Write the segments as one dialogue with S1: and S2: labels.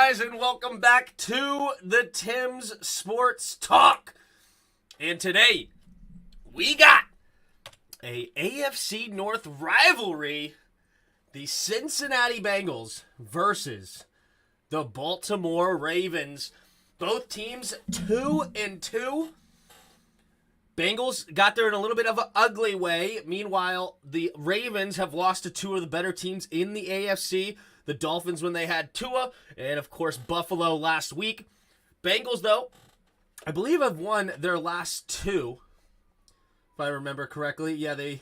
S1: guys, and welcome back to the Tim's Sports Talk. And today, we got a AFC North rivalry, the Cincinnati Bengals versus the Baltimore Ravens. Both teams 2-2. Bengals got there in a little bit of an ugly way. Meanwhile, the Ravens have lost to two of the better teams in the AFC. The Dolphins when they had Tua, and of course Buffalo last week. Bengals, though, I believe have won their last two, if I remember correctly. Yeah, they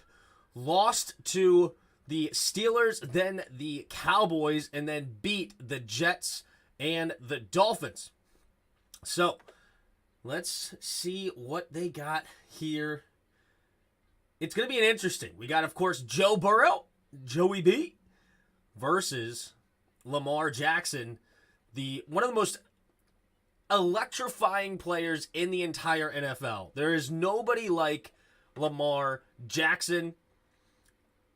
S1: lost to the Steelers, then the Cowboys, and then beat the Jets and the Dolphins. So, let's see what they got here. It's going to be an interesting. We got, of course, Joe Burrow, Joey B, versus Lamar Jackson, one of the most electrifying players in the entire NFL. There is nobody like Lamar Jackson.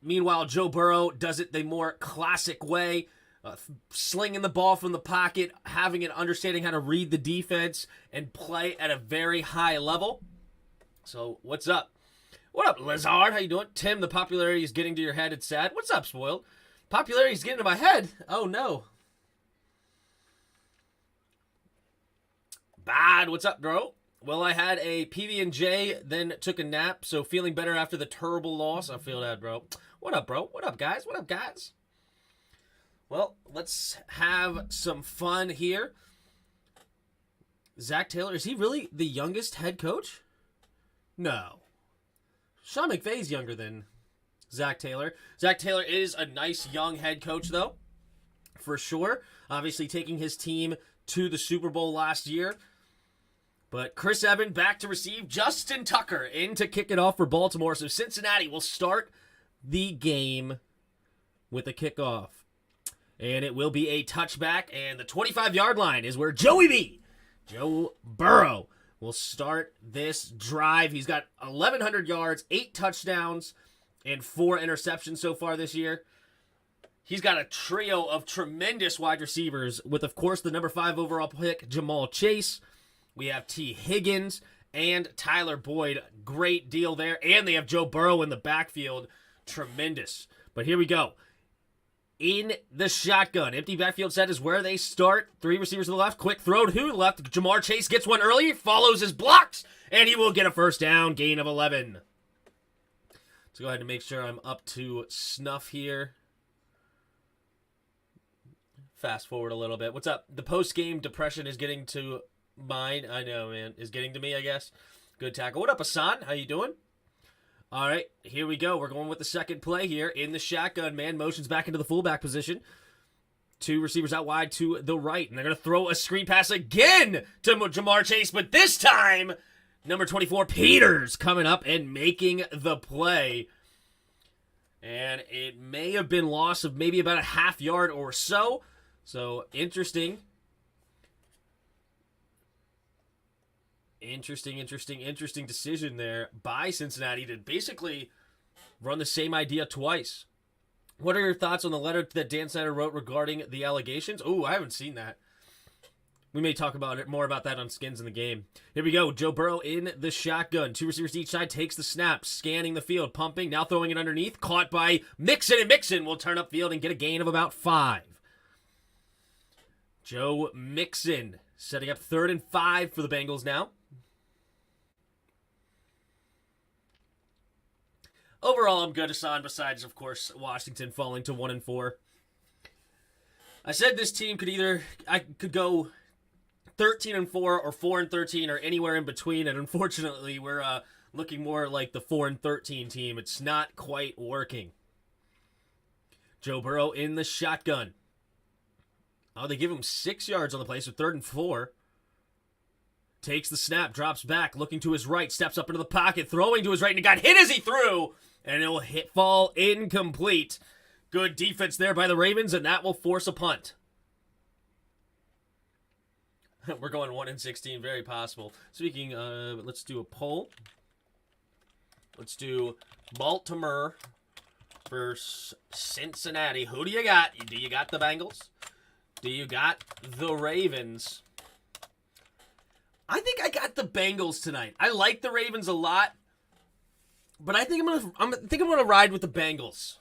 S1: Meanwhile, Joe Burrow does it the more classic way, slinging the ball from the pocket, having an understanding how to read the defense, and play at a very high level. So, what's up? What up, Lazard? How you doing? Tim, the popularity is getting to your head. It's sad. What's up, Spoiled? Popularity is getting to my head. Oh, no. Bad. What's up, bro? Well, I had a PB&J, then took a nap, so feeling better after the terrible loss. I feel that, bro. What up, bro? What up, guys? What up, guys? Well, let's have some fun here. Zach Taylor, is he really the youngest head coach? No. Sean McVay's younger than Zach Taylor. Zach Taylor is a nice young head coach, though, for sure. Obviously taking his team to the Super Bowl last year. But Chris Evans back to receive Justin Tucker in to kick it off for Baltimore. So Cincinnati will start the game with a kickoff. And it will be a touchback. And the 25-yard line is where Joey B, Joe Burrow, will start this drive. He's got 1,100 yards, 8 touchdowns, and 4 interceptions so far this year. He's got a trio of tremendous wide receivers with, of course, the number 5 overall pick, Jamal Chase. We have T. Higgins and Tyler Boyd. Great deal there. And they have Joe Burrow in the backfield. Tremendous. But here we go. In the shotgun. Empty backfield set is where they start. 3 receivers to the left. Quick throw to the left. Jamar Chase gets one early. Follows his blocks. And he will get a first down. Gain of 11. Let's go ahead and make sure I'm up to snuff here. Fast forward a little bit. What's up? The post-game depression is getting to mine. I know, man. Is getting to me, I guess. Good tackle. What up, Hassan? How you doing? All right, here we go. We're going with the second play here in the shotgun. Man motions back into the fullback position. 2 receivers out wide to the right. And they're going to throw a screen pass again to Jamar Chase. But this time, number 24, Peters, coming up and making the play. And it may have been loss of maybe about a half yard or so. So, interesting. Interesting decision there by Cincinnati to basically run the same idea twice. What are your thoughts on the letter that Dan Snyder wrote regarding the allegations? Oh, I haven't seen that. We may talk about it more about that on Skins in the Game. Here we go. Joe Burrow in the shotgun. 2 receivers each side. Takes the snap. Scanning the field. Pumping. Now throwing it underneath. Caught by Mixon. And Mixon will turn upfield and get a gain of about 5. Joe Mixon setting up 3rd and 5 for the Bengals now. Overall, I'm good, Hassan, besides, of course, Washington falling to 1-4. I said this team I could go 13-4 or 4-13 or anywhere in between, and unfortunately, we're looking more like the 4-13 team. It's not quite working. Joe Burrow in the shotgun. Oh, they give him 6 yards on the play, so 3rd and 4. Takes the snap, drops back, looking to his right, steps up into the pocket, throwing to his right, and it got hit as he threw, and it will fall incomplete. Good defense there by the Ravens, and that will force a punt. We're going 1-16, very possible. Speaking, let's do a poll. Let's do Baltimore versus Cincinnati. Who do you got? Do you got the Bengals? Do you got the Ravens? I think I got the Bengals tonight. I like the Ravens a lot, but I think I'm gonna ride with the Bengals.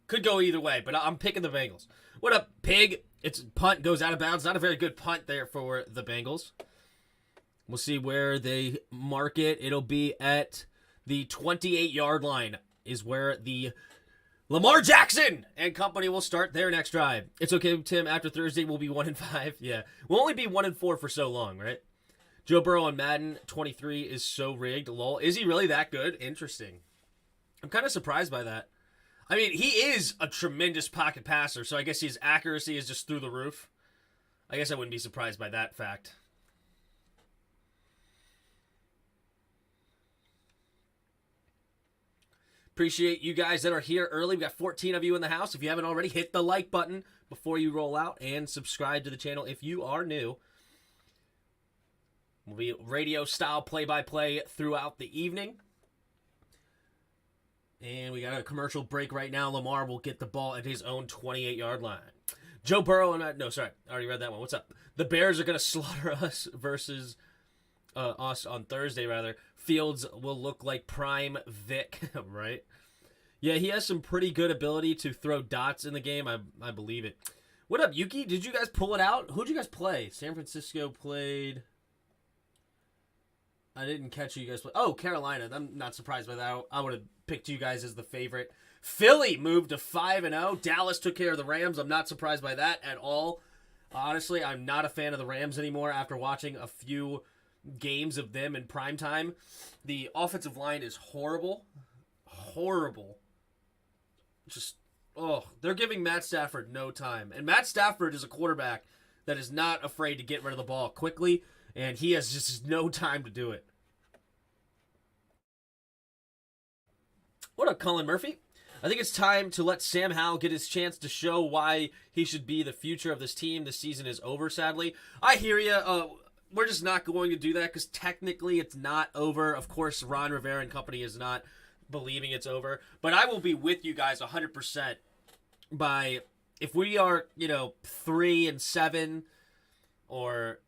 S1: Could go either way, but I'm picking the Bengals. What up, Pig? Its punt goes out of bounds. Not a very good punt there for the Bengals. We'll see where they mark it. It'll be at the 28-yard line is where the Lamar Jackson and company will start their next drive. It's okay, Tim. After Thursday, we'll be 1-5. Yeah, we'll only be 1-4 for so long, right? Joe Burrow on Madden 23 is so rigged. Lol. Is he really that good? Interesting. I'm kind of surprised by that. I mean, he is a tremendous pocket passer, so I guess his accuracy is just through the roof. I guess I wouldn't be surprised by that fact. Appreciate you guys that are here early. We got 14 of you in the house. If you haven't already, hit the like button before you roll out and subscribe to the channel if you are new. We'll be radio-style play-by-play throughout the evening. And we got a commercial break right now. Lamar will get the ball at his own 28-yard line. Joe Burrow and no, sorry, I already read that one. What's up? The Bears are going to slaughter us versus us on Thursday, rather. Fields will look like prime Vic, right? Yeah, he has some pretty good ability to throw dots in the game. I believe it. What up, Yuki? Did you guys pull it out? Who'd you guys play? San Francisco played... I didn't catch you guys play. Oh, Carolina. I'm not surprised by that. I would have picked you guys as the favorite. Philly moved to 5-0. Dallas took care of the Rams. I'm not surprised by that at all. Honestly, I'm not a fan of the Rams anymore after watching a few games of them in primetime. The offensive line is horrible. Horrible. Just, they're giving Matt Stafford no time. And Matt Stafford is a quarterback that is not afraid to get rid of the ball quickly. And he has just no time to do it. What up, Colin Murphy? I think it's time to let Sam Howell get his chance to show why he should be the future of this team. This season is over, sadly. I hear you. We're just not going to do that because technically it's not over. Of course, Ron Rivera and company is not believing it's over. But I will be with you guys 100% by if we are, 3-7 or...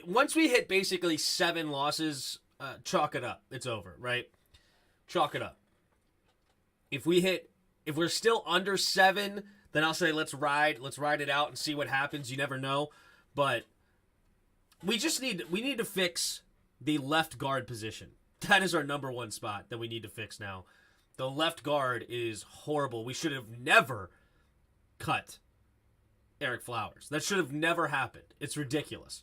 S1: once we hit basically 7 losses, chalk it up. It's over, right? Chalk it up. If we're still under 7, then I'll say let's ride it out and see what happens. You never know, but we need to fix the left guard position. That is our number one spot that we need to fix now. The left guard is horrible. We should have never cut Eric Flowers. That should have never happened. It's ridiculous.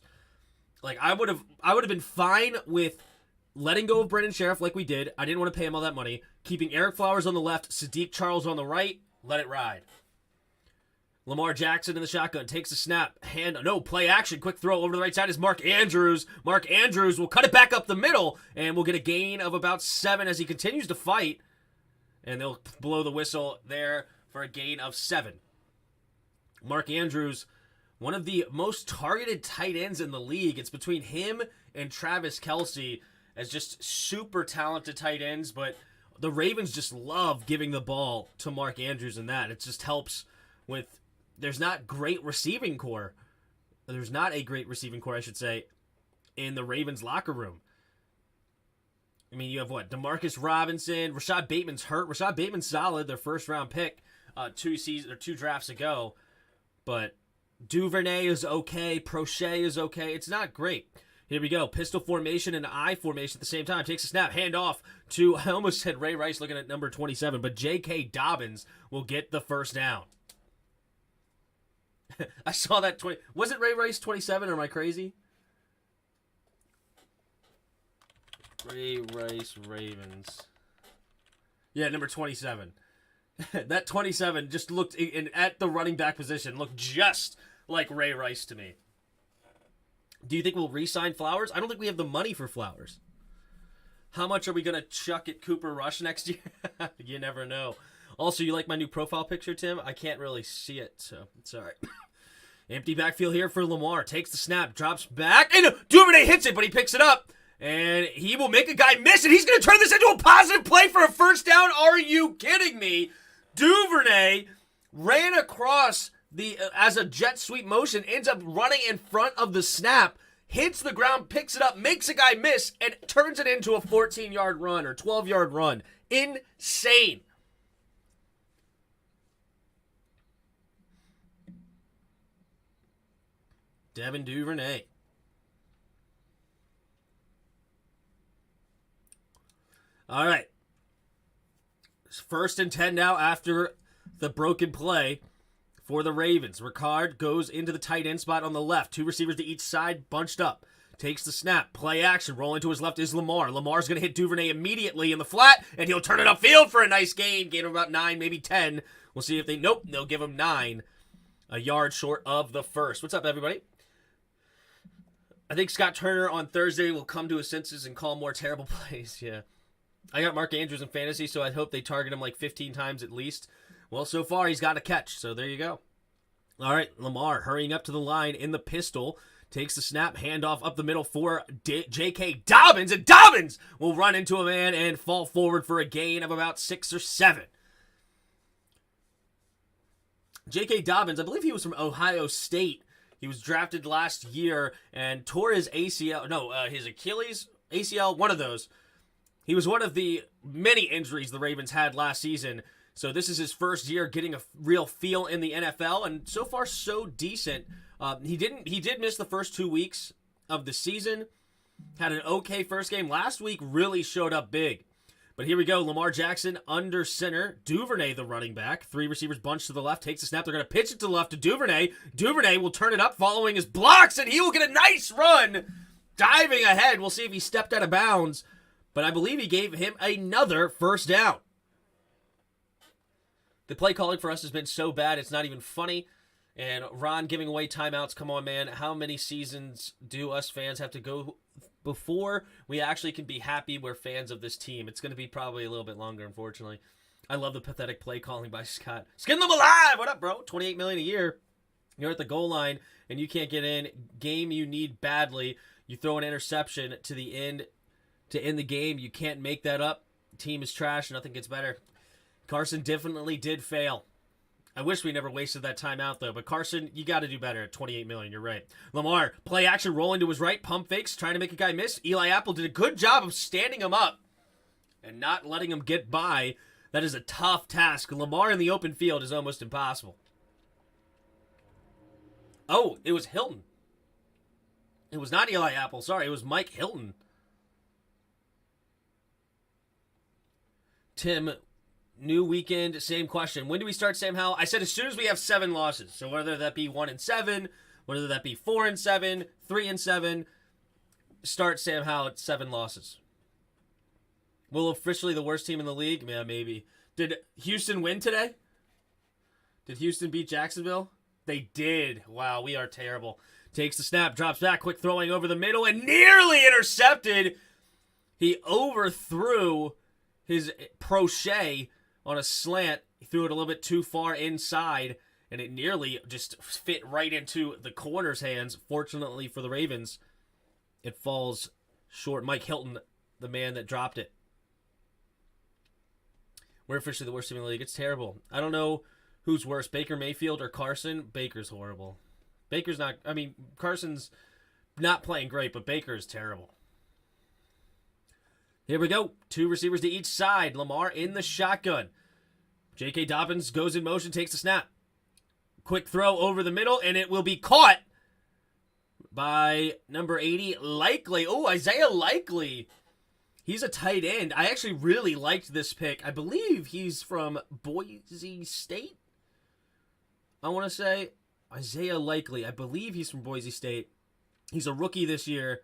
S1: Like, I would have been fine with letting go of Brendan Sheriff like we did. I didn't want to pay him all that money. Keeping Eric Flowers on the left, Sadiq Charles on the right, let it ride. Lamar Jackson in the shotgun, takes a snap, play action, quick throw over to the right side is Mark Andrews. Mark Andrews will cut it back up the middle, and we'll get a gain of about 7 as he continues to fight. And they'll blow the whistle there for a gain of 7. Mark Andrews, one of the most targeted tight ends in the league. It's between him and Travis Kelce as just super talented tight ends, but the Ravens just love giving the ball to Mark Andrews in that. It just helps with, there's not a great receiving core, I should say, in the Ravens locker room. I mean, you have what? DeMarcus Robinson, Rashad Bateman's hurt. Rashad Bateman's solid, their first round pick 2 drafts ago, but Duvernay is okay. Prochet is okay. It's not great. Here we go. Pistol formation and I formation at the same time. Takes a snap. Hand off to, I almost said Ray Rice looking at number 27, but J.K. Dobbins will get the first down. I saw that. Was it Ray Rice 27 or am I crazy? Ray Rice Ravens. Yeah, number 27. That 27 just looked, at the running back position, looked just like Ray Rice to me. Do you think we'll re-sign Flowers? I don't think we have the money for Flowers. How much are we going to chuck at Cooper Rush next year? You never know. Also, you like my new profile picture, Tim? I can't really see it, so it's all right. Empty backfield here for Lamar. Takes the snap, drops back, and Duvernay hits it, but he picks it up. And he will make a guy miss it. He's going to turn this into a positive play for a first down. Are you kidding me? Duvernay ran across as a jet sweep motion, ends up running in front of the snap, hits the ground, picks it up, makes a guy miss, and turns it into a 14-yard run or 12-yard run. Insane. Devin Duvernay. All right. 1st and 10 now after the broken play for the Ravens. Ricard goes into the tight end spot on the left. 2 receivers to each side, bunched up. Takes the snap. Play action. Rolling to his left is Lamar. Lamar's going to hit Duvernay immediately in the flat, and he'll turn it upfield for a nice gain. Gain of about 9, maybe 10. We'll see if they... Nope, they'll give him 9. A yard short of the first. What's up, everybody? I think Scott Turner on Thursday will come to his senses and call more terrible plays. Yeah. I got Mark Andrews in fantasy, so I hope they target him like 15 times at least. Well, so far he's got a catch, so there you go. All right, Lamar hurrying up to the line in the pistol. Takes the snap, handoff up the middle for J.K. Dobbins, and Dobbins will run into a man and fall forward for a gain of about 6 or 7. J.K. Dobbins, I believe he was from Ohio State. He was drafted last year and tore his ACL, his Achilles, ACL, one of those. He was one of the many injuries the Ravens had last season. So this is his first year getting a real feel in the NFL, and so far so decent. He did miss the first 2 weeks of the season. Had an okay first game. Last week really showed up big. But here we go. Lamar Jackson under center. Duvernay, the running back. 3 receivers bunched to the left. Takes the snap. They're going to pitch it to the left to Duvernay. Duvernay will turn it up following his blocks, and he will get a nice run. Diving ahead. We'll see if he stepped out of bounds. But I believe he gave him another first down. The play calling for us has been so bad, it's not even funny. And Ron giving away timeouts. Come on, man. How many seasons do us fans have to go before we actually can be happy we're fans of this team? It's going to be probably a little bit longer, unfortunately. I love the pathetic play calling by Scott. Skin them alive! What up, bro? $28 million a year. You're at the goal line, and you can't get in. Game you need badly. You throw an interception to the end to end the game. You can't make that up. Team is trash. Nothing gets better. Carson definitely did fail. I wish we never wasted that timeout, though. But Carson, you got to do better at $28 million. You're right. Lamar, play action, rolling to his right, pump fakes, trying to make a guy miss. Eli Apple did a good job of standing him up and not letting him get by. That is a tough task. Lamar in the open field is almost impossible. Oh, it was Hilton. It was not Eli Apple. Sorry, it was Mike Hilton. Tim, new weekend, same question. When do we start Sam Howell? I said as soon as we have 7 losses. So whether that be 1-7, whether that be 4-7, 3-7, start Sam Howell at 7 losses. Will officially the worst team in the league? Yeah, maybe. Did Houston win today? Did Houston beat Jacksonville? They did. Wow, we are terrible. Takes the snap, drops back, quick throwing over the middle, and nearly intercepted. He overthrew his crochet on a slant. He threw it a little bit too far inside, and it nearly just fit right into the corner's hands. Fortunately for the Ravens, it falls short. Mike Hilton, the man that dropped it. We're officially the worst team in the league. It's terrible. I don't know who's worse, Baker Mayfield or Carson. Baker's horrible. Carson's not playing great, but Baker is terrible. Here we go. 2 receivers to each side. Lamar in the shotgun. J.K. Dobbins goes in motion, takes the snap. Quick throw over the middle, and it will be caught by number 80, Likely. Oh, Isaiah Likely. He's a tight end. I actually really liked this pick. I believe he's from Boise State. I want to say Isaiah Likely. I believe he's from Boise State. He's a rookie this year.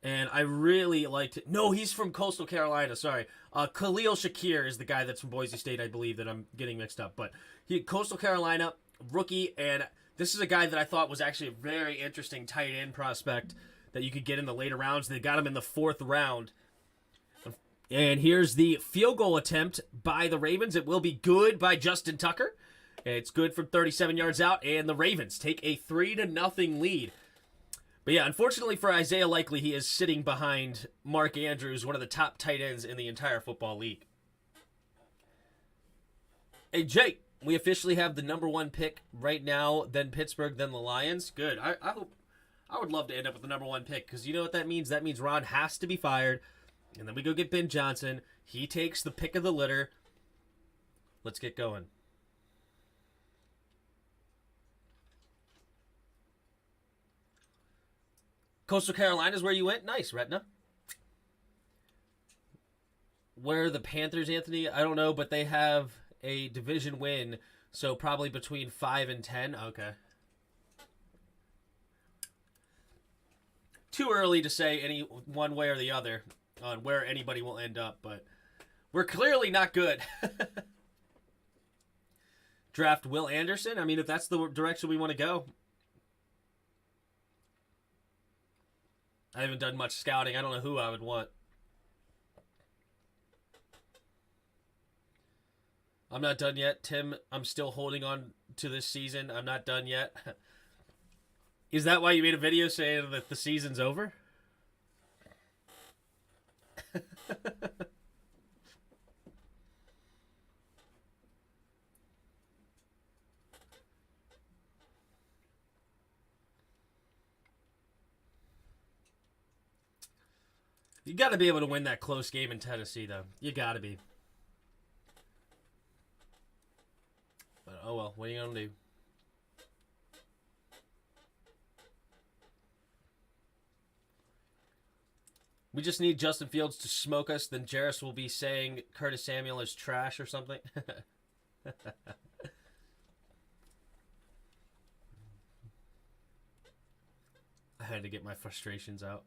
S1: And I really liked it. No, he's from Coastal Carolina. Sorry. Khalil Shakir is the guy that's from Boise State, I believe, that I'm getting mixed up. But Coastal Carolina, rookie. And this is a guy that I thought was actually a very interesting tight end prospect that you could get in the later rounds. They got him in the 4th round. And here's the field goal attempt by the Ravens. It will be good by Justin Tucker. It's good from 37 yards out. And the Ravens take a 3-0 lead. But yeah, unfortunately for Isaiah Likely, he is sitting behind Mark Andrews, one of the top tight ends in the entire football league. Hey, Jake, we officially have the number 1 pick right now, then Pittsburgh, then the Lions. Good. I would love to end up with the number 1 pick, because you know what that means? That means Ron has to be fired, and then we go get Ben Johnson. He takes the pick of the litter. Let's get going. Coastal Carolina is where you went? Nice, Retina. Where are the Panthers, Anthony? I don't know, but they have a division win, so probably between 5 and 10. Okay. Too early to say any one way or the other on where anybody will end up, but we're clearly not good. Draft Will Anderson? I mean, if that's the direction we want to go. I haven't done much scouting. I don't know who I would want. I'm not done yet. Tim, I'm still holding on to this season. I'm not done yet. Is that why you made a video saying that the season's over? You got to be able to win that close game in Tennessee, though. You got to be. But, oh well, what are you going to do? We just need Justin Fields to smoke us, then Jarris will be saying Curtis Samuel is trash or something. I had to get my frustrations out.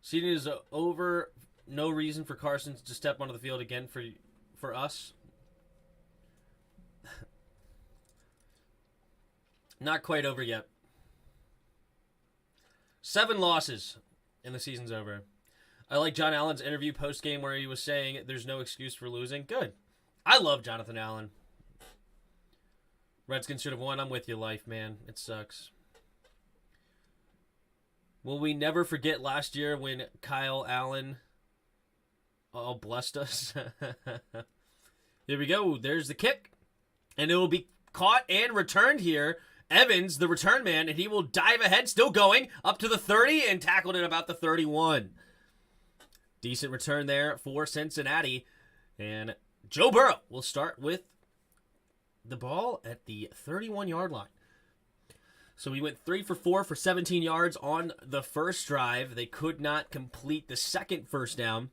S1: Season is over. No reason for Carson to step onto the field again for us. Not quite over yet. 7 losses and the season's over. I like John Allen's interview post-game where he was saying there's no excuse for losing. Good. I love Jonathan Allen. Redskins should have won. I'm with you, life, man. It sucks. Will we never forget last year when Kyle Allen blessed us? There we go. There's the kick. And it will be caught and returned here. Evans, the return man, and he will dive ahead, still going, up to the 30 and tackled at about the 31. Decent return there for Cincinnati. And Joe Burrow will start with the ball at the 31-yard line. So we went 3 for 4 for 17 yards on the first drive. They could not complete the second first down.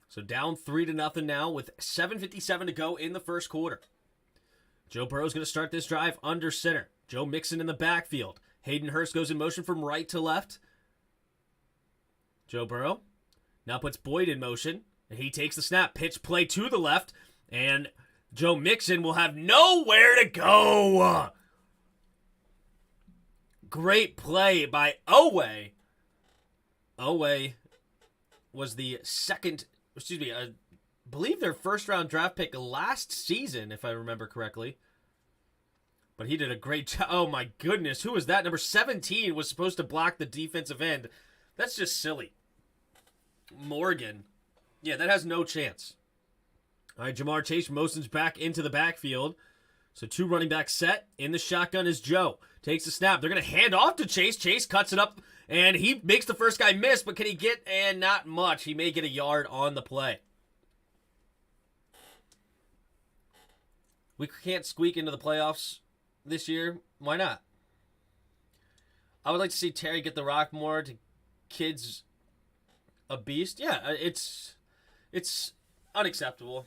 S1: So down 3-0 now with 7:57 to go in the first quarter. Joe Burrow's going to start this drive under center. Joe Mixon in the backfield. Hayden Hurst goes in motion from right to left. Joe Burrow now puts Boyd in motion, and he takes the snap. Pitch play to the left, and Joe Mixon will have nowhere to go. Great play by Owe. Owe was the I believe their first-round draft pick last season, if I remember correctly. But he did a great job. Oh, my goodness. Who was that? Number 17 was supposed to block the defensive end. That's just silly. Morgan. Yeah, that has no chance. All right, Jamar Chase motions back into the backfield. So 2 running backs set. In the shotgun is Joe. Takes the snap. They're going to hand off to Chase. Chase cuts it up, and he makes the first guy miss, but can he get? And not much. He may get a yard on the play. We can't squeak into the playoffs this year. Why not? I would like to see Terry get the rock more. To kids a beast. Yeah, it's unacceptable.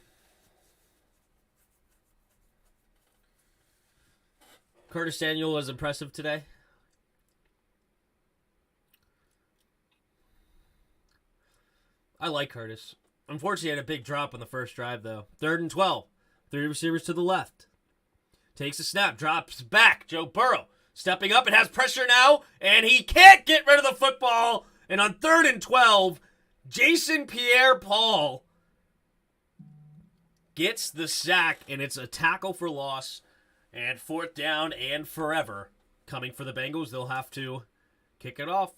S1: Curtis Samuel was impressive today. I like Curtis. Unfortunately, he had a big drop on the first drive, though. 3rd and 12. 3 receivers to the left. Takes a snap. Drops back. Joe Burrow stepping up and has pressure now. And he can't get rid of the football. And on 3rd and 12, Jason Pierre-Paul gets the sack. And it's a tackle for loss. And fourth down and forever coming for the Bengals. They'll have to kick it off.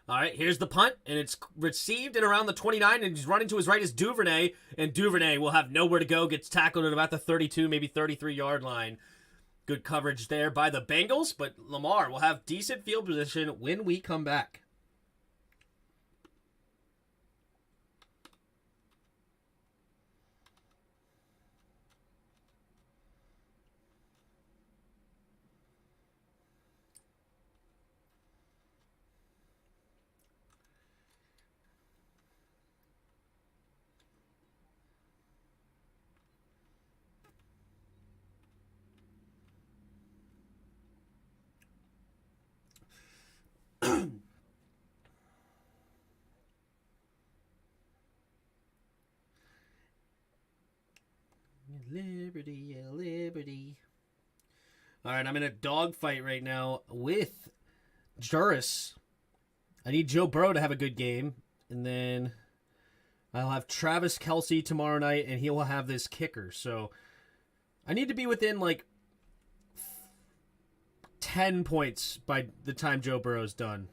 S1: All right, here's the punt, and it's received at around the 29, and he's running to his right is Duvernay, and Duvernay will have nowhere to go, gets tackled at about the 32, maybe 33-yard line. Good coverage there by the Bengals, but Lamar will have decent field position when we come back. Liberty, yeah, liberty. All right, I'm in a dogfight right now with Juris. I need Joe Burrow to have a good game, and then I'll have Travis Kelce tomorrow night, and he will have this kicker. So I need to be within like 10 points by the time Joe Burrow's done.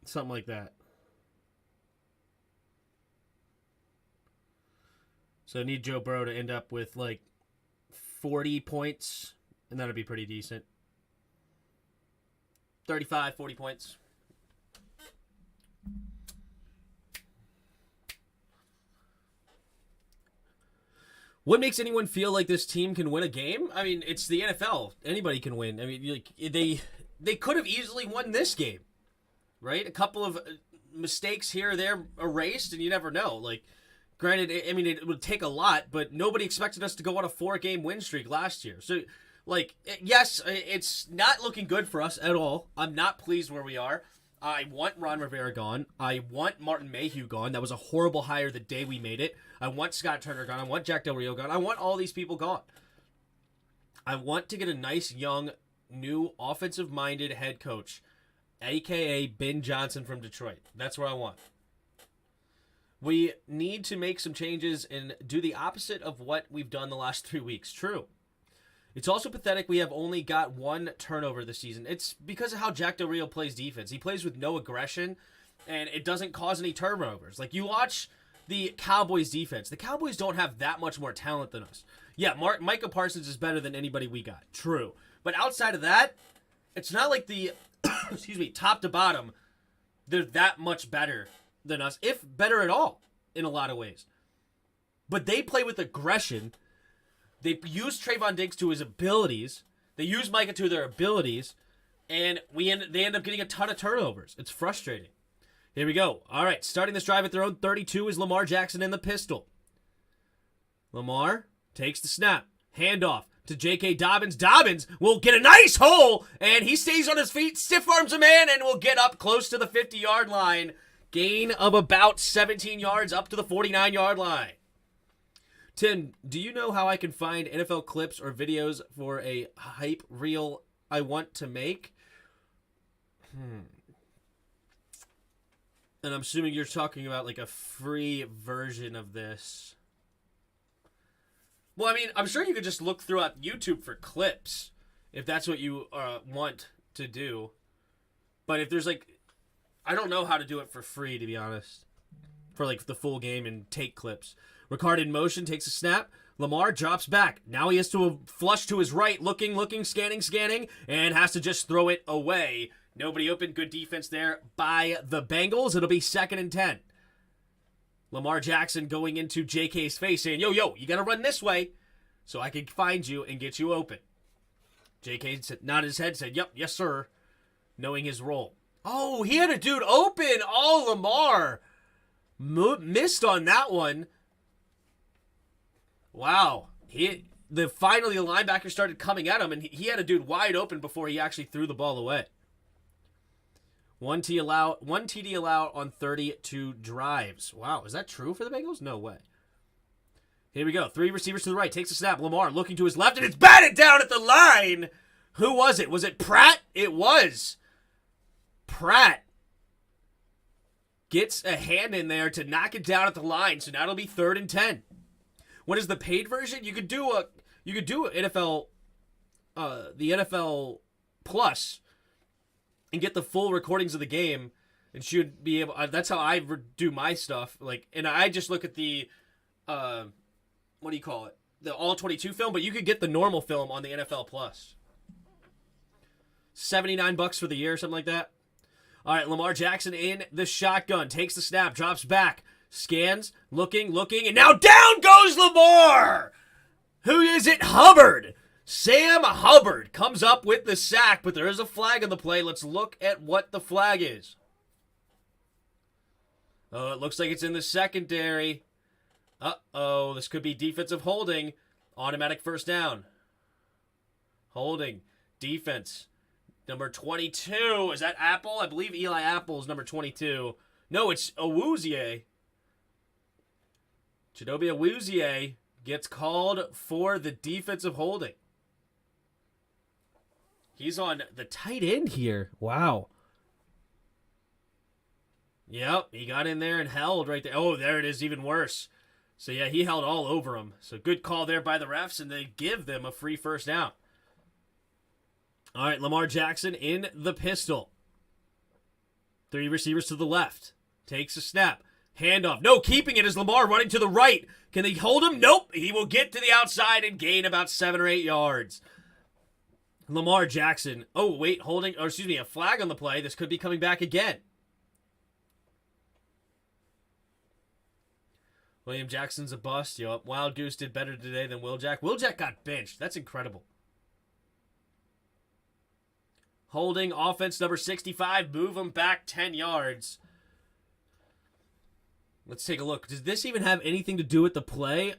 S1: Something like that. So I need Joe Burrow to end up with like 40 points, and that'll be pretty decent. 35, 40 points. What makes anyone feel like this team can win a game? I mean, it's the NFL. Anybody can win. I mean, like they could have easily won this game, right? A couple of mistakes here or there erased, and you never know. Like, granted, I mean, it would take a lot, but nobody expected us to go on a 4-game win streak last year. So, like, yes, it's not looking good for us at all. I'm not pleased where we are. I want Ron Rivera gone. I want Martin Mayhew gone. That was a horrible hire the day we made it. I want Scott Turner gone. I want Jack Del Rio gone. I want all these people gone. I want to get a nice, young, new, offensive-minded head coach, a.k.a. Ben Johnson from Detroit. That's what I want. We need to make some changes and do the opposite of what we've done the last 3 weeks. True. It's also pathetic we have only got one turnover this season. It's because of how Jack Del Rio plays defense. He plays with no aggression, and it doesn't cause any turnovers. Like, you watch the Cowboys defense. The Cowboys don't have that much more talent than us. Yeah, Micah Parsons is better than anybody we got. True. But outside of that, it's not like the, top to bottom, they're that much better than us, if better at all, in a lot of ways. But they play with aggression. They use Trayvon Diggs to his abilities. They use Micah to their abilities. And they end up getting a ton of turnovers. It's frustrating. Here we go. All right, starting this drive at their own 32 is Lamar Jackson in the pistol. Lamar takes the snap. Handoff to J.K. Dobbins. Dobbins will get a nice hole, and he stays on his feet, stiff arms a man, and will get up close to the 50-yard line. Gain of about 17 yards up to the 49-yard line. Tim, do you know how I can find NFL clips or videos for a hype reel I want to make? And I'm assuming you're talking about like a free version of this. Well, I mean, I'm sure you could just look throughout YouTube for clips if that's what you want to do. But if there's like, I don't know how to do it for free, to be honest. For like the full game and take clips. Ricard in motion, takes a snap. Lamar drops back. Now he has to flush to his right, looking, scanning, and has to just throw it away. Nobody open. Good defense there by the Bengals. It'll be 2nd and 10. Lamar Jackson going into JK's face saying, yo, you got to run this way so I can find you and get you open. JK nodded his head, said, yep, yes, sir, knowing his role. Oh, he had a dude open. Oh, Lamar missed on that one. Wow. Finally, the linebacker started coming at him, and he had a dude wide open before he actually threw the ball away. One TD allowed on 32 drives. Wow, is that true for the Bengals? No way. Here we go. 3 receivers to the right. Takes a snap. Lamar looking to his left, and it's batted down at the line. Who was it? Was it Pratt? It was. Pratt gets a hand in there to knock it down at the line, so now it'll be 3rd and 10. What is the paid version? You could do NFL, the NFL Plus, and get the full recordings of the game, and should be able. That's how I do my stuff. And I just look at the, what do you call it? The all 22 film, but you could get the normal film on the NFL Plus. $79 for the year, something like that. All right, Lamar Jackson in the shotgun, takes the snap, drops back, scans, looking, and now down goes Lamar. Who is it? Hubbard. Sam Hubbard comes up with the sack, but there is a flag on the play. Let's look at what the flag is. Oh, it looks like it's in the secondary. Uh-oh, this could be defensive holding. Automatic first down. Holding. Defense. Number 22. Is that Apple? I believe Eli Apple is number 22. No, it's Awuzie. Chidobe Awuzie gets called for the defensive holding. He's on the tight end here. Wow. Yep, he got in there and held right there. Oh, there it is, even worse. So, yeah, he held all over him. So, good call there by the refs, and they give them a free first down. All right, Lamar Jackson in the pistol. 3 receivers to the left. Takes a snap. Handoff. No, keeping it is Lamar running to the right. Can they hold him? Nope. He will get to the outside and gain about 7 or 8 yards. Lamar Jackson. Oh, wait, a flag on the play. This could be coming back again. William Jackson's a bust. Yup. Wild Goose did better today than Will Jack. Will Jack got benched. That's incredible. Holding offense number 65. Move him back 10 yards. Let's take a look. Does this even have anything to do with the play?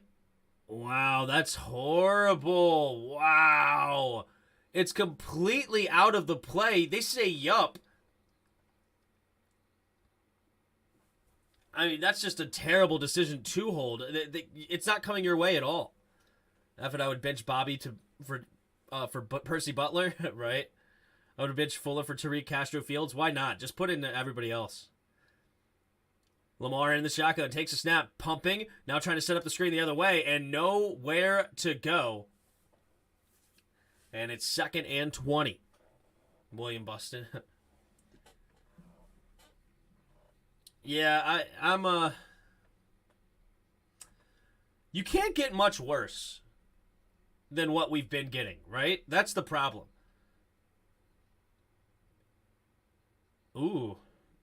S1: Wow, that's horrible. Wow. It's completely out of the play. They say yup. I mean, that's just a terrible decision to hold. It's not coming your way at all. After I would bench Bobby for Percy Butler, right? I would bench Fuller for Tariq Castro Fields. Why not? Just put in everybody else. Lamar in the shotgun, takes a snap, pumping. Now trying to set up the screen the other way, and nowhere to go. And it's 2nd and 20. William Buston. Yeah, I'm you can't get much worse than what we've been getting, right? That's the problem. Ooh,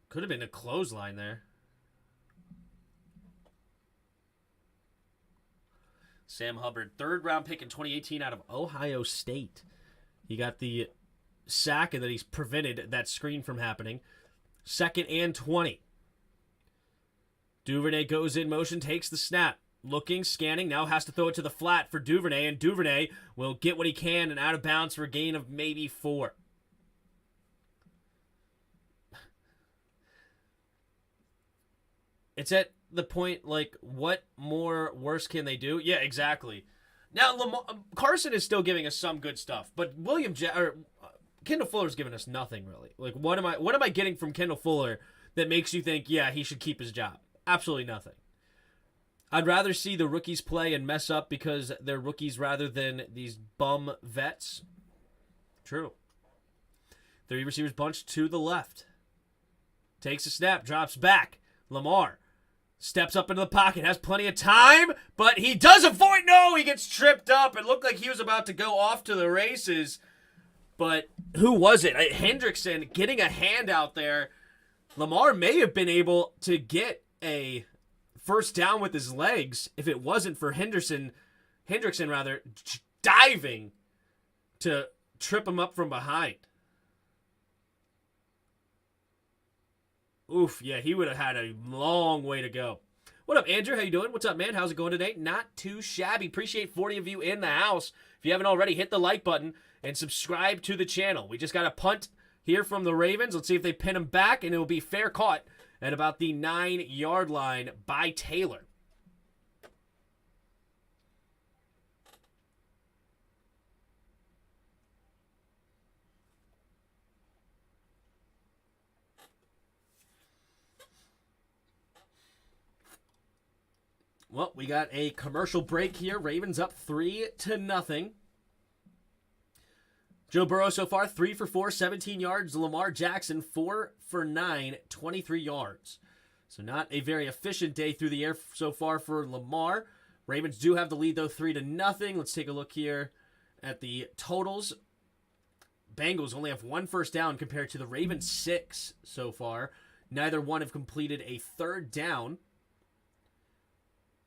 S1: could have been a clothesline there. Sam Hubbard, 3rd round pick in 2018 out of Ohio State. He got the sack, and then he's prevented that screen from happening. 2nd and 20. Duvernay goes in motion, takes the snap. Looking, scanning, now has to throw it to the flat for Duvernay, and Duvernay will get what he can and out of bounds for a gain of maybe 4. It's at the point, what more worse can they do? Yeah, exactly. Now, Carson is still giving us some good stuff, but Kendall Fuller's giving us nothing, really. What am I getting from Kendall Fuller that makes you think, yeah, he should keep his job? Absolutely nothing. I'd rather see the rookies play and mess up because they're rookies rather than these bum vets. True. 3 receivers bunch to the left. Takes a snap, drops back. Lamar steps up into the pocket, has plenty of time, but he does avoid. No, he gets tripped up. It looked like he was about to go off to the races, but who was it? Hendrickson getting a hand out there. Lamar may have been able to get a first down with his legs if it wasn't for Hendrickson diving to trip him up from behind. Oof, yeah, he would have had a long way to go. What up, Andrew? How you doing? What's up, man? How's it going today? Not too shabby. Appreciate 40 of you in the house. If you haven't already, hit the like button and subscribe to the channel. We just got a punt here from the Ravens. Let's see if they pin him back, and it will be fair caught at about the 9-yard line by Taylor. Well, we got a commercial break here. Ravens up 3-0. Joe Burrow so far, 3 for 4, 17 yards. Lamar Jackson, 4 for 9, 23 yards. So not a very efficient day through the air so far for Lamar. Ravens do have the lead, though, 3-0. Let's take a look here at the totals. Bengals only have 1 first down compared to the Ravens' 6 so far. Neither one have completed a third down.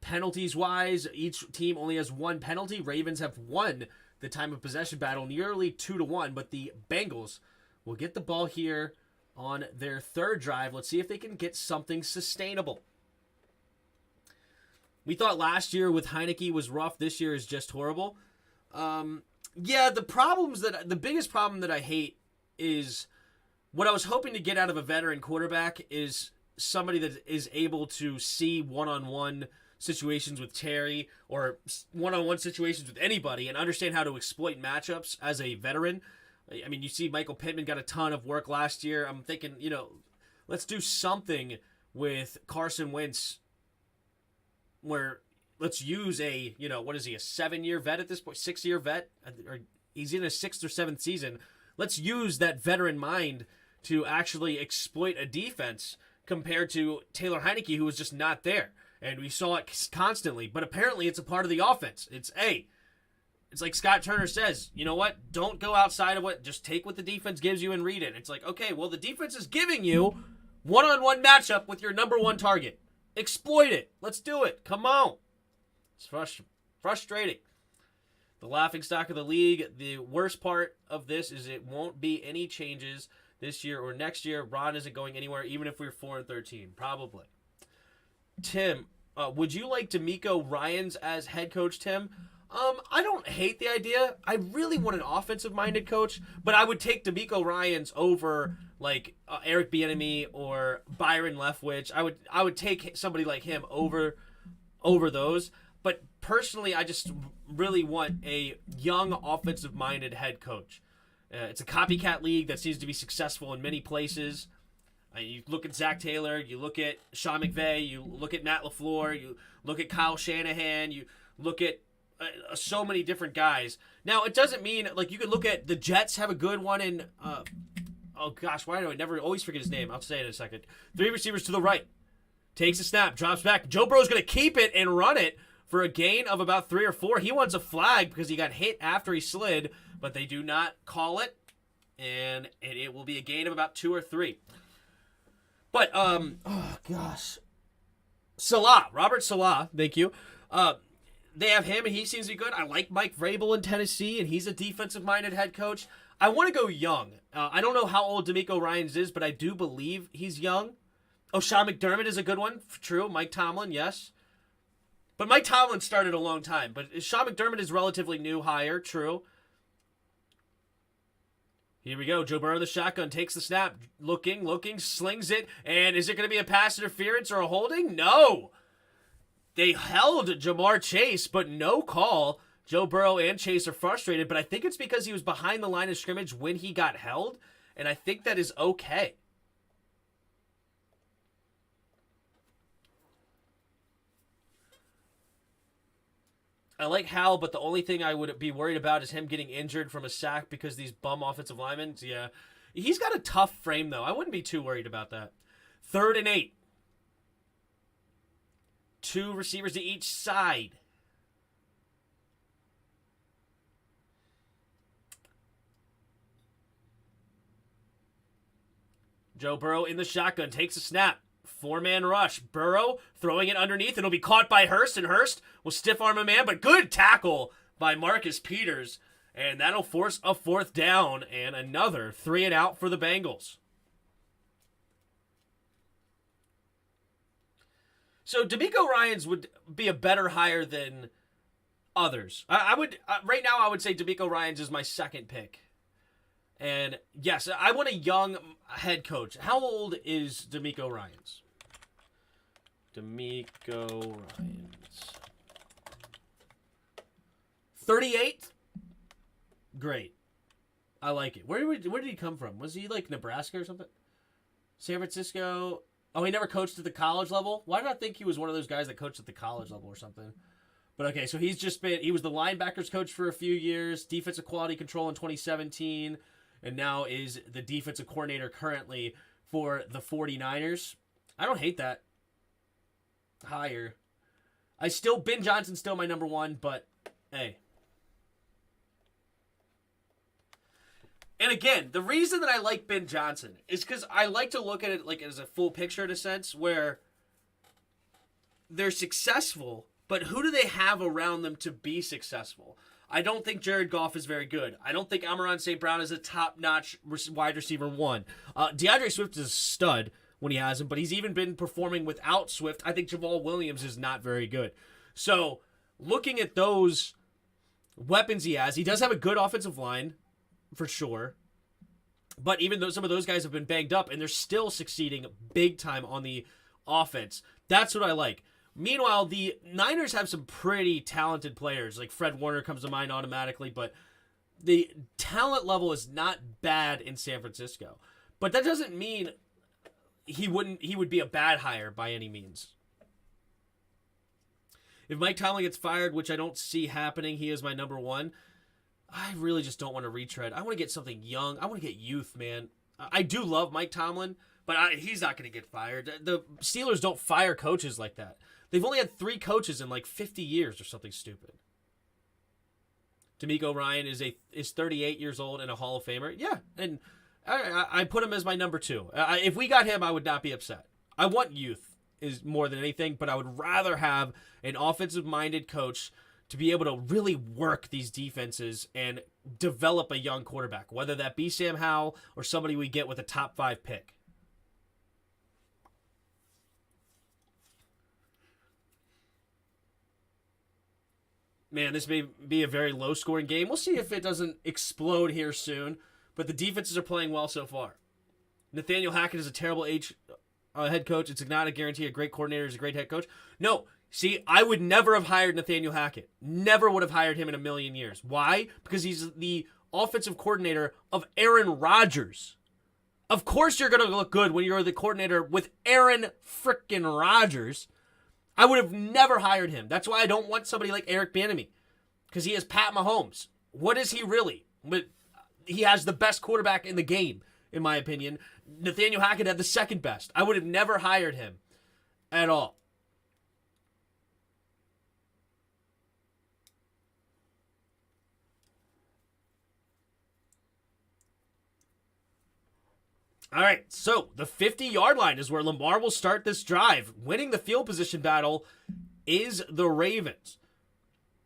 S1: Penalties-wise, each team only has 1 penalty. Ravens have won the time of possession battle nearly 2-1, but the Bengals will get the ball here on their third drive. Let's see if they can get something sustainable. We thought last year with Heineke was rough. This year is just horrible. Yeah, the biggest problem that I hate is what I was hoping to get out of a veteran quarterback is somebody that is able to see one-on-one situations with Terry or one-on-one situations with anybody and understand how to exploit matchups as a veteran. I mean, you see Michael Pittman got a ton of work last year. I'm thinking, let's do something with Carson Wentz where let's use a 7-year vet at this point, 6-year vet, or he's in his 6th or 7th season. Let's use that veteran mind to actually exploit a defense compared to Taylor Heineke, who was just not there. And we saw it constantly, but apparently it's a part of the offense. It's like Scott Turner says, you know what? Don't go outside of just take what the defense gives you and read it. It's like, okay, well, the defense is giving you one-on-one matchup with your number 1 target. Exploit it. Let's do it. Come on. It's frustrating. The laughingstock of the league. The worst part of this is it won't be any changes this year or next year. Ron isn't going anywhere, even if we're 4-13. Probably. Tim, would you like D'Amico Ryans as head coach, Tim? I don't hate the idea. I really want an offensive-minded coach, but I would take D'Amico Ryans over Eric Bieniemy or Byron Leftwich. I would take somebody like him over those. But personally, I just really want a young offensive-minded head coach. It's a copycat league that seems to be successful in many places. You look at Zach Taylor, you look at Sean McVay, you look at Matt LaFleur, you look at Kyle Shanahan, you look at so many different guys. Now, it doesn't mean, you could look at the Jets have a good one in, oh gosh, why do I never always forget his name? I'll say it in a second. 3 receivers to the right. Takes a snap, drops back. Joe Burrow's going to keep it and run it for a gain of about 3 or 4. He wants a flag because he got hit after he slid, but they do not call it, and it will be a gain of about 2 or 3. But, oh, gosh. Robert Salah, thank you. They have him, and he seems to be good. I like Mike Vrabel in Tennessee, and he's a defensive-minded head coach. I want to go young. I don't know how old D'Amico Ryans is, but I do believe he's young. Oh, Sean McDermott is a good one. True. Mike Tomlin, yes. But Mike Tomlin started a long time. But Sean McDermott is relatively new hire. True. Here we go. Joe Burrow in the shotgun, takes the snap, looking, slings it, and is it going to be a pass interference or a holding? No. They held Jamar Chase, but no call. Joe Burrow and Chase are frustrated, but I think it's because he was behind the line of scrimmage when he got held, and I think that is okay. I like Hal, but the only thing I would be worried about is him getting injured from a sack because these bum offensive linemen. Yeah. He's got a tough frame, though. I wouldn't be too worried about that. 3rd and 8. 2 receivers to each side. Joe Burrow in the shotgun, takes a snap. 4-man rush. Burrow throwing it underneath. It'll be caught by Hurst, and Hurst will stiff arm a man, but good tackle by Marcus Peters. And that'll force a 4th down and another 3 and out for the Bengals. So D'Amico Ryans would be a better hire than others. I would right now I would say D'Amico Ryans is my second pick. And yes, I want a young head coach. How old is DeMeco Ryans? DeMeco Ryans. 38? Great. I like it. Where did he come from? Was he like Nebraska or something? San Francisco? Oh, he never coached at the college level? Why did I think he was one of those guys that coached at the college level or something? But okay, so he was the linebackers coach for a few years, defensive quality control in 2017, and now is the defensive coordinator currently for the 49ers. I don't hate that hire. Ben Johnson's still my number one, but hey. And again, the reason that I like Ben Johnson is because I like to look at it like as a full picture in a sense where they're successful, but who do they have around them to be successful? I don't think Jared Goff is very good. I don't think Amon-Ra St. Brown is a top-notch wide receiver one. DeAndre Swift is a stud when he has him, but he's even been performing without Swift. I think Jamal Williams is not very good. So, looking at those weapons he has, he does have a good offensive line, for sure. But even though some of those guys have been banged up, and they're still succeeding big time on the offense. That's what I like. Meanwhile, the Niners have some pretty talented players. Like Fred Warner comes to mind automatically, but the talent level is not bad in San Francisco. But that doesn't mean he would be a bad hire by any means. If Mike Tomlin gets fired, which I don't see happening, he is my number one. I really just don't want to retread. I want to get something young. I want to get youth, man. I do love Mike Tomlin, but he's not going to get fired. The Steelers don't fire coaches like that. They've only had 3 coaches in like 50 years or something stupid. DeMeco Ryan is 38 years old and a Hall of Famer. Yeah, and I put him as my number 2. If we got him, I would not be upset. I want youth is more than anything, but I would rather have an offensive-minded coach to be able to really work these defenses and develop a young quarterback, whether that be Sam Howell or somebody we get with a top 5 pick. Man, this may be a very low-scoring game. We'll see if it doesn't explode here soon, but the defenses are playing well so far. Nathaniel Hackett is a terrible head coach. It's not a guarantee a great coordinator is a great head coach. No. See, I would never have hired Nathaniel Hackett. Never would have hired him in a million years. Why? Because he's the offensive coordinator of Aaron Rodgers. Of course you're going to look good when you're the coordinator with Aaron frickin' Rodgers. I would have never hired him. That's why I don't want somebody like Eric Bieniemy. Because he has Pat Mahomes. What is he really? But he has the best quarterback in the game, in my opinion. Nathaniel Hackett had the second best. I would have never hired him at all. All right, so the 50-yard line is where Lamar will start this drive. Winning the field position battle is the Ravens.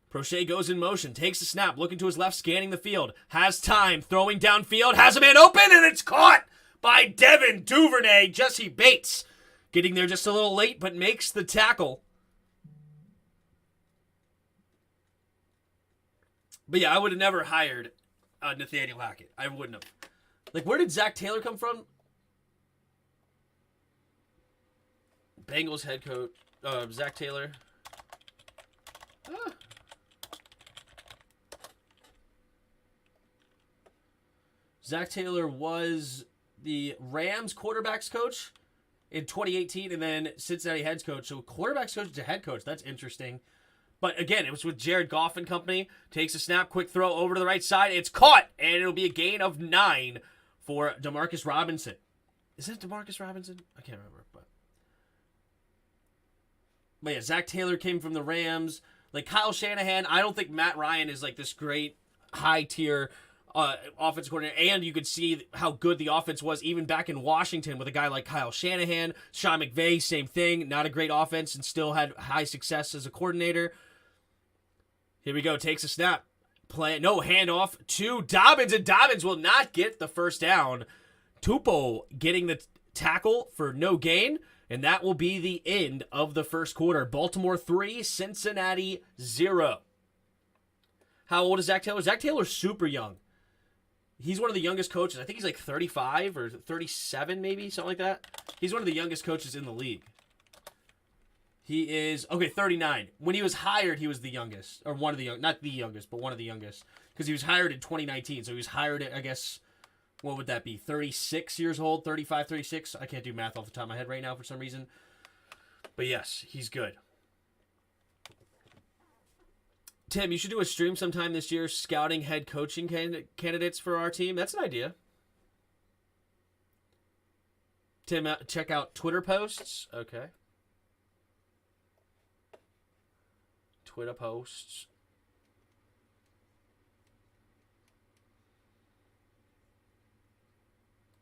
S1: Prochet goes in motion, takes a snap, looking to his left, scanning the field. Has time, throwing downfield, has a man open, and it's caught by Devin Duvernay. Jesse Bates getting there just a little late, but makes the tackle. But yeah, I would have never hired Nathaniel Hackett. I wouldn't have. Like, where did Zach Taylor come from? Bengals head coach, Zach Taylor. Zach Taylor was the Rams quarterbacks coach in 2018 and then Cincinnati heads coach. So quarterbacks coach to head coach. That's interesting. But again, it was with Jared Goff and company. Takes a snap, quick throw over to the right side. It's caught, and it'll be a gain of 9 for Demarcus Robinson. Is that Demarcus Robinson? I can't remember. But yeah, Zach Taylor came from the Rams. Like Kyle Shanahan, I don't think Matt Ryan is like this great high-tier offensive coordinator. And you could see how good the offense was even back in Washington with a guy like Kyle Shanahan. Sean McVay, same thing. Not a great offense and still had high success as a coordinator. Here we go. Takes a snap. Handoff to Dobbins. And Dobbins will not get the first down. Tupou getting the tackle for no gain. And that will be the end of the first quarter. Baltimore 3, Cincinnati 0. How old is Zach Taylor? Zach Taylor's super young. He's one of the youngest coaches. I think he's like 35 or 37 maybe, something like that. He's one of the youngest coaches in the league. He is, 39. When he was hired, he was the youngest. Or one of the young, not the youngest, but one of the youngest. Because he was hired in 2019. So he was hired at, I guess, what would that be? 36 years old, 35, 36. I can't do math off the top of my head right now for some reason. But yes, he's good. Tim, you should do a stream sometime this year scouting head coaching candidates for our team. That's an idea. Tim, check out Twitter posts. Okay. Twitter posts.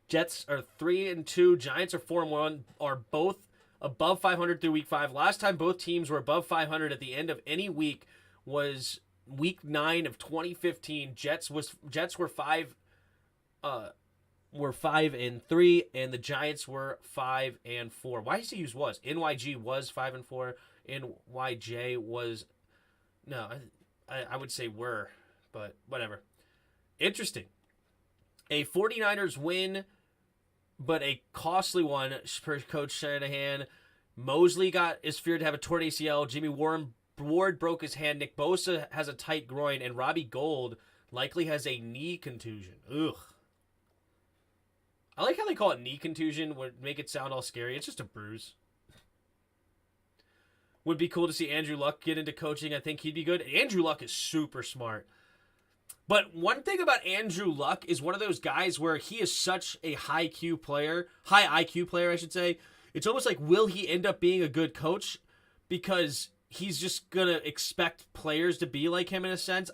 S1: Jets are 3-2. Giants are 4-1. Are both above 500 through week 5. Last time both teams were above 500 at the end of any week was week 9 of 2015. Jets were 5 and 3, and the Giants were 5 and 4. Why does he use was? NYG was 5 and 4. NYJ was I would say were, but whatever. Interesting. A 49ers win, but a costly one for Coach Shanahan. Mosley is feared to have a torn ACL. Jimmy Ward broke his hand. Nick Bosa has a tight groin, and Robbie Gould likely has a knee contusion. Ugh. I like how they call it knee contusion. Would make it sound all scary. It's just a bruise. Would be cool to see Andrew Luck get into coaching. I think he'd be good. Andrew Luck is super smart. But one thing about Andrew Luck is one of those guys where he is such a high IQ player, I should say. It's almost like, will he end up being a good coach? Because he's just going to expect players to be like him in a sense.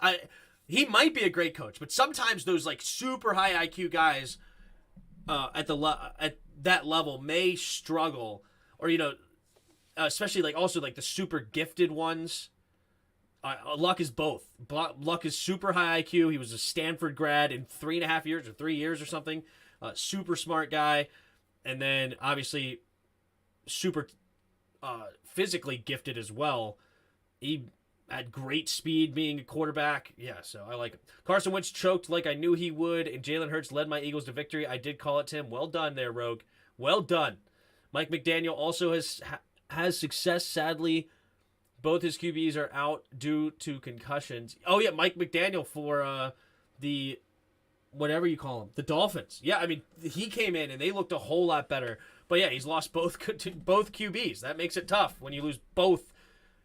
S1: He might be a great coach, but sometimes those like super high IQ guys at that level may struggle, or especially like also like the super gifted ones. Luck is both. Luck is super high IQ. He was a Stanford grad in 3.5 years or 3 years or something. Super smart guy, and then obviously super physically gifted as well. He had great speed being a quarterback. Yeah, so I like him. Carson Wentz choked like I knew he would, and Jalen Hurts led my Eagles to victory. I did call it, Tim. Well done there, Rogue. Well done. Mike McDaniel also has success. Sadly, both his QBs are out due to concussions. Oh, yeah, Mike McDaniel for the whatever you call them, the Dolphins. Yeah, I mean, he came in and they looked a whole lot better. But yeah, he's lost both QBs. That makes it tough when you lose both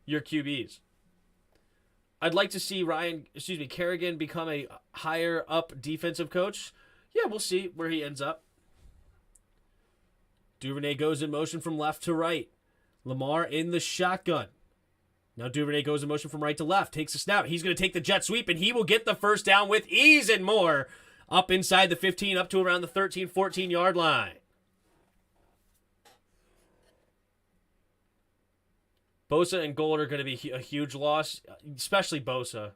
S1: your QBs. I'd like to see Kerrigan become a higher up defensive coach. Yeah, we'll see where he ends up. Duvernay goes in motion from left to right. Lamar in the shotgun. Now Duvernay goes in motion from right to left. Takes a snap. He's going to take the jet sweep, and he will get the first down with ease and more. Up inside the 15, up to around the 13, 14-yard line. Bosa and Gold are going to be a huge loss, especially Bosa.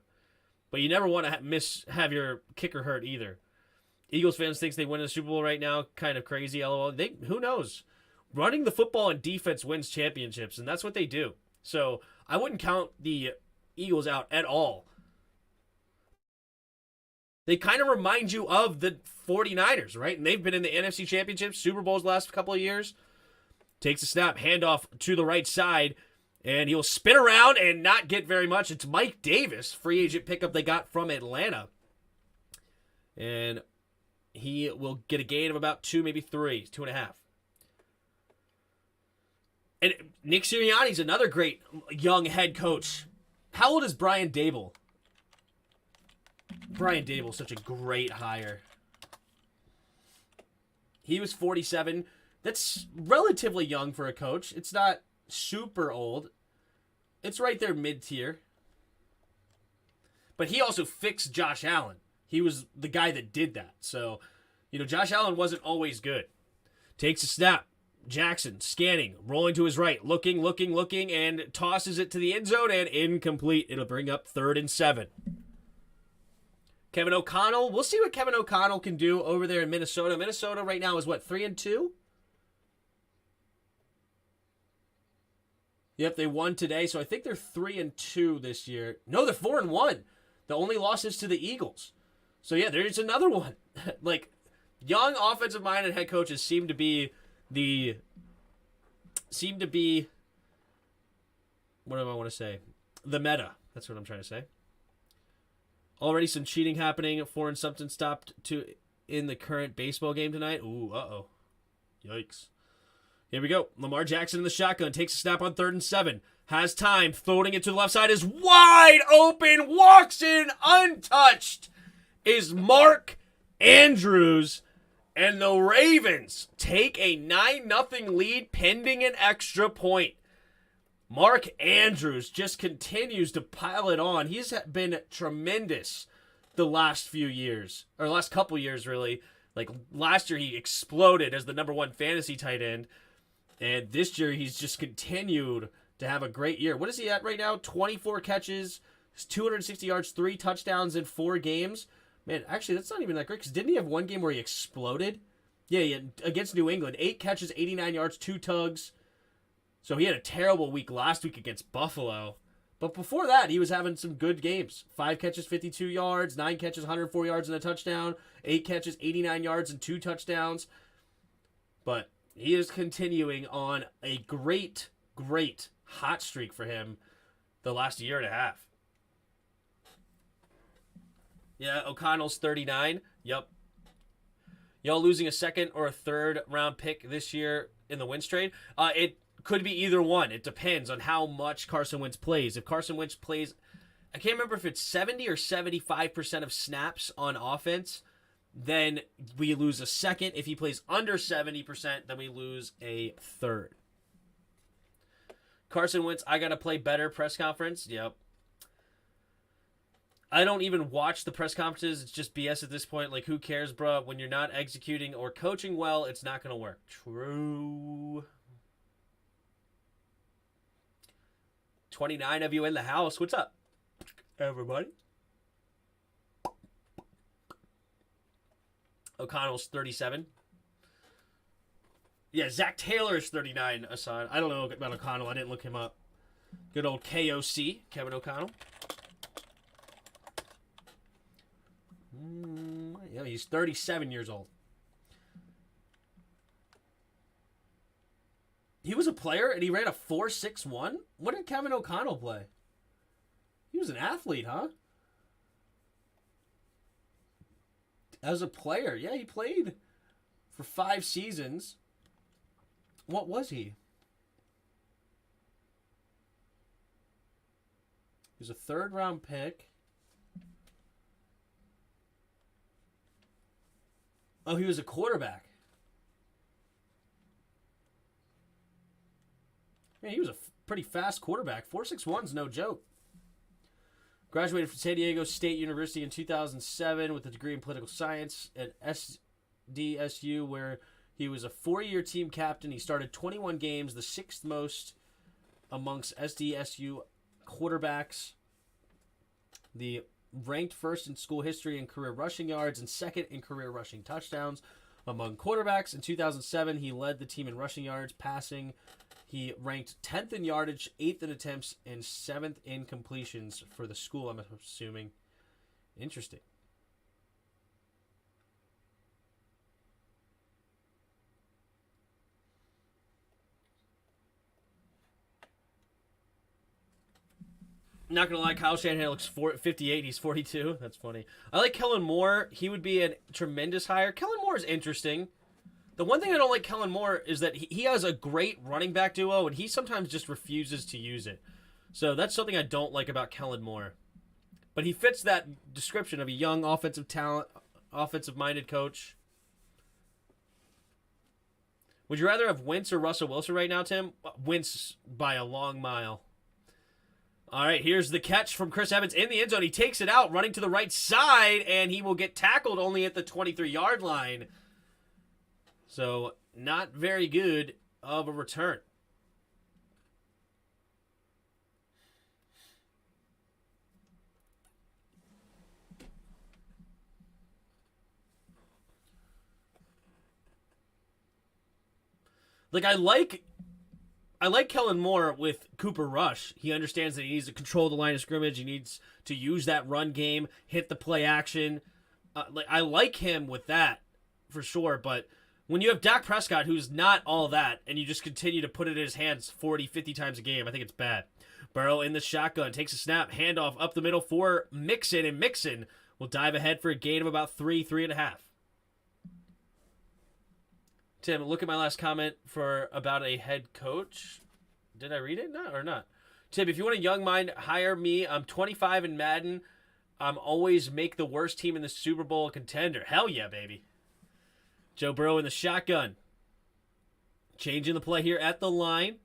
S1: But you never want to have your kicker hurt either. Eagles fans think they win the Super Bowl right now. Kind of crazy, LOL. Who knows? Running the football and defense wins championships, and that's what they do. So I wouldn't count the Eagles out at all. They kind of remind you of the 49ers, right? And they've been in the NFC Championship, Super Bowls the last couple of years. Takes a snap, handoff to the right side, and he'll spin around and not get very much. It's Mike Davis, free agent pickup they got from Atlanta. And he will get a gain of about 2, maybe 3, 2.5. And Nick Sirianni's another great young head coach. How old is Brian Daboll? Brian Daboll's such a great hire. He was 47. That's relatively young for a coach. It's not super old. It's right there mid-tier. But he also fixed Josh Allen. He was the guy that did that. So, Josh Allen wasn't always good. Takes a snap. Jackson scanning, rolling to his right, looking, and tosses it to the end zone, and incomplete. It'll bring up 3rd and 7. Kevin O'Connell. We'll see what Kevin O'Connell can do over there in Minnesota. Minnesota right now is what, 3-2? Yep, they won today, so I think they're 3-2 this year. No, they're 4-1. The only loss is to the Eagles. So yeah, there's another one. Like, young offensive-minded head coaches seem to be what do I want to say? The meta. That's what I'm trying to say. Already some cheating happening. 4-something stopped in the current baseball game tonight. Ooh, uh-oh. Yikes. Here we go. Lamar Jackson in the shotgun. Takes a snap on 3rd and 7. Has time. Floating it to the left side. Is wide open. Walks in untouched. Is Mark Andrews. And the Ravens take a 9-0 lead pending an extra point. Mark Andrews just continues to pile it on. He's been tremendous the last few years, or last couple years, really. Like, last year he exploded as the #1 fantasy tight end, and this year he's just continued to have a great year. What is he at right now? 24 catches, 260 yards, 3 touchdowns in 4 games. Man, actually, that's not even that great, because didn't he have one game where he exploded? Yeah, against New England. 8 catches, 89 yards, 2 tugs. So he had a terrible week last week against Buffalo. But before that, he was having some good games. 5 catches, 52 yards. 9 catches, 104 yards and a touchdown. 8 catches, 89 yards and 2 touchdowns. But he is continuing on a great, great hot streak for him the last year and a half. Yeah, O'Connell's 39. Yep. Y'all losing a 2nd or a 3rd round pick this year in the Wentz trade? It could be either one. It depends on how much Carson Wentz plays. If Carson Wentz plays, I can't remember if it's 70 or 75% of snaps on offense, then we lose a 2nd. If he plays under 70%, then we lose a 3rd. Carson Wentz, I got to play better press conference. Yep. I don't even watch the press conferences. It's just BS at this point. Like, who cares, bro? When you're not executing or coaching well, it's not going to work. True. 29 of you in the house. What's up, everybody? O'Connell's 37. Yeah, Zach Taylor is 39, Assad. I don't know about O'Connell. I didn't look him up. Good old KOC, Kevin O'Connell. Yeah, he's 37 years old. He was a player and he ran a 4.61? What did Kevin O'Connell play? He was an athlete, huh? As a player. Yeah, he played for 5 seasons. What was he? He was a 3rd round pick. Oh, he was a quarterback. Man, he was a pretty fast quarterback. 4.61's no joke. Graduated from San Diego State University in 2007 with a degree in political science at SDSU, where he was a 4-year team captain. He started 21 games, the 6th most amongst SDSU quarterbacks. The ranked 1st in school history in career rushing yards and 2nd in career rushing touchdowns among quarterbacks. In 2007, he led the team in rushing yards, passing. He ranked 10th in yardage, 8th in attempts, and 7th in completions for the school, I'm assuming. Interesting. Not going to lie, Kyle Shanahan looks 58. He's 42. That's funny. I like Kellen Moore. He would be a tremendous hire. Kellen Moore is interesting. The one thing I don't like Kellen Moore is that he has a great running back duo, and he sometimes just refuses to use it. So that's something I don't like about Kellen Moore. But he fits that description of a young offensive talent, offensive-minded coach. Would you rather have Wentz or Russell Wilson right now, Tim? Wentz by a long mile. All right, here's the catch from Chris Evans in the end zone. He takes it out, running to the right side, and he will get tackled only at the 23-yard line. So, not very good of a return. Like, I like Kellen Moore with Cooper Rush. He understands that he needs to control the line of scrimmage. He needs to use that run game, hit the play action. I like him with that for sure, but when you have Dak Prescott, who's not all that, and you just continue to put it in his hands 40, 50 times a game, I think it's bad. Burrow in the shotgun, takes a snap, handoff up the middle for Mixon, and Mixon will dive ahead for a gain of about 3.5. Tim, look at my last comment about a head coach. Did I read it? No, or not? Tim, if you want a young mind, hire me. I'm 25 in Madden. I'm always make the worst team in the Super Bowl a contender. Hell yeah, baby. Joe Burrow in the shotgun. Changing the play here at the line.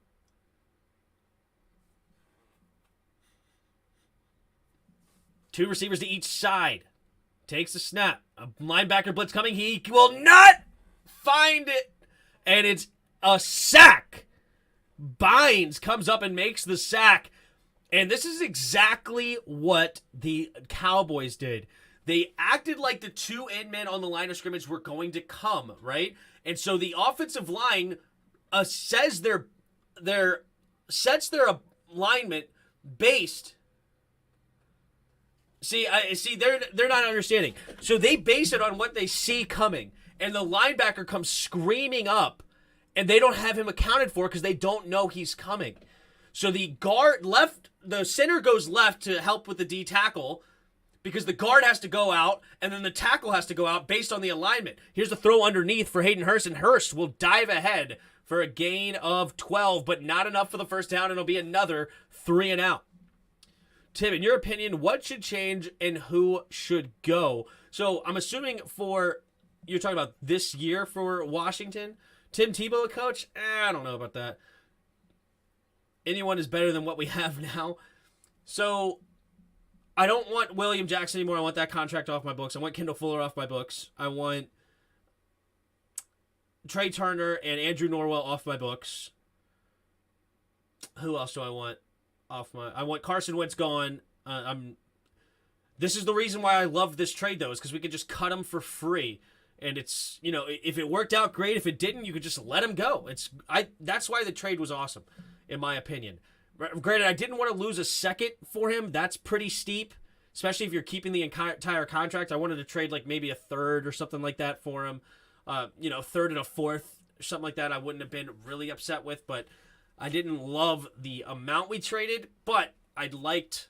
S1: Two receivers to each side. Takes the snap. A linebacker blitz coming. He will not find it. And it's a sack. Bynes comes up and makes the sack. And this is exactly what the Cowboys did. They acted like the two end men on the line of scrimmage were going to come, right? And so the offensive line sets their alignment based. They're not understanding. So they base it on what they see coming, and the linebacker comes screaming up, and they don't have him accounted for because they don't know he's coming. So the center goes left to help with the D tackle because the guard has to go out, and then the tackle has to go out based on the alignment. Here's the throw underneath for Hayden Hurst, and Hurst will dive ahead for a gain of 12, but not enough for the first down, and it'll be another 3 and out. Tim, in your opinion, what should change and who should go? So I'm assuming you're talking about this year for Washington. Tim Tebow, a coach? I don't know about that. Anyone is better than what we have now. So I don't want William Jackson anymore. I want that contract off my books. I want Kendall Fuller off my books. I want Trey Turner and Andrew Norwell off my books. Who else do I want? I want Carson Wentz gone. This is the reason why I love this trade, though, is because we could just cut him for free. And it's, if it worked out, great. If it didn't, you could just let him go. That's why the trade was awesome, in my opinion. Granted, I didn't want to lose a second for him. That's pretty steep, especially if you're keeping the entire contract. I wanted to trade like maybe a third or something like that for him. Third and a fourth, something like that I wouldn't have been really upset with, but I didn't love the amount we traded, but I liked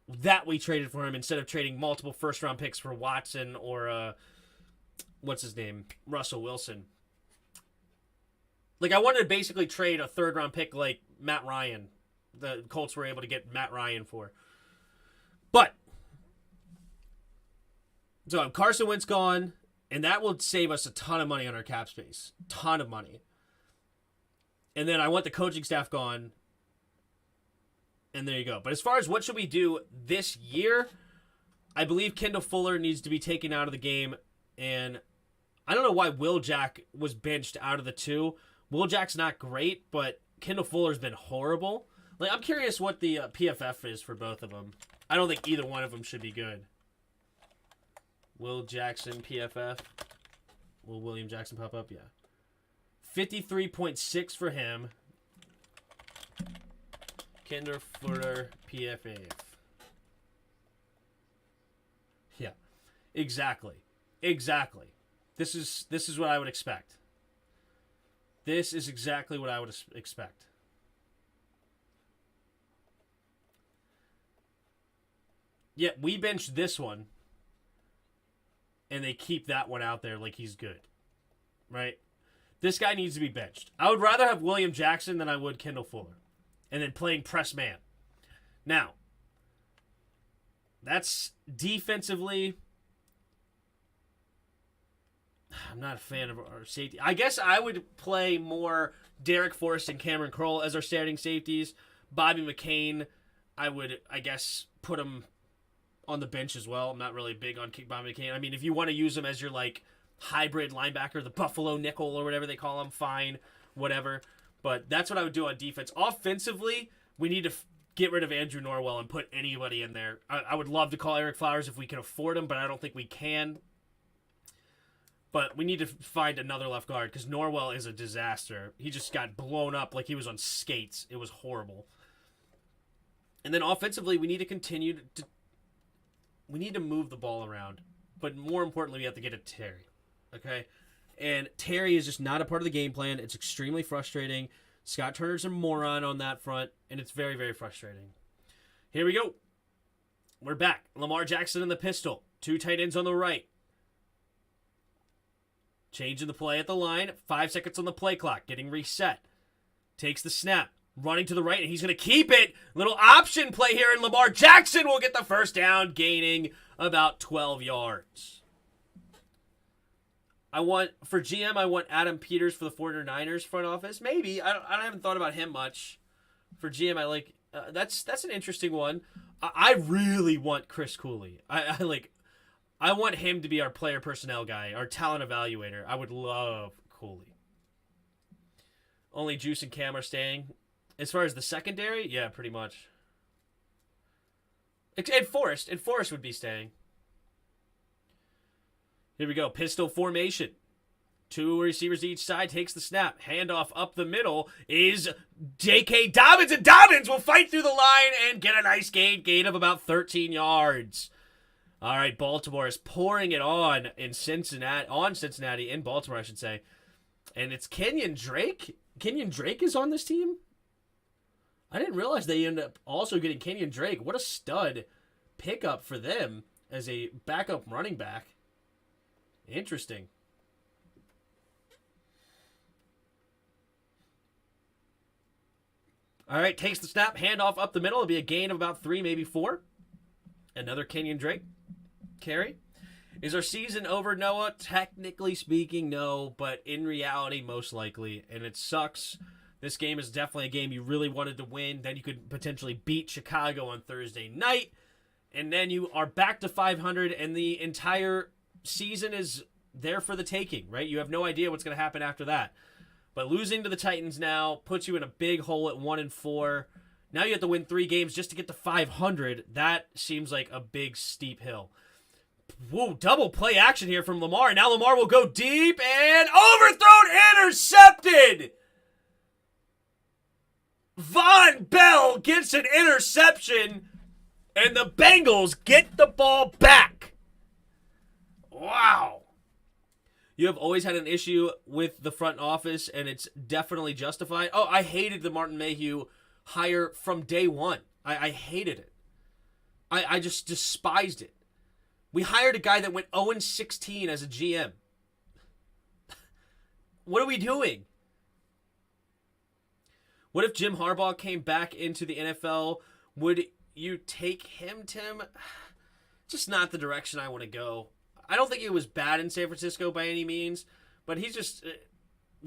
S1: that we traded for him instead of trading multiple first-round picks for Watson or, what's his name, Russell Wilson. Like, I wanted to basically trade a third-round pick like Matt Ryan. The Colts were able to get Matt Ryan for. But, so Carson Wentz gone, and that will save us a ton of money on our cap space. Ton of money. And then I want the coaching staff gone. And there you go. But as far as what should we do this year, I believe Kendall Fuller needs to be taken out of the game. And I don't know why Will Jack was benched out of the two. Will Jack's not great, but Kendall Fuller's been horrible. Like, I'm curious what the PFF is for both of them. I don't think either one of them should be good. Will Jackson PFF. Will William Jackson pop up? Yeah. 53.6 for him. Kendall Fuller PFF. Yeah. Exactly. This is what I would expect. This is exactly what I would expect. Yeah, we benched this one, and they keep that one out there like he's good. Right? This guy needs to be benched. I would rather have William Jackson than I would Kendall Fuller. And then playing press man. Now, that's defensively. I'm not a fan of our safety. I guess I would play more Derek Forrest and Cameron Kroll as our starting safeties. Bobby McCain, I would, put him on the bench as well. I'm not really big on Bobby McCain. I mean, if you want to use him as your, hybrid linebacker, the Buffalo nickel or whatever they call him, fine, whatever. But that's what I would do on defense. Offensively, we need to get rid of Andrew Norwell and put anybody in there. I would love to call Eric Flowers if we can afford him, but I don't think we can. But we need to find another left guard because Norwell is a disaster. He just got blown up like he was on skates. It was horrible. And then offensively, we need to continue to... We need to move the ball around. but more importantly, we have to get at Terry. Okay? And Terry is just not a part of the game plan. It's extremely frustrating. Scott Turner's a moron on that front, and it's very, very frustrating. Here we go. We're back. Lamar Jackson in the pistol. 2 tight ends on the right. Changing the play at the line. 5 seconds on the play clock. Getting reset. Takes the snap. Running to the right, and he's going to keep it. Little option play here, and Lamar Jackson will get the first down, gaining about 12 yards. For GM, I want Adam Peters for the 49ers front office. Maybe. I haven't thought about him much. For GM, I like... that's an interesting one. I really want Chris Cooley. I want him to be our player personnel guy, our talent evaluator. I would love Cooley. Only Juice and Cam are staying. As far as the secondary, yeah, pretty much. And Forrest would be staying. Here we go. Pistol formation. 2 receivers each side. Takes the snap. Handoff up the middle is J.K. Dobbins. And Dobbins will fight through the line and get a nice gain of about 13 yards. All right, Baltimore is pouring it on in Cincinnati, in Baltimore, I should say. And it's Kenyon Drake. Kenyon Drake is on this team? I didn't realize they ended up also getting Kenyon Drake. What a stud pickup for them as a backup running back. Interesting. All right, takes the snap, handoff up the middle. It'll be a gain of about 3, maybe 4. Another Kenyon Drake carry. Is our season over, Noah? Technically speaking, no, but in reality, most likely. And it sucks. This game is definitely a game you really wanted to win. Then you could potentially beat Chicago on Thursday night. And then you are back to 500, and the entire season is there for the taking, right? You have no idea what's going to happen after that. But losing to the Titans now puts you in a big hole at 1-4. Now you have to win 3 games just to get to 500. That seems like a big, steep hill. Whoa, double play action here from Lamar. Now Lamar will go deep and overthrown, intercepted. Von Bell gets an interception, and the Bengals get the ball back. Wow. You have always had an issue with the front office, and it's definitely justified. Oh, I hated the Martin Mayhew hire from day one. I hated it. I just despised it. We hired a guy that went 0-16 as a GM. What are we doing? What if Jim Harbaugh came back into the NFL? Would you take him, Tim? Just not the direction I want to go. I don't think it was bad in San Francisco by any means, but he's just...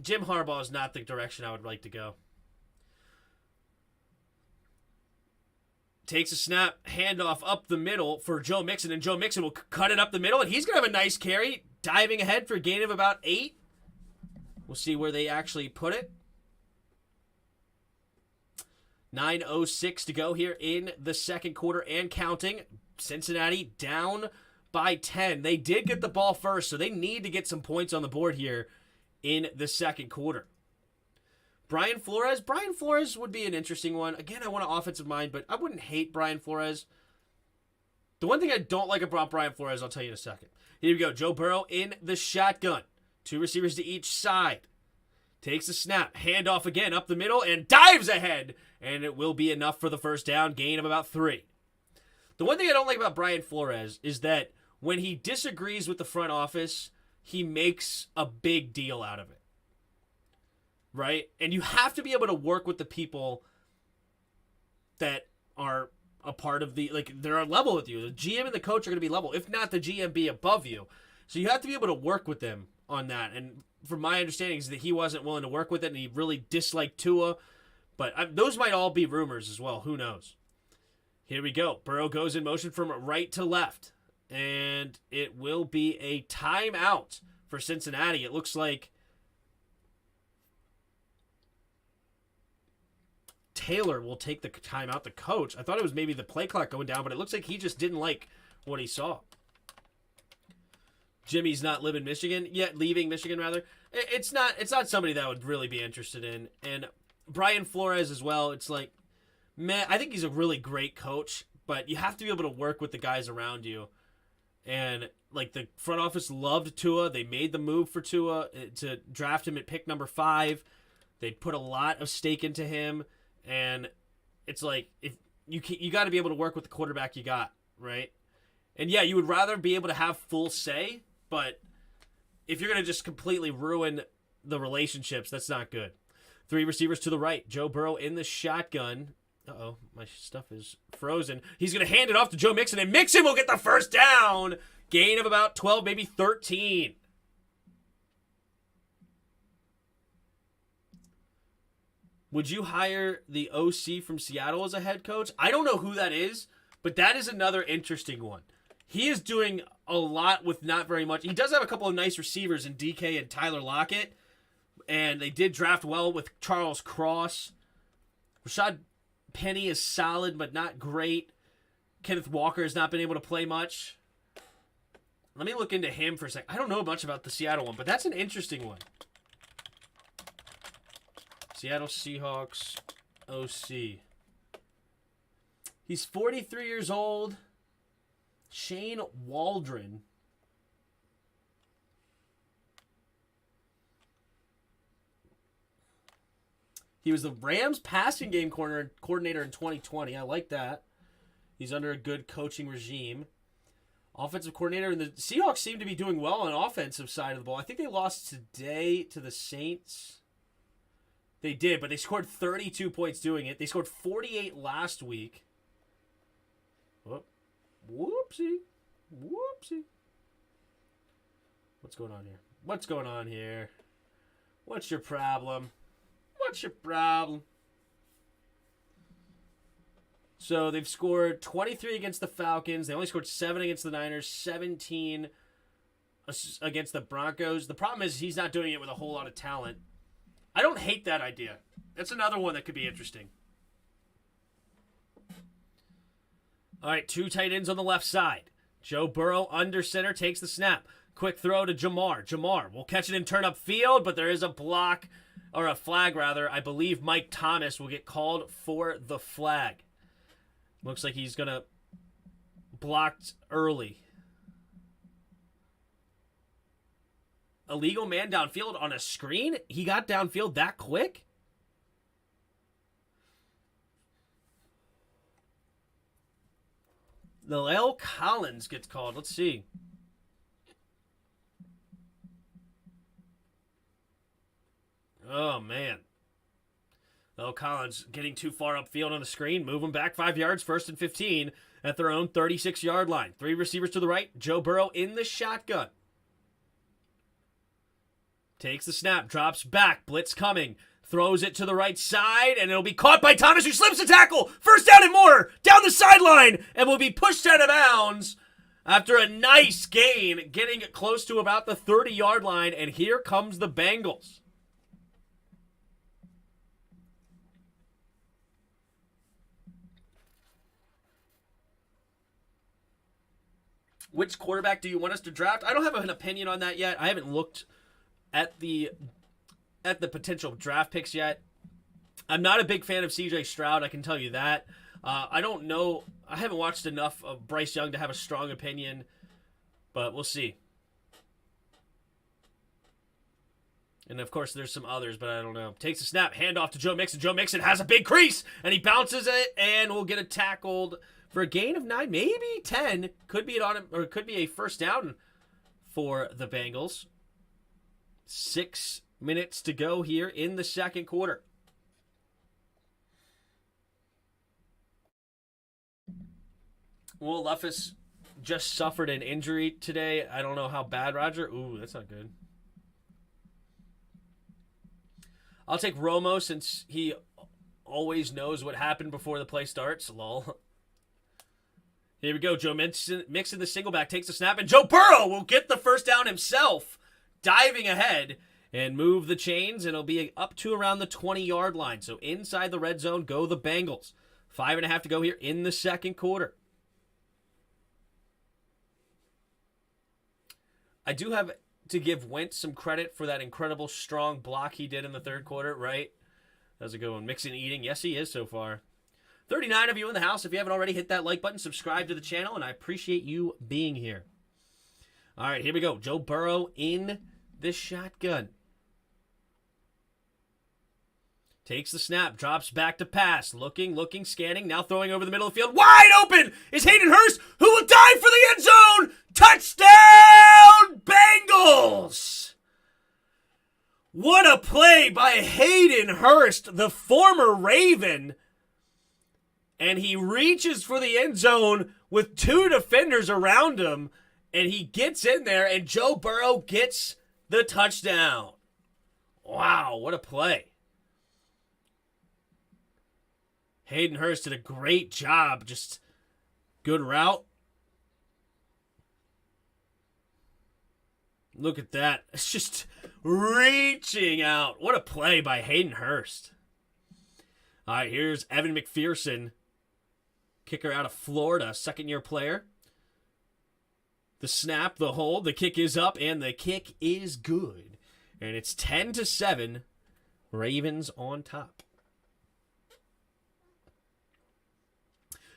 S1: Jim Harbaugh is not the direction I would like to go. Takes a snap, handoff up the middle for Joe Mixon, and Joe Mixon will cut it up the middle, and he's going to have a nice carry, diving ahead for a gain of about 8. We'll see where they actually put it. 9:06 to go here in the second quarter and counting. Cincinnati down by 10. They did get the ball first, so they need to get some points on the board here in the second quarter. Brian Flores would be an interesting one. Again, I want an offensive mind, but I wouldn't hate Brian Flores. The one thing I don't like about Brian Flores, I'll tell you in a second. Here we go. Joe Burrow in the shotgun. 2 receivers to each side. Takes a snap. Handoff again up the middle and dives ahead. And it will be enough for the first down. Gain of about 3. The one thing I don't like about Brian Flores is that when he disagrees with the front office, he makes a big deal out of it. Right? And you have to be able to work with the people that are a part of the, like, they're on level with you. The GM and the coach are going to be level, if not the GM be above you. So you have to be able to work with them on that. And from my understanding is that he wasn't willing to work with it, and he really disliked Tua. But those might all be rumors as well. Who knows? Here we go. Burrow goes in motion from right to left. And it will be a timeout for Cincinnati. It looks like Taylor will take the timeout, the coach. I thought it was maybe the play clock going down, but it looks like he just didn't like what he saw. Jimmy's not leaving Michigan. It's not somebody that I would really be interested in. And Brian Flores as well. It's like, man, I think he's a really great coach, but you have to be able to work with the guys around you. And, like, the front office loved Tua. They made the move for Tua to draft him at pick number 5. They put a lot of stake into him. And it's like, if you got to be able to work with the quarterback you got, right? And, yeah, you would rather be able to have full say, but if you're going to just completely ruin the relationships, that's not good. 3 receivers to the right. Joe Burrow in the shotgun. Uh-oh, my stuff is frozen. He's going to hand it off to Joe Mixon, and Mixon will get the first down. Gain of about 12, maybe 13. Would you hire the OC from Seattle as a head coach? I don't know who that is, but that is another interesting one. He is doing a lot with not very much. He does have a couple of nice receivers in DK and Tyler Lockett, and they did draft well with Charles Cross. Rashad Penny is solid, but not great. Kenneth Walker has not been able to play much. Let me look into him for a second. I don't know much about the Seattle one, but that's an interesting one. Seattle Seahawks OC. He's 43 years old. Shane Waldron. He was the Rams passing game coordinator in 2020. I like that. He's under a good coaching regime. Offensive coordinator. And the Seahawks seem to be doing well on the offensive side of the ball. I think they lost today to the Saints. They did, but they scored 32 points doing it. They scored 48 last week. Whoop. Whoopsie. Whoopsie. What's going on here? What's going on here? What's your problem? What's your problem? So they've scored 23 against the Falcons. They only scored 7 against the Niners, 17 against the Broncos. The problem is he's not doing it with a whole lot of talent. I don't hate that idea. That's another one that could be interesting. All right, 2 tight ends on the left side. Joe Burrow under center takes the snap. Quick throw to Jamar. Jamar will catch it and turn up field, but there is a block, or a flag rather. I believe Mike Thomas will get called for the flag. Looks like he's going to block early. Illegal man downfield on a screen? He got downfield that quick? La'el Collins gets called. Let's see. Oh, man. La'el Collins getting too far upfield on the screen. Move him back 5 yards, 1st and 15 at their own 36-yard line. 3 receivers to the right. Joe Burrow in the shotgun. Takes the snap, drops back, blitz coming, throws it to the right side, and it'll be caught by Thomas, who slips the tackle. First down and more, down the sideline, and will be pushed out of bounds after a nice gain, getting close to about the 30-yard line, and here comes the Bengals. Which quarterback do you want us to draft? I don't have an opinion on that yet. I haven't looked at the potential draft picks yet. I'm not a big fan of CJ Stroud, I can tell you that. I don't know. I haven't watched enough of Bryce Young to have a strong opinion, but we'll see. And, of course, there's some others, but I don't know. Takes a snap, handoff to Joe Mixon. Joe Mixon has a big crease, and he bounces it and will get it tackled for a gain of 9, maybe 10. Could be could be a first down for the Bengals. 6 minutes to go here in the second quarter. Will Levis just suffered an injury today. I don't know how bad, Roger. Ooh, that's not good. I'll take Romo since he always knows what happened before the play starts. Lol. Here we go. Joe Mixon the single back, takes a snap, and Joe Burrow will get the first down himself, diving ahead and move the chains, and it'll be up to around the 20-yard line. So inside the red zone go the Bengals. 5.5 to go here in the second quarter. I do have to give Wentz some credit for that incredible strong block he did in the third quarter, right? That was a good one. Mixon eating. Yes, he is so far. 39 of you in the house. If you haven't already, hit that like button, subscribe to the channel, and I appreciate you being here. All right, here we go. Joe Burrow in the shotgun. Takes the snap, drops back to pass. Looking, scanning, now throwing over the middle of the field. Wide open is Hayden Hurst, who will dive for the end zone. Touchdown, Bengals! What a play by Hayden Hurst, the former Raven. And he reaches for the end zone with 2 defenders around him. And he gets in there, and Joe Burrow gets the touchdown. Wow, what a play. Hayden Hurst did a great job. Just good route. Look at that. It's just reaching out. What a play by Hayden Hurst. All right, here's Evan McPherson, kicker out of Florida, second-year player. The snap, the hold, the kick is up, and the kick is good. And it's 10-7, Ravens on top.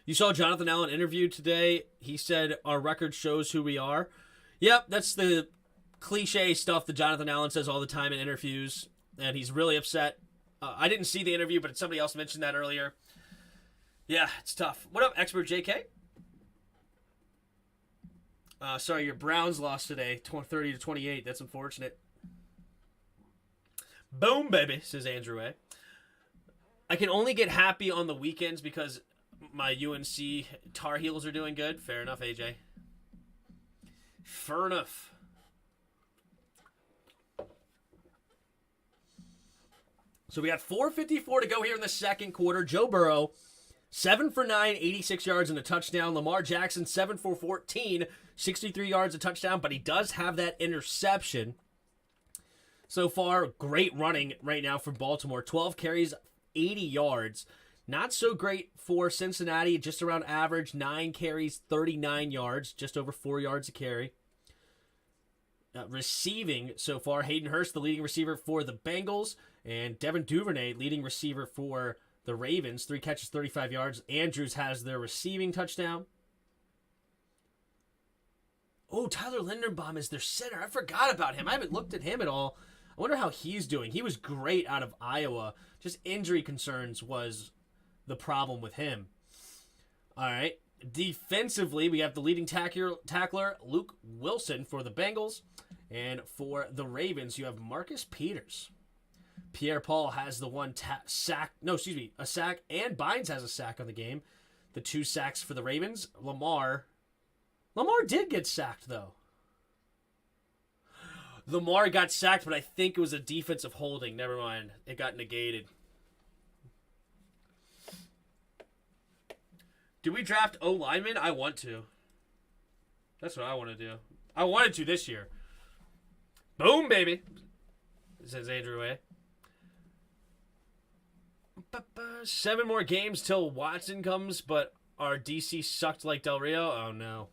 S1: You saw Jonathan Allen interviewed today. He said, our record shows who we are. Yep, that's the cliche stuff that Jonathan Allen says all the time in interviews, and he's really upset. I didn't see the interview, but somebody else mentioned that earlier. Yeah, it's tough. What up, Expert JK? Sorry, your Browns lost today, 30-28. That's unfortunate. Boom, baby, says Andrew A. I can only get happy on the weekends because my UNC Tar Heels are doing good. Fair enough, AJ. Fair enough. So we got 4:54 to go here in the second quarter. Joe Burrow, 7 for 9, 86 yards and a touchdown. Lamar Jackson, 7 for 14, 63 yards, a touchdown. But he does have that interception. So far, great running right now for Baltimore. 12 carries, 80 yards. Not so great for Cincinnati, just around average. 9 carries, 39 yards, just over 4 yards a carry. Receiving so far, Hayden Hurst, the leading receiver for the Bengals, and Devin Duvernay, leading receiver for the Ravens. 3 catches, 35 yards. Andrews has their receiving touchdown. Oh, Tyler Linderbaum is their center. I forgot about him. I haven't looked at him at all. I wonder how he's doing. He was great out of Iowa. Just injury concerns was the problem with him. All right. Defensively, we have the leading tackler, Luke Wilson, for the Bengals. And for the Ravens, you have Marcus Peters. Pierre-Paul has the one sack. No, excuse me, a sack. And Bynes has a sack on the game. The 2 sacks for the Ravens. Lamar did get sacked, though. Lamar got sacked, but I think it was a defensive holding. Never mind. It got negated. Do we draft O-lineman? I want to. That's what I want to do. I wanted to this year. Boom, baby, says Andrew A. 7 more games till Watson comes, but our DC sucked like Del Rio. Oh, no.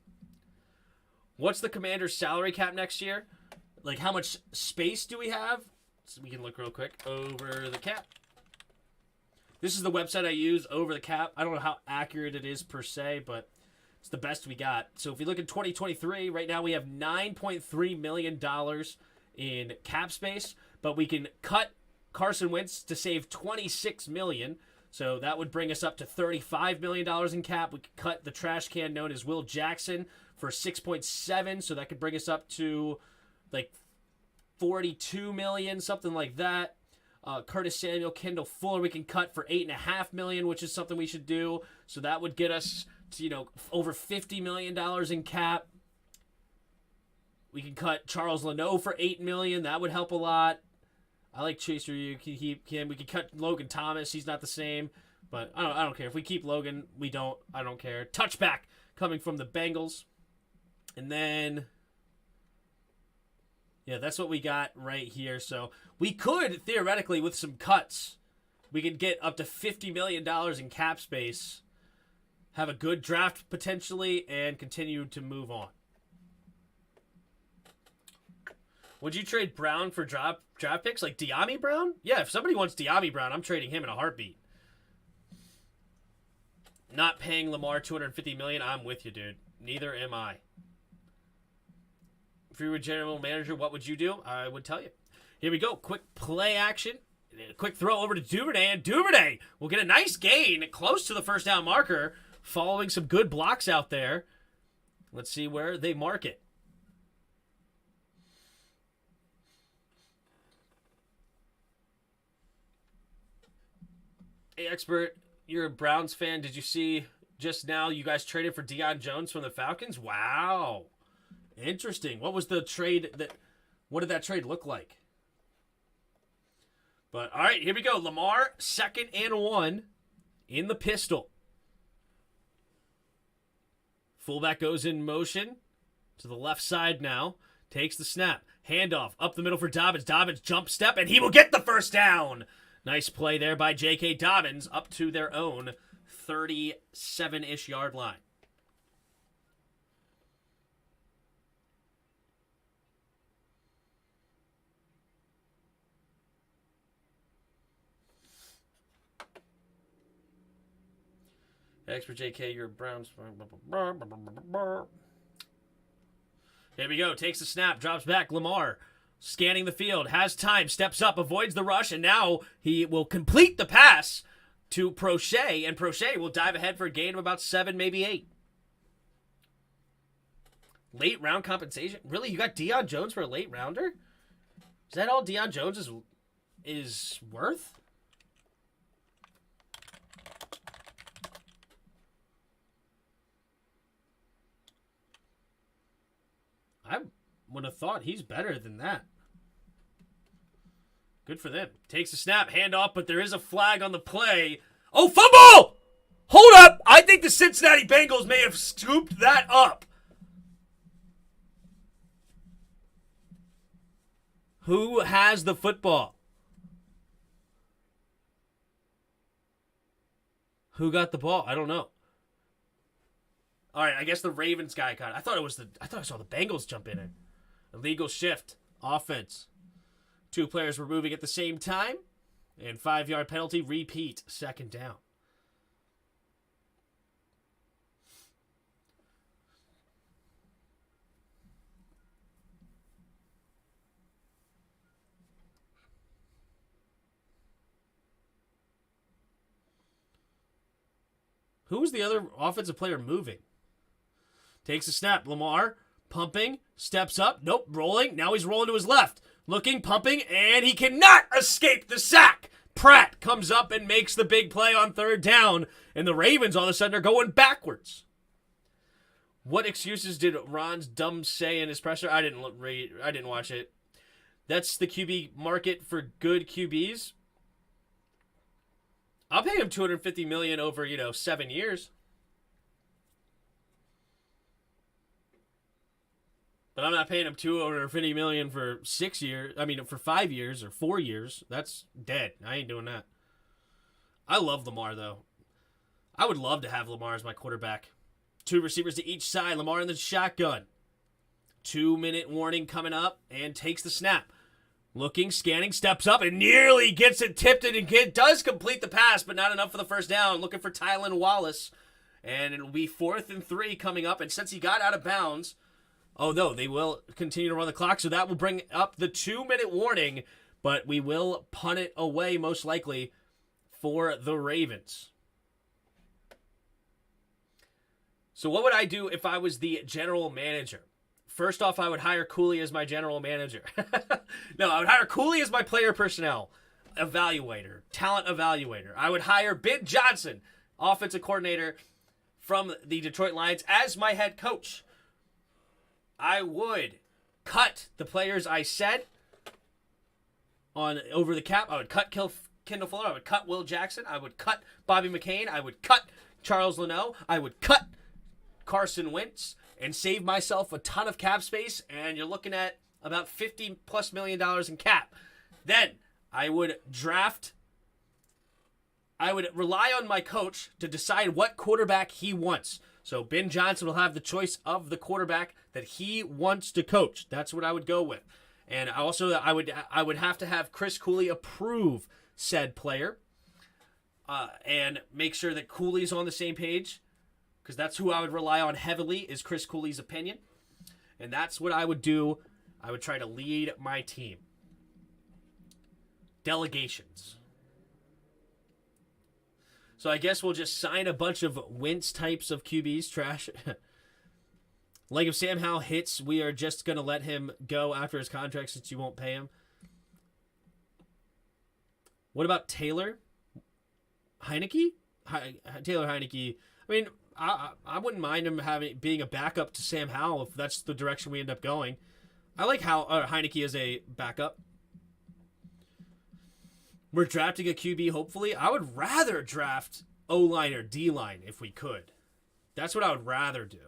S1: What's the Commander's salary cap next year? Like, how much space do we have? So we can look real quick. Over the cap. This is the website I use, Over the Cap. I don't know how accurate it is per se, but it's the best we got. So if we look at 2023, right now we have $9.3 million in cap space, but we can cut Carson Wentz to save $26 million. So that would bring us up to $35 million in cap. We could cut the trash can known as Will Jackson for 6.7, so that could bring us up to like $42 million, something like that. Curtis Samuel, Kendall Fuller, we can cut for $8.5 million, which is something we should do. So that would get us to, over $50 million in cap. We can cut Charles Leno for $8 million. That would help a lot. I like Chaser. We can cut Logan Thomas. He's not the same, but I don't care. If we keep Logan, I don't care. Touchback coming from the Bengals. And then, yeah, that's what we got right here. So we could, theoretically, with some cuts, we could get up to $50 million in cap space, have a good draft potentially, and continue to move on. Would you trade Brown for draft picks? Like De'Ami Brown? Yeah, if somebody wants De'Ami Brown, I'm trading him in a heartbeat. Not paying Lamar $250 million, I'm with you, dude. Neither am I. If you were a general manager, what would you do? I would tell you. Here we go. Quick play action. A quick throw over to Duvernay, and Duvernay will get a nice gain close to the first down marker, following some good blocks out there. Let's see where they mark it. Hey, Expert, you're a Browns fan. Did you see just now you guys traded for Deion Jones from the Falcons? Wow. Interesting. What was the trade what did that trade look like? But, all right, here we go. Lamar, 2nd and 1 in the pistol. Fullback goes in motion to the left side now. Takes the snap. Handoff up the middle for Dobbins. Dobbins jump step, and he will get the first down. Nice play there by J.K. Dobbins up to their own 37-ish yard line. Expert JK, you're Browns. Here we go. Takes the snap. Drops back. Lamar scanning the field. Has time. Steps up. Avoids the rush. And now he will complete the pass to Prochet. And Prochet will dive ahead for a gain of about 7, maybe 8. Late round compensation? Really? You got Deion Jones for a late rounder? Is that all Deion Jones is worth? I would have thought he's better than that. Good for them. Takes a snap, handoff, but there is a flag on the play. Oh, fumble! Hold up! I think the Cincinnati Bengals may have scooped that up. Who has the football? Who got the ball? I don't know. All right, I guess the Ravens guy got it. I thought I saw the Bengals jump in it. Illegal shift. Offense. 2 players were moving at the same time. And 5-yard penalty. Repeat. 2nd down. Who was the other offensive player moving? Takes a snap. Lamar, pumping, steps up. Nope, rolling. Now he's rolling to his left. Looking, pumping, and he cannot escape the sack. Pratt comes up and makes the big play on 3rd down, and the Ravens all of a sudden are going backwards. What excuses did Ron's dumb say in his presser? I didn't watch it. That's the QB market for good QBs. I'll pay him $250 million over, 7 years. But I'm not paying him $250 million for 6 years. I mean, for 5 years or 4 years. That's dead. I ain't doing that. I love Lamar, though. I would love to have Lamar as my quarterback. 2 receivers to each side. Lamar in the shotgun. 2-minute warning coming up and takes the snap. Looking, scanning, steps up, and nearly gets it tipped and does complete the pass, but not enough for the first down. Looking for Tylan Wallace. And it'll be 4th and 3 coming up. And since he got out of bounds... Oh, no, they will continue to run the clock, so that will bring up the 2-minute warning, but we will punt it away, most likely, for the Ravens. So what would I do if I was the general manager? First off, I would hire Cooley as my general manager. No, I would hire Cooley as my player personnel evaluator, talent evaluator. I would hire Ben Johnson, offensive coordinator from the Detroit Lions, as my head coach. I would cut the players I said on over the cap. I would cut Kendall Fuller. I would cut Will Jackson. I would cut Bobby McCain. I would cut Charles Leno. I would cut Carson Wentz and save myself a ton of cap space. And you're looking at about $50+ million in cap. Then I would rely on my coach to decide what quarterback he wants. So Ben Johnson will have the choice of the quarterback that he wants to coach. That's what I would go with. And also, I would have to have Chris Cooley approve said player and make sure that Cooley's on the same page, because that's who I would rely on heavily, is Chris Cooley's opinion. And that's what I would do. I would try to lead my team. Delegations. So I guess we'll just sign a bunch of Wentz types of QBs. Trash. Like if Sam Howell hits, we are just going to let him go after his contract since you won't pay him. What about Taylor Heineke? Taylor Heineke. I mean, I wouldn't mind him being a backup to Sam Howell if that's the direction we end up going. I like Heineke as a backup. We're drafting a QB, hopefully. I would rather draft O-line or D-line if we could. That's what I would rather do.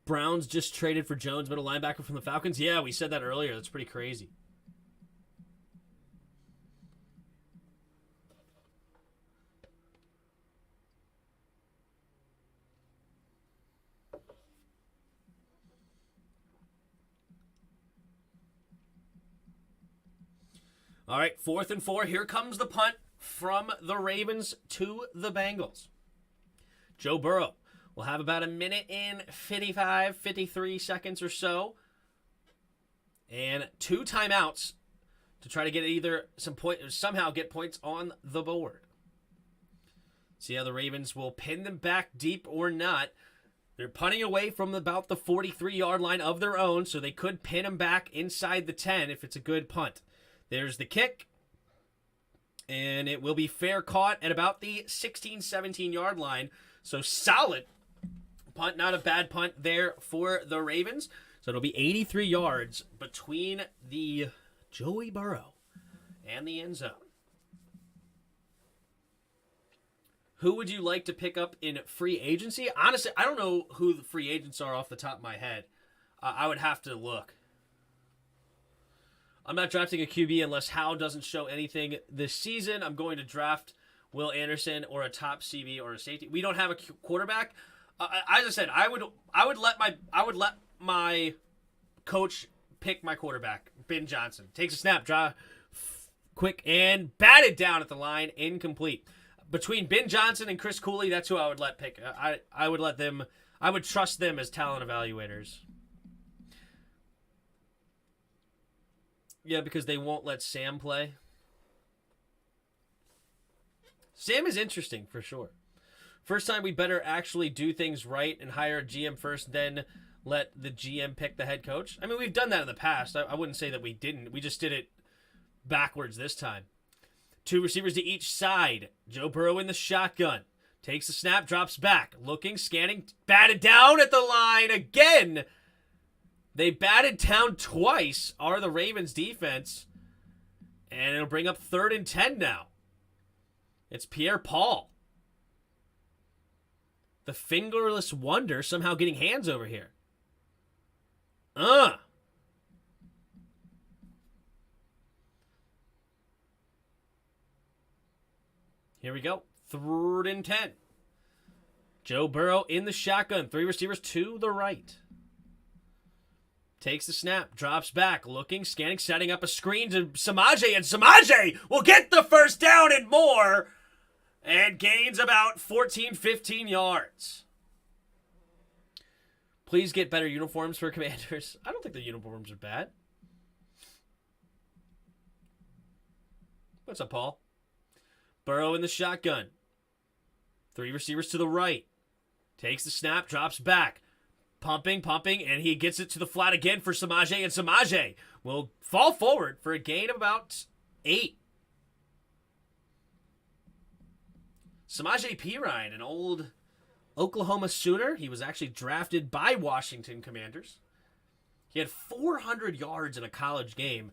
S1: Browns just traded for Jones, middle linebacker from the Falcons. Yeah, we said that earlier. That's pretty crazy. All right, 4th and 4. Here comes the punt from the Ravens to the Bengals. Joe Burrow will have about a minute and 53 seconds or so. And 2 timeouts to try to get somehow get points on the board. See how the Ravens will pin them back deep or not. They're punting away from about the 43-yard line of their own, so they could pin them back inside the 10 if it's a good punt. There's the kick, and it will be fair caught at about the 16, 17-yard line. So solid punt, not a bad punt there for the Ravens. So it'll be 83 yards between the Joey Burrow and the end zone. Who would you like to pick up in free agency? Honestly, I don't know who the free agents are off the top of my head. I would have to look. I'm not drafting a QB unless Howe doesn't show anything this season. I'm going to draft Will Anderson or a top CB or a safety. We don't have a quarterback. As I said, I would let my coach pick my quarterback. Ben Johnson takes a snap, draw quick and batted down at the line, incomplete. Between Ben Johnson and Chris Cooley, that's who I would let pick. I would let them. I would trust them as talent evaluators. Yeah, because they won't let Sam play. Sam is interesting, for sure. First time we better actually do things right and hire a GM first, then let the GM pick the head coach. I mean, we've done that in the past. I wouldn't say that we didn't. We just did it backwards this time. 2 receivers to each side. Joe Burrow in the shotgun. Takes the snap, drops back. Looking, scanning, batted down at the line again. They batted down twice, are the Ravens defense. And it'll bring up 3rd and 10 now. It's Pierre-Paul. The fingerless wonder somehow getting hands over here. Here we go. 3rd and 10. Joe Burrow in the shotgun. 3 receivers to the right. Takes the snap, drops back, looking, scanning, setting up a screen to Samaje, and Samaje will get the first down and more, and gains about 14, 15 yards. Please get better uniforms for Commanders. I don't think the uniforms are bad. What's up, Paul? Burrow in the shotgun. 3 receivers to the right. Takes the snap, drops back. Pumping, and he gets it to the flat again for Samaje, and Samaje will fall forward for a gain of about 8. Samaje Perine, an old Oklahoma Sooner. He was actually drafted by Washington Commanders. He had 400 yards in a college game,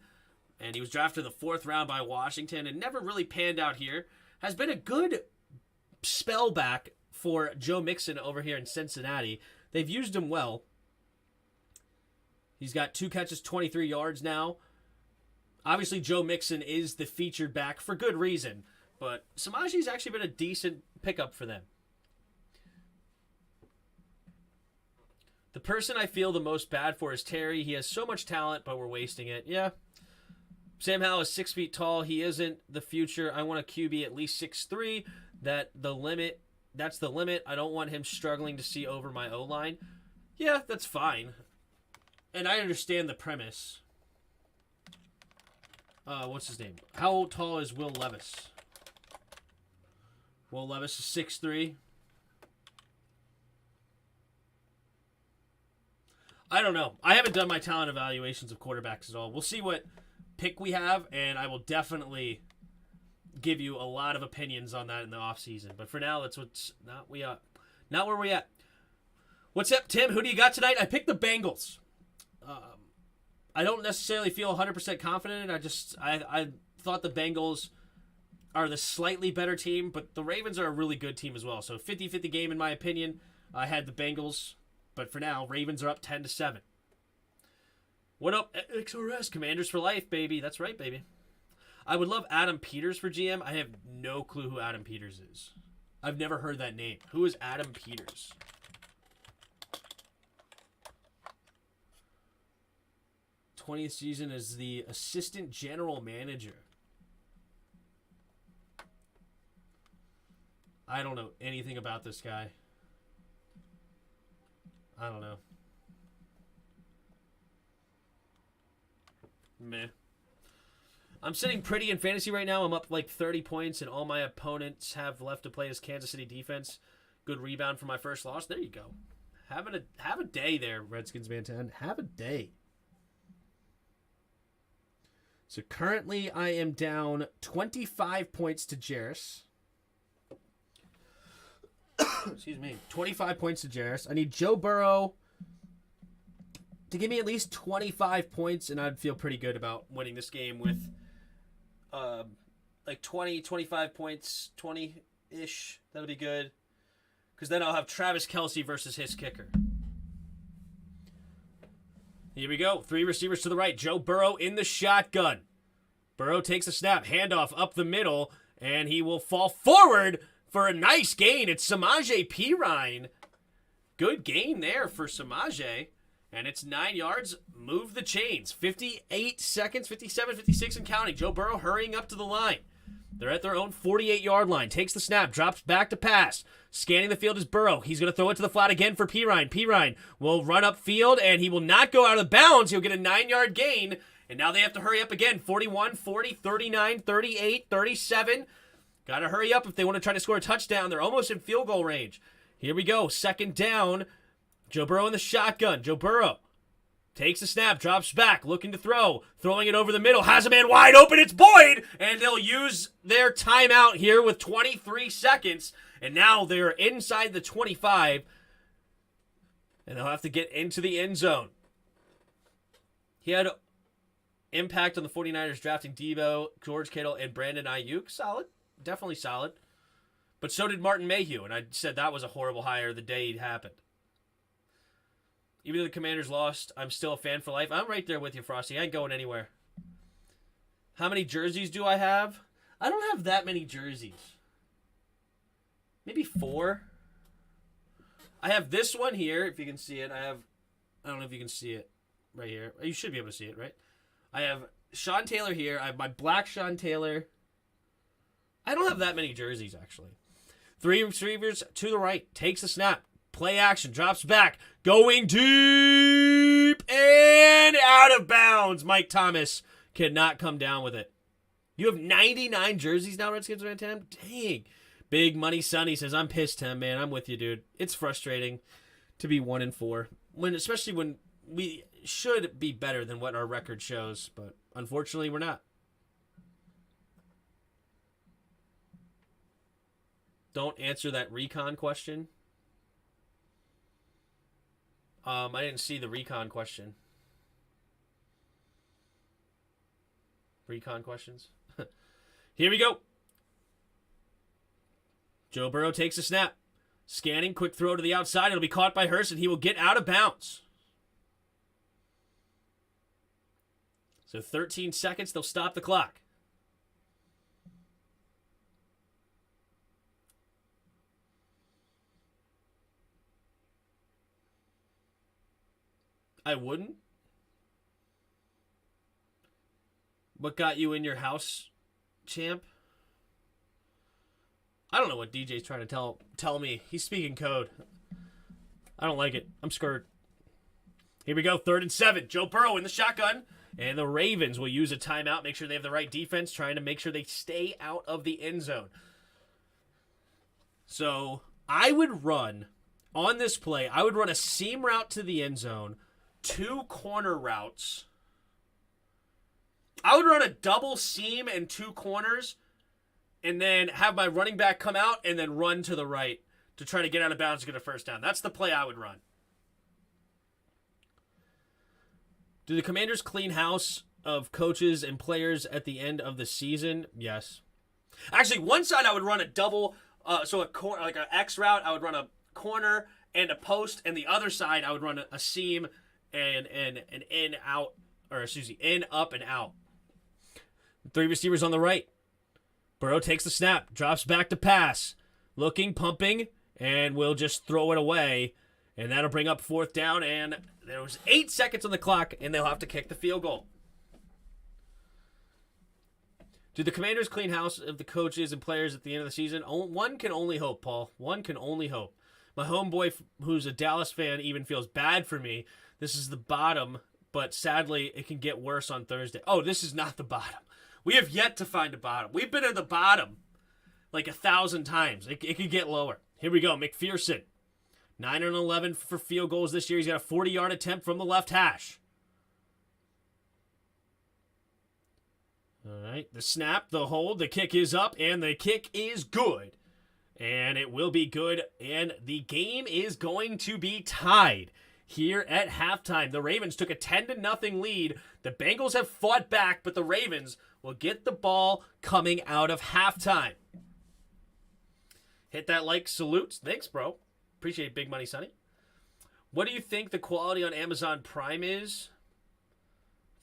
S1: and he was drafted in the 4th round by Washington and never really panned out here. Has been a good spell back for Joe Mixon over here in Cincinnati. They've used him well. He's got 2 catches, 23 yards now. Obviously, Joe Mixon is the featured back for good reason, but Samaje's actually been a decent pickup for them. The person I feel the most bad for is Terry. He has so much talent, but we're wasting it. Yeah. Sam Howell is 6 feet tall. He isn't the future. I want a QB at least 6'3". That's the limit. I don't want him struggling to see over my O-line. Yeah, that's fine. And I understand the premise. What's his name? How tall is Will Levis? Will Levis is 6'3". I don't know. I haven't done my talent evaluations of quarterbacks at all. We'll see what pick we have, and I will definitely give you a lot of opinions on that in the offseason. But for now, that's not where we at. What's up, Tim? Who do you got tonight? I picked the Bengals. I don't necessarily feel 100% confident in it. I thought the Bengals are the slightly better team, but the Ravens are a really good team as well. So 50-50 game in my opinion. I had the Bengals, but for now, Ravens are up 10-7. What up, XRS? Commanders for life, baby. That's right, baby. I would love Adam Peters for GM. I have no clue who Adam Peters is. I've never heard that name. Who is Adam Peters? '20th season as the assistant general manager. I don't know anything about this guy. I don't know. Meh. I'm sitting pretty in fantasy right now. I'm up like 30 points, and all my opponents have left to play as Kansas City defense. Good rebound for my first loss. There you go. Have a day there, Redskins man 10. Have a day. So currently I am down 25 points to Jarris. Excuse me. 25 points to Jarris. I need Joe Burrow to give me at least 25 points, and I'd feel pretty good about winning this game with like 20, 25 points, 20-ish. That'll be good. Because then I'll have Travis Kelce versus his kicker. Here we go. 3 receivers to the right. Joe Burrow in the shotgun. Burrow takes a snap. Handoff up the middle. And he will fall forward for a nice gain. It's Samaje Perine. Good gain there for Samaje. And it's 9 yards. Move the chains. 58 seconds, 57, 56 and counting. Joe Burrow hurrying up to the line. They're at their own 48-yard line. Takes the snap. Drops back to pass. Scanning the field is Burrow. He's going to throw it to the flat again for Perine. Perine will run upfield, and he will not go out of bounds. He'll get a 9-yard gain. And now they have to hurry up again. 41, 40, 39, 38, 37. Got to hurry up if they want to try to score a touchdown. They're almost in field goal range. Here we go. 2nd down. Joe Burrow in the shotgun. Joe Burrow takes a snap, drops back, looking to throw. Throwing it over the middle. Has a man wide open. It's Boyd. And they'll use their timeout here with 23 seconds. And now they're inside the 25. And they'll have to get into the end zone. He had impact on the 49ers drafting Debo, George Kittle, and Brandon Ayuk. Solid. Definitely solid. But so did Martin Mayhew. And I said that was a horrible hire the day it happened. Even though the Commanders lost, I'm still a fan for life. I'm right there with you, Frosty. I ain't going anywhere. How many jerseys do I have? I don't have that many jerseys. Maybe 4. I have this one here, if you can see it. I don't know if you can see it right here. You should be able to see it, right? I have Sean Taylor here. I have my black Sean Taylor. I don't have that many jerseys, actually. 3 receivers to the right. Takes a snap. Play action, drops back, going deep and out of bounds. Mike Thomas cannot come down with it. You have 99 jerseys now, Redskins fan Tim? Dang. Big Money Sonny says, I'm pissed, Tim, man. I'm with you, dude. It's frustrating to be 1-4, especially when we should be better than what our record shows, but unfortunately we're not. Don't answer that recon question. I didn't see the recon question. Recon questions. Here we go. Joe Burrow takes a snap. Scanning, quick throw to the outside. It'll be caught by Hurst, and he will get out of bounds. So 13 seconds, they'll stop the clock. I wouldn't. What got you in your house, champ? I don't know what DJ's trying to tell me. He's speaking code. I don't like it. I'm scared. Here we go. 3rd and 7. Joe Burrow in the shotgun. And the Ravens will use a timeout. Make sure they have the right defense. Trying to make sure they stay out of the end zone. So I would run, on this play, I would run a seam route to the end zone. 2 corner routes. I would run a double seam and 2 corners. And then have my running back come out and then run to the right to try to get out of bounds and get a first down. That's the play I would run. Do the Commanders clean house of coaches and players at the end of the season? Yes. Actually, one side I would run a double, like an X route. I would run a corner and a post, and the other side I would run a seam and in out, in up and out. 3 receivers on the right. Burrow takes the snap, drops back to pass, looking, pumping, and will just throw it away. And that'll bring up 4th down, and there was 8 seconds on the clock, and they'll have to kick the field goal. Do the Commanders clean house of the coaches and players at the end of the season? One can only hope, Paul. One can only hope. My homeboy, who's a Dallas fan, even feels bad for me. This is the bottom, but sadly, it can get worse on Thursday. Oh, this is not the bottom. We have yet to find a bottom. We've been at the bottom like 1,000 times. It could get lower. Here we go. McPherson. 9 and 11 for field goals this year. He's got a 40-yard attempt from the left hash. All right. The snap, the hold, the kick is up, and the kick is good. And it will be good. And the game is going to be tied here at halftime. The Ravens took a 10-0 lead. The Bengals have fought back, but the Ravens will get the ball coming out of halftime. Hit that like salute. Thanks, bro. Appreciate Big Money Sonny. What do you think the quality on Amazon Prime is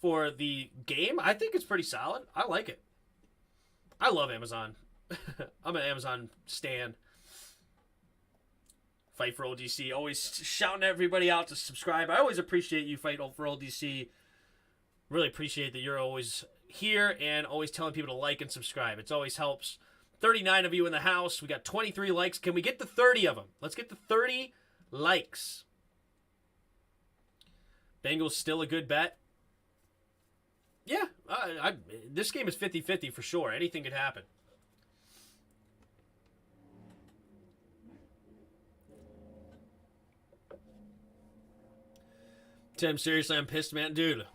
S1: for the game? I think it's pretty solid. I like it. I love Amazon. I'm an Amazon stan. Fight for Old DC. Always shouting everybody out to subscribe. I always appreciate you, Fight for Old DC. Really appreciate that you're always here and always telling people to like and subscribe. It always helps. 39 of you in the house. We got 23 likes. Can we get to 30 of them? Let's get to 30 likes. Bengals still a good bet. Yeah, this game is 50-50 for sure. Anything could happen. Tim, seriously, I'm pissed, man. Dude,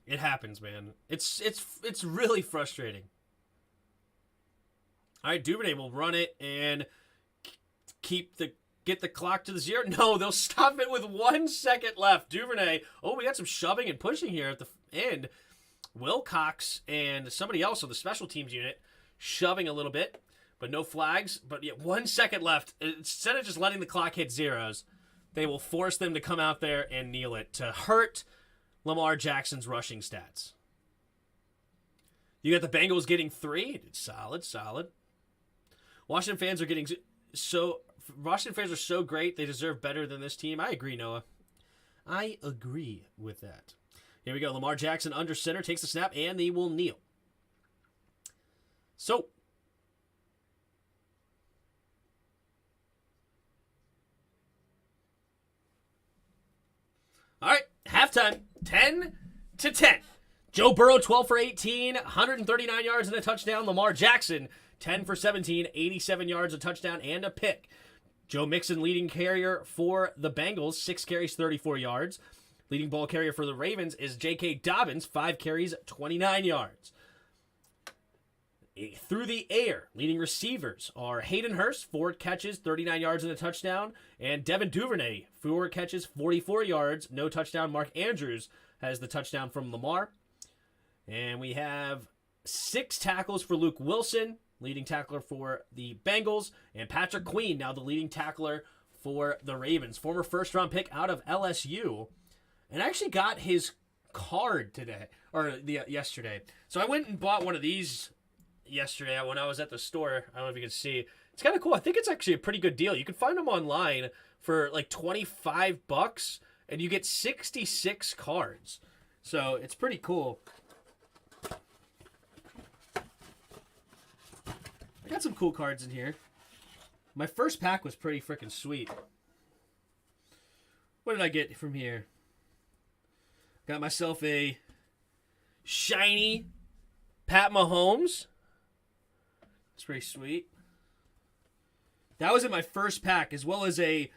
S1: it happens, man. It's really frustrating. All right, Duvernay will run it and get the clock to the 0. No, they'll stop it with 1 second left. Duvernay. Oh, we got some shoving and pushing here at the end. Wilcox and somebody else on the special teams unit shoving a little bit, but no flags. But yeah, 1 second left. Instead of just letting the clock hit zeros, they will force them to come out there and kneel it to hurt Lamar Jackson's rushing stats. You got the Bengals getting 3. Solid. Washington fans are so great, they deserve better than this team. I agree, Noah. I agree with that. Here we go. Lamar Jackson under center, takes the snap, and they will kneel. So, all right, halftime, 10-10. Joe Burrow, 12 for 18, 139 yards and a touchdown. Lamar Jackson, 10 for 17, 87 yards, a touchdown, and a pick. Joe Mixon, leading carrier for the Bengals, 6 carries, 34 yards. Leading ball carrier for the Ravens is J.K. Dobbins, 5 carries, 29 yards. Through the air, leading receivers are Hayden Hurst, 4 catches, 39 yards and a touchdown, and Devin Duvernay, 4 catches, 44 yards, no touchdown. Mark Andrews has the touchdown from Lamar. And we have 6 tackles for Luke Wilson, leading tackler for the Bengals, and Patrick Queen, now the leading tackler for the Ravens. Former first-round pick out of LSU, and I actually got his card yesterday. So I went and bought one of these yesterday when I was at the store. I don't know if you can see. It's kind of cool. I think it's actually a pretty good deal. You can find them online for like $25, And you get 66 cards. So it's pretty cool. I got some cool cards in here. My first pack was pretty freaking sweet. What did I get from here? Got myself a shiny Pat Mahomes. It's pretty sweet. That was in my first pack, as well as I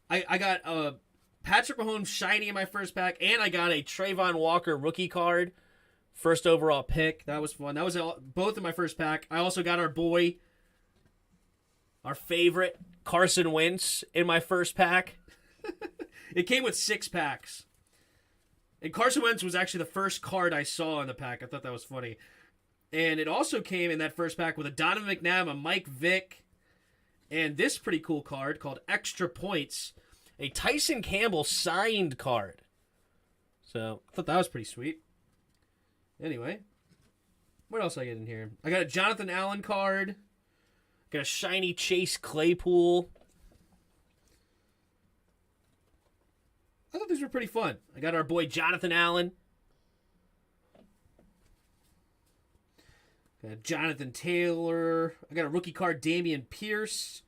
S1: got a Patrick Mahomes shiny in my first pack, and I got a Trayvon Walker rookie card, first overall pick. That was fun. That was both in my first pack. I also got our boy, our favorite, Carson Wentz in my first pack. It came with 6 packs. And Carson Wentz was actually the first card I saw in the pack. I thought that was funny. And it also came in that first pack with a Donovan McNabb, a Mike Vick, and this pretty cool card called Extra Points, a Tyson Campbell signed card. So I thought that was pretty sweet. Anyway, what else I get in here? I got a Jonathan Allen card. Got a shiny Chase Claypool. I thought these were pretty fun. I got our boy Jonathan Allen. Got Jonathan Taylor. I got a rookie card, Dameon Pierce.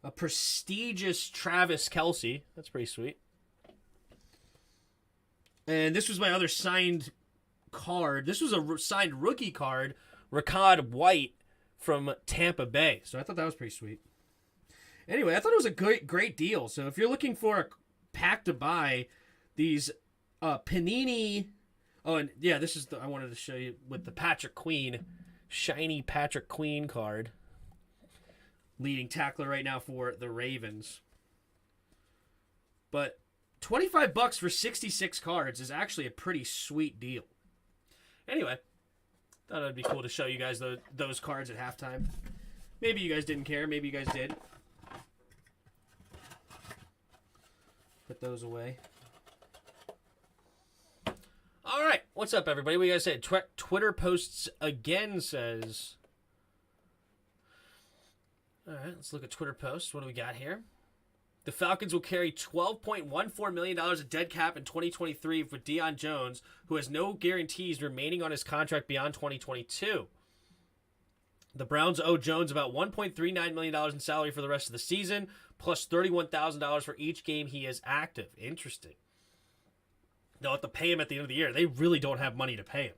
S1: A prestigious Travis Kelce. That's pretty sweet. And this was my other signed card. This was a signed rookie card, Rachaad White from Tampa Bay. So I thought that was pretty sweet. Anyway, I thought it was a great deal. So if you're looking for a pack to buy, these Panini... Oh, and yeah, this is I wanted to show you with the Patrick Queen, shiny Patrick Queen card. Leading tackler right now for the Ravens. But $25 for 66 cards is actually a pretty sweet deal. Anyway, thought it'd be cool to show you guys those cards at halftime. Maybe you guys didn't care. Maybe you guys did. Put those away. All right, what's up, everybody? What do you guys say? Twitter posts again says... All right, let's look at Twitter posts. What do we got here? The Falcons will carry $12.14 million of dead cap in 2023 for Deion Jones, who has no guarantees remaining on his contract beyond 2022. The Browns owe Jones about $1.39 million in salary for the rest of the season, plus $31,000 for each game he is active. Interesting. They'll have to pay him at the end of the year. They really don't have money to pay him.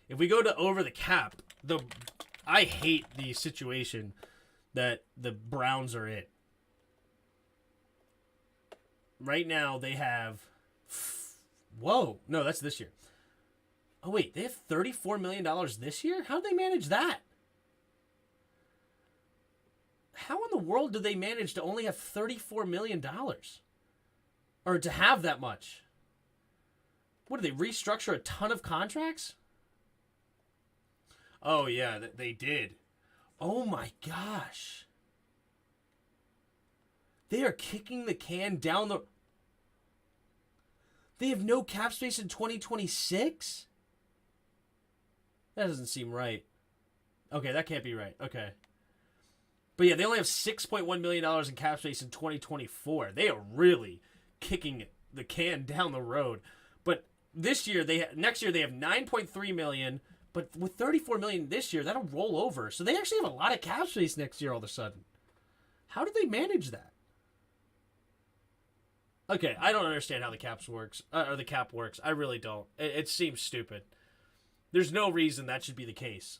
S1: If we go to over the cap, I hate the situation that the Browns are in. Right now, they have... Whoa. No, that's this year. Oh, wait. They have $34 million this year? How did they manage that? How in the world did they manage to only have $34 million? Or to have that much? What, did they restructure a ton of contracts? Oh, yeah, they did. Oh, my gosh. They are kicking the can down the... They have no cap space in 2026? That doesn't seem right. Okay, that can't be right. Okay. But yeah, they only have $6.1 million in cap space in 2024. They are really kicking the can down the road. But this year, next year they have $9.3 million. But with $34 million this year, that'll roll over. So they actually have a lot of cap space next year all of a sudden. How did they manage that? Okay, I don't understand how the cap works. I really don't. It seems stupid. There's no reason that should be the case.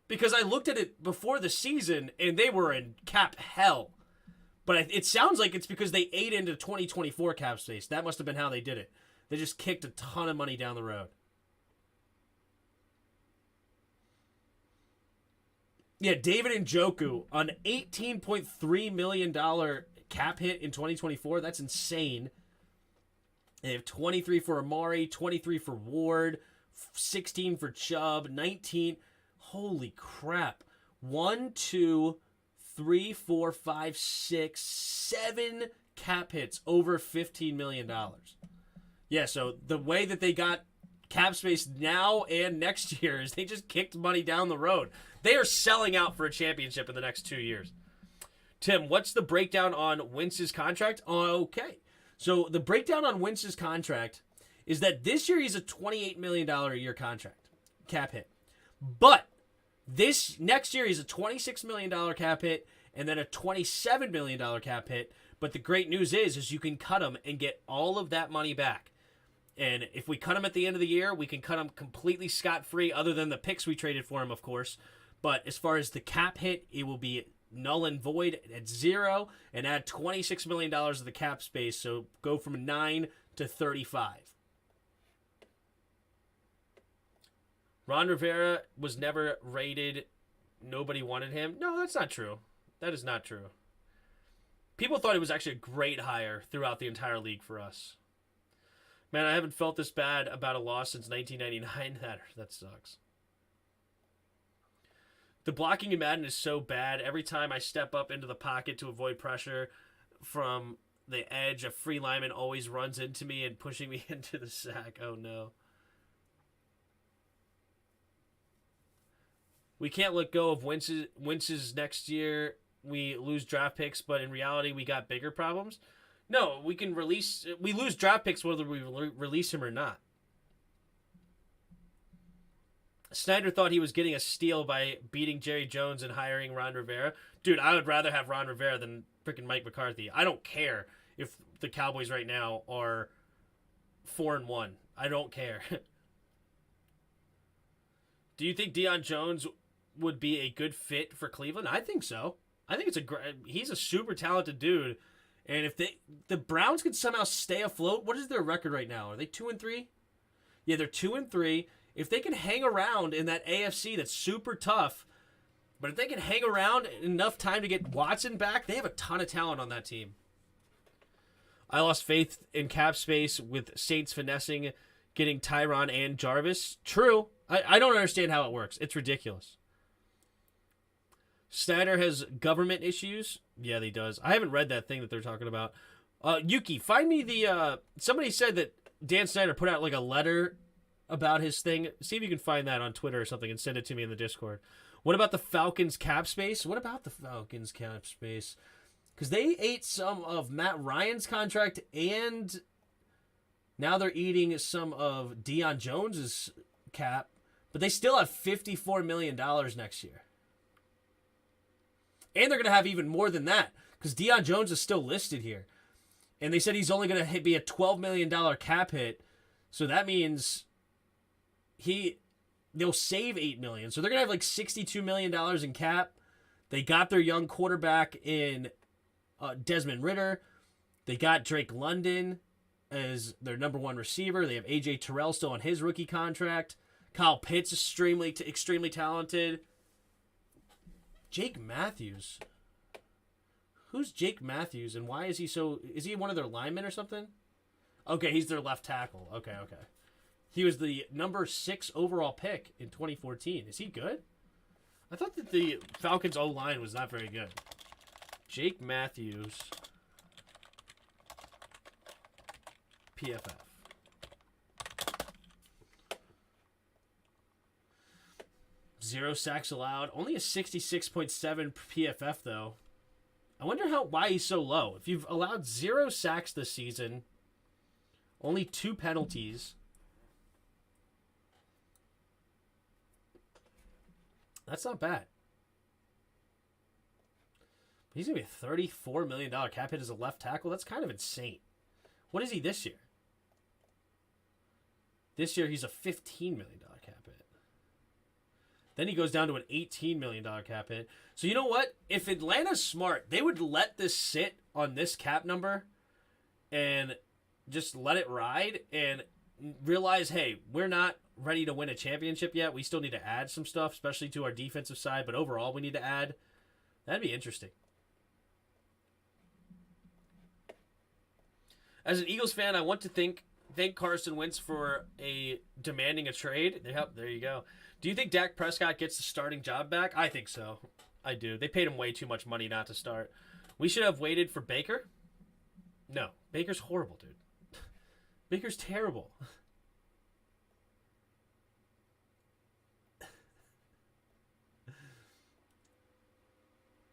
S1: Because I looked at it before the season, and they were in cap hell. But it sounds like it's because they ate into 2024 cap space. That must have been how they did it. They just kicked a ton of money down the road. Yeah, David Njoku, an $18.3 million cap hit in 2024. That's insane. They have 23 for Amari, 23 for Ward, 16 for Chubb, 19. Holy crap. 1, 2, 3, 4, 5, 6, 7 cap hits over $15 million. Yeah, so the way that they got cap space now and next year is they just kicked money down the road. They are selling out for a championship in the next 2 years. Tim, what's the breakdown on Wentz's contract? Okay. So the breakdown on Wentz's contract is that this year he's a $28 million a year contract, cap hit. But this next year he's a $26 million cap hit and then a $27 million cap hit. But the great news is you can cut him and get all of that money back. And if we cut him at the end of the year, we can cut him completely scot-free, other than the picks we traded for him, of course. But as far as the cap hit, it will be null and void at 0 and add $26 million of the cap space. So go from 9 to 35. Ron Rivera was never rated. Nobody wanted him. No, that's not true. That is not true. People thought it was actually a great hire throughout the entire league for us. Man, I haven't felt this bad about a loss since 1999. That sucks. The blocking in Madden is so bad. Every time I step up into the pocket to avoid pressure from the edge, a free lineman always runs into me and pushing me into the sack. Oh, no. We can't let go of Wentz's next year. We lose draft picks, but in reality, we got bigger problems. No, we lose draft picks whether we release him or not. Snyder thought he was getting a steal by beating Jerry Jones and hiring Ron Rivera. Dude, I would rather have Ron Rivera than freaking Mike McCarthy. I don't care if the Cowboys right now are 4-1. I don't care. Do you think Deion Jones would be a good fit for Cleveland? I think so. I think he's a super talented dude. And if the Browns could somehow stay afloat, what is their record right now? Are they 2-3? Yeah, they're 2-3. If they can hang around in that AFC that's super tough, but if they can hang around enough time to get Watson back, they have a ton of talent on that team. I lost faith in cap space with Saints finessing getting Tyron and Jarvis. True. I don't understand how it works. It's ridiculous. Snyder has government issues. Yeah, he does. I haven't read that thing that they're talking about. Yuki, find me the... somebody said that Dan Snyder put out like a letter about his thing. See if you can find that on Twitter or something and send it to me in the Discord. What about the Falcons cap space? What about the Falcons cap space? Because they ate some of Matt Ryan's contract and now they're eating some of Deion Jones's cap, but they still have $54 million next year. And they're going to have even more than that because Deion Jones is still listed here. And they said he's only going to be a $12 million cap hit. So that means they'll save $8 million. So they're going to have like $62 million in cap. They got their young quarterback in Desmond Ridder. They got Drake London as their number one receiver. They have A.J. Terrell still on his rookie contract. Kyle Pitts is extremely talented. Jake Matthews. Who's Jake Matthews and why is he so... Is he one of their linemen or something? Okay, he's their left tackle. Okay. He was the number 6 overall pick in 2014. Is he good? I thought that the Falcons O-line was not very good. Jake Matthews. PFF. Zero sacks allowed. Only a 66.7 PFF, though. I wonder why he's so low. If you've allowed 0 sacks this season, only 2 penalties. That's not bad. He's going to be a $34 million cap hit as a left tackle. That's kind of insane. What is he this year? This year, he's a $15 million cap hit. Then he goes down to an $18 million cap hit. So you know what? If Atlanta's smart, they would let this sit on this cap number and just let it ride and realize, hey, we're not ready to win a championship yet. We still need to add some stuff, especially to our defensive side. But overall, we need to add. That'd be interesting. As an Eagles fan, I want to thank Carson Wentz for demanding a trade. Yep, there you go. Do you think Dak Prescott gets the starting job back? I think so. I do. They paid him way too much money not to start. We should have waited for Baker? No. Baker's horrible, dude. Baker's terrible.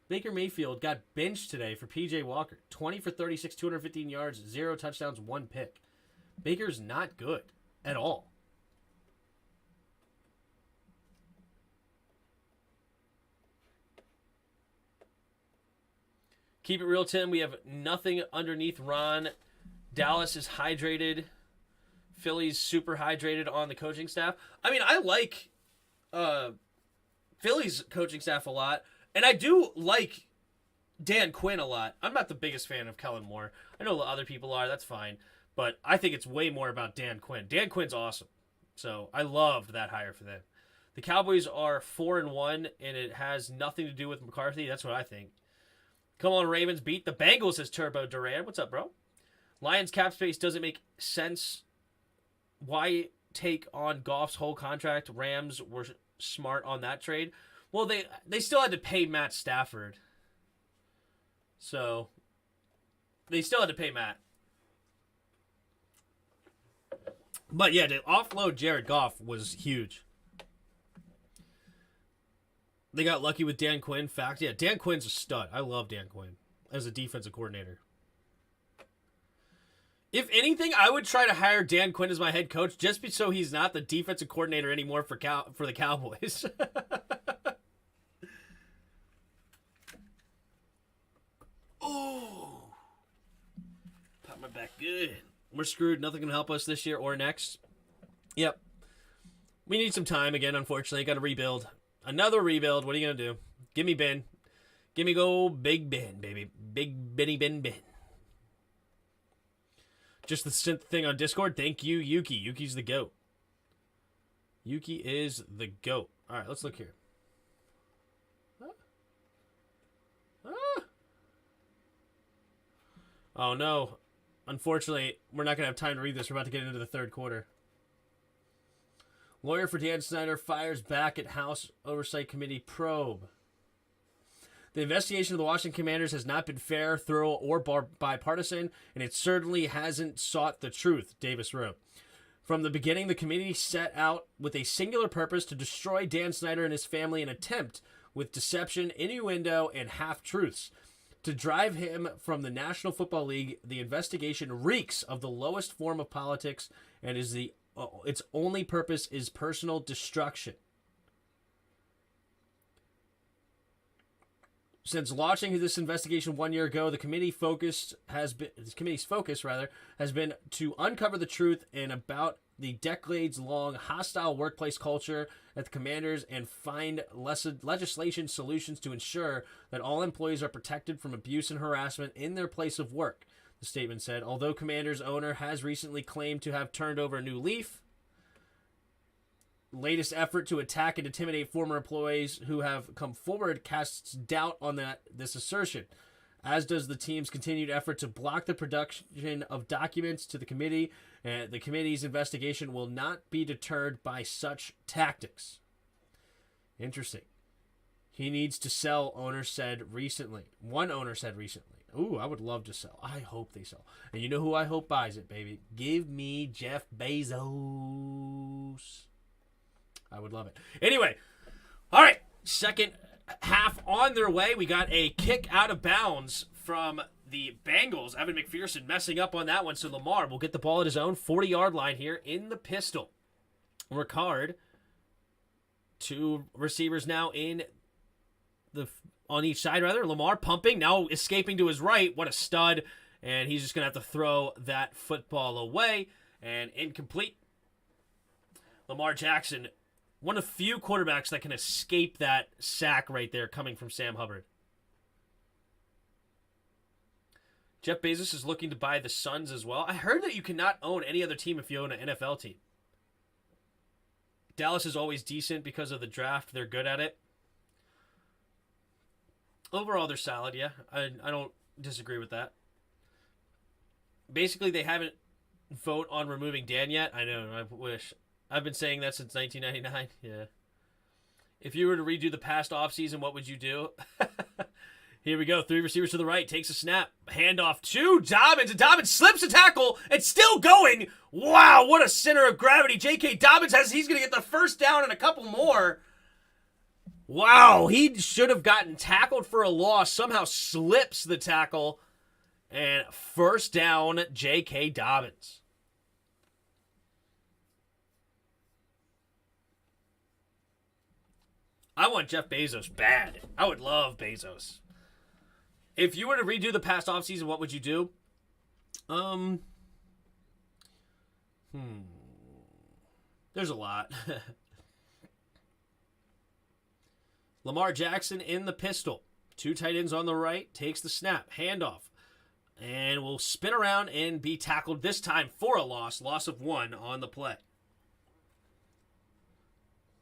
S1: Baker Mayfield got benched today for P.J. Walker. 20 for 36, 215 yards, 0 touchdowns, 1 pick. Baker's not good at all. Keep it real, Tim. We have nothing underneath Ron. Dallas is hydrated. Philly's super hydrated on the coaching staff. I mean, I like Philly's coaching staff a lot. And I do like Dan Quinn a lot. I'm not the biggest fan of Kellen Moore. I know other people are. That's fine. But I think it's way more about Dan Quinn. Dan Quinn's awesome. So I loved that hire for them. The Cowboys are 4-1, and it has nothing to do with McCarthy. That's what I think. Come on, Ravens beat the Bengals, says Turbo Duran. What's up, bro? Lions cap space doesn't make sense. Why take on Goff's whole contract? Rams were smart on that trade. Well, they still had to pay Matt Stafford. So, they still had to pay Matt. But yeah, to offload Jared Goff was huge. They got lucky with Dan Quinn. Fact, yeah, Dan Quinn's a stud. I love Dan Quinn as a defensive coordinator. If anything, I would try to hire Dan Quinn as my head coach just so he's not the defensive coordinator anymore for the Cowboys. Oh, pop my back good. We're screwed. Nothing can help us this year or next. Yep. We need some time again, unfortunately. Got to rebuild. Another rebuild. What are you going to do? Give me Ben. Give me go Big Ben, baby. Big Benny Ben. Just the synth thing on Discord. Thank you, Yuki. Yuki's the GOAT. Yuki is the GOAT. All right, let's look here. Oh, no. Unfortunately, we're not going to have time to read this. We're about to get into the third quarter. Lawyer for Dan Snyder fires back at House Oversight Committee probe. The investigation of the Washington Commanders has not been fair, thorough, or bipartisan, and it certainly hasn't sought the truth, Davis wrote. From the beginning, the committee set out with a singular purpose to destroy Dan Snyder and his family, an attempt with deception, innuendo, and half-truths. To drive him from the National Football League, the investigation reeks of the lowest form of politics and is its only purpose is personal destruction. Since launching this investigation 1 year ago, the committee's focus has been to uncover the truth and about the decades-long hostile workplace culture at the Commanders and find legislation solutions to ensure that all employees are protected from abuse and harassment in their place of work, the statement said. Although Commanders owner has recently claimed to have turned over a new leaf, latest effort to attack and intimidate former employees who have come forward casts doubt on this assertion, as does the team's continued effort to block the production of documents to the committee. The committee's investigation will not be deterred by such tactics. Interesting. He needs to sell, owner said recently. One owner said recently. Ooh, I would love to sell. I hope they sell. And you know who I hope buys it, baby? Give me Jeff Bezos. I would love it. Anyway, all right, second half on their way. We got a kick out of bounds from the Bengals. Evan McPherson messing up on that one, so Lamar will get the ball at his own 40-yard line here in the pistol. Ricard, two receivers now on each side, rather. Lamar pumping, now escaping to his right. What a stud. And he's just going to have to throw that football away. And incomplete. Lamar Jackson, one of the few quarterbacks that can escape that sack right there coming from Sam Hubbard. Jeff Bezos is looking to buy the Suns as well. I heard that you cannot own any other team if you own an NFL team. Dallas is always decent because of the draft. They're good at it. Overall, they're solid, yeah. I don't disagree with that. Basically, they haven't voted on removing Dan yet. I know, I wish. I've been saying that since 1999. Yeah. If you were to redo the past offseason, what would you do? Here we go. Three receivers to the right. Takes a snap. Handoff to Dobbins. And Dobbins slips a tackle. It's still going. Wow, what a center of gravity. J.K. Dobbins he's going to get the first down and a couple more. Wow, he should have gotten tackled for a loss. Somehow slips the tackle. And first down, J.K. Dobbins. I want Jeff Bezos bad. I would love Bezos. If you were to redo the past offseason, what would you do? There's a lot. Lamar Jackson in the pistol. 2 tight ends on the right. Takes the snap. Handoff. And will spin around and be tackled this time for a loss. Loss of 1 on the play.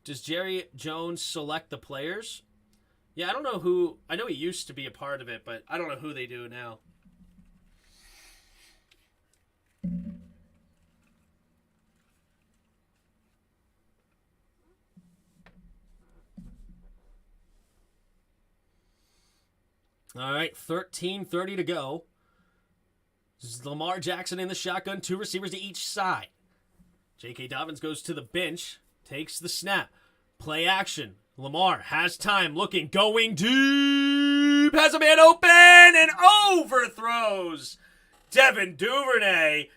S1: Does Jerry Jones select the players? Yeah, I don't know who. I know he used to be a part of it, but I don't know who they do now. All right, 13:30 to go. Lamar Jackson in the shotgun, 2 receivers to each side. J.K. Dobbins goes to the bench, takes the snap. Play action. Lamar has time, looking, going deep, has a man open, and overthrows Devin Duvernay.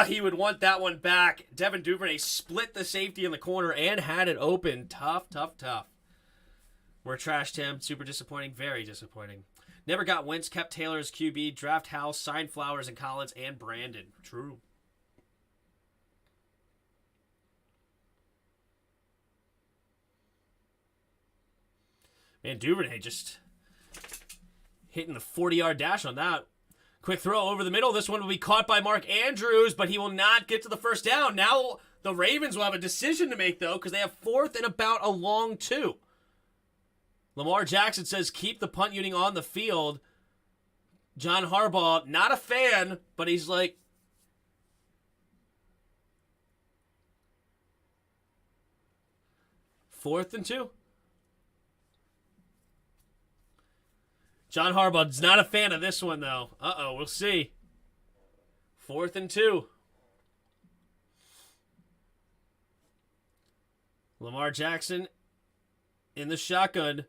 S1: He would want that one back. Devin Duvernay split the safety in the corner and had it open. Tough. We're trashed him. Super disappointing. Very disappointing. Never got Wentz, kept Taylor as QB, draft House, signed Flowers and Collins and Brandon. True. Man, Duvernay just hitting the 40-yard dash on that. Quick throw over the middle. This one will be caught by Mark Andrews, but he will not get to the first down. Now the Ravens will have a decision to make, though, because they have 4th and about a long 2. Lamar Jackson says keep the punt unit on the field. John Harbaugh, not a fan, but he's like, fourth and 2. John Harbaugh's not a fan of this one, though. We'll see. 4th and 2. Lamar Jackson in the shotgun.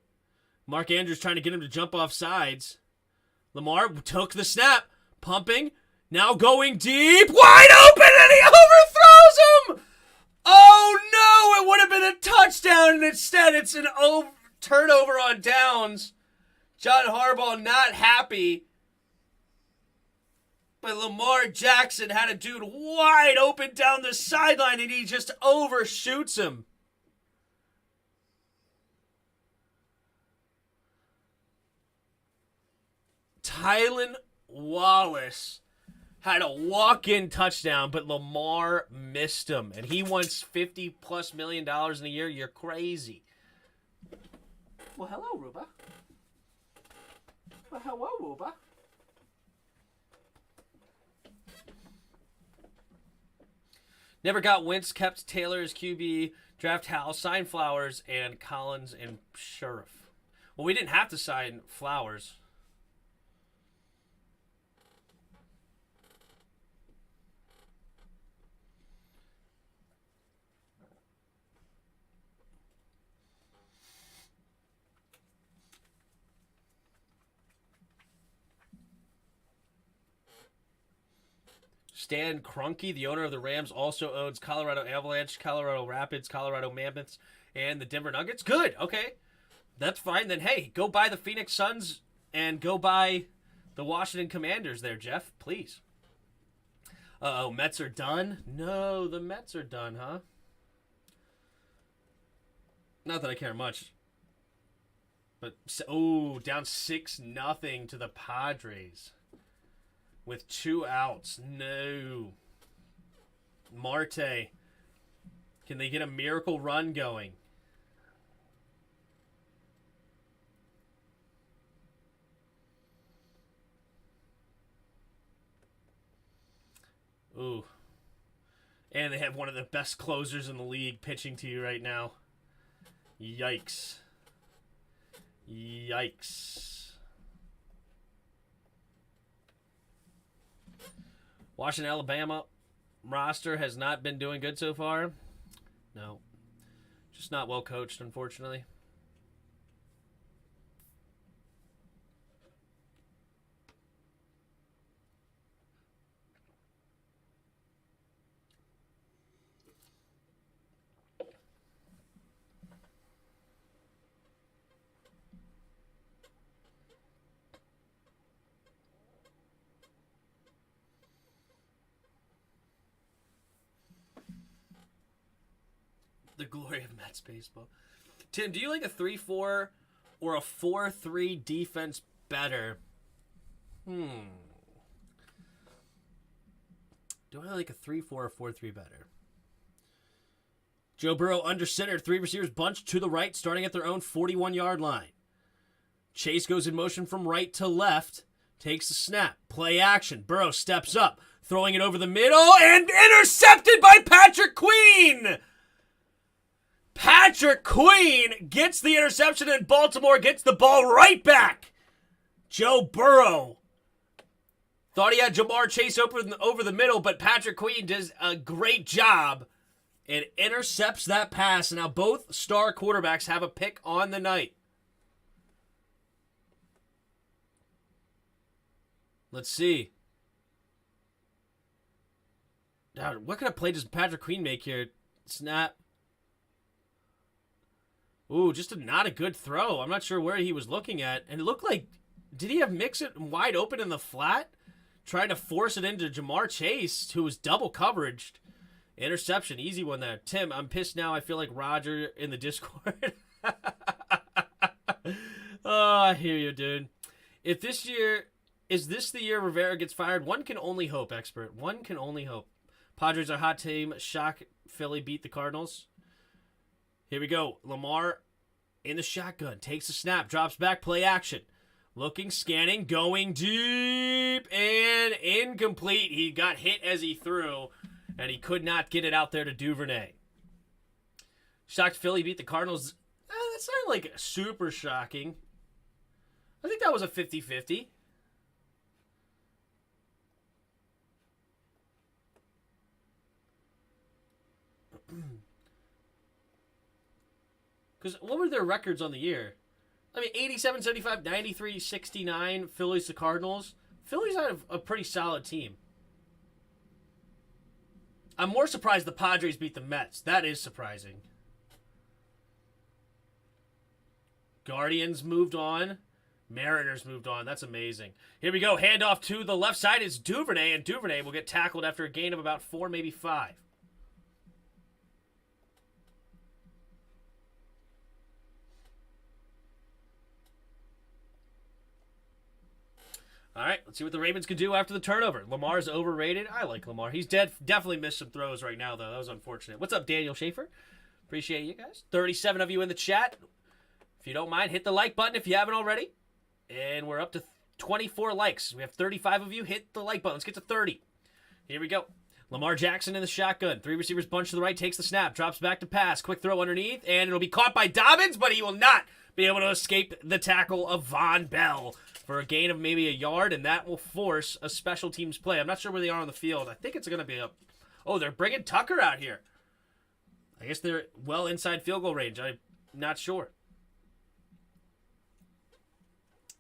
S1: Mark Andrews trying to get him to jump off sides. Lamar took the snap. Pumping. Now going deep. Wide open, and he overthrows him! Oh, no! It would have been a touchdown, and instead it's an turnover on downs. John Harbaugh not happy. But Lamar Jackson had a dude wide open down the sideline, and he just overshoots him. Tylan Wallace had a walk-in touchdown, but Lamar missed him. And he wants $50+ million in a year. You're crazy. Well, hello, Ruba. Well, hello, Ruba. Never got Wentz, kept Taylor as QB, draft Hal, signed Flowers, and Collins and Sheriff. Well, we didn't have to sign Flowers. Stan Kroenke, the owner of the Rams, also owns Colorado Avalanche, Colorado Rapids, Colorado Mammoths, and the Denver Nuggets. Good. Okay. That's fine. Then, hey, go buy the Phoenix Suns and go buy the Washington Commanders there, Jeff. Please. Uh-oh, Mets are done? No, the Mets are done, huh? Not that I care much. But, down 6-0 to the Padres. With 2 outs. No. Marte. Can they get a miracle run going? Ooh. And they have one of the best closers in the league pitching to you right now. Yikes. Yikes. Washington, Alabama roster has not been doing good so far. No. Just not well coached, unfortunately. The glory of Mets baseball. Tim, do you like a 3-4 or a 4-3 defense better? Do I like a 3-4 or 4-3 better? Joe Burrow under center. 3 receivers bunched to the right, starting at their own 41-yard line. Chase goes in motion from right to left. Takes the snap. Play action. Burrow steps up. Throwing it over the middle. And intercepted by Patrick Queen! Patrick Queen gets the interception, and Baltimore gets the ball right back. Joe Burrow thought he had Jamar Chase over the middle, but Patrick Queen does a great job and intercepts that pass. And now both star quarterbacks have a pick on the night. Let's see. God, what kind of play does Patrick Queen make here? Snap. Ooh, just not a good throw. I'm not sure where he was looking at. And it looked like, did he have Mixon wide open in the flat? Trying to force it into Jamar Chase, who was double coveraged. Interception, easy one there. Tim, I'm pissed now. I feel like Roger in the Discord. Oh, I hear you, dude. If this year, is this the year Rivera gets fired? One can only hope, expert. One can only hope. Padres are hot team. Shock Philly beat the Cardinals. Here we go. Lamar in the shotgun. Takes a snap. Drops back. Play action. Looking, scanning, going deep, and incomplete. He got hit as he threw, and he could not get it out there to Duvernay. Shocked Philly beat the Cardinals. That's not like super shocking. I think that was a 50-50. Because what were their records on the year? I mean, 87-75, 93-69, Phillies to Cardinals. Phillies have a pretty solid team. I'm more surprised the Padres beat the Mets. That is surprising. Guardians moved on. Mariners moved on. That's amazing. Here we go. Handoff to the left side is Duvernay, and Duvernay will get tackled after a gain of about 4, maybe 5. All right, let's see what the Ravens can do after the turnover. Lamar's overrated. I like Lamar. He's definitely missed some throws right now, though. That was unfortunate. What's up, Daniel Schaefer? Appreciate you guys. 37 of you in the chat. If you don't mind, hit the like button if you haven't already. And we're up to 24 likes. We have 35 of you. Hit the like button. Let's get to 30. Here we go. Lamar Jackson in the shotgun. 3 receivers bunch to the right. Takes the snap. Drops back to pass. Quick throw underneath. And it'll be caught by Dobbins, but he will not be able to escape the tackle of Von Bell for a gain of maybe a yard, and that will force a special teams play. I'm not sure where they are on the field. I think it's going to be up. Oh, they're bringing Tucker out here. I guess they're well inside field goal range. I'm not sure.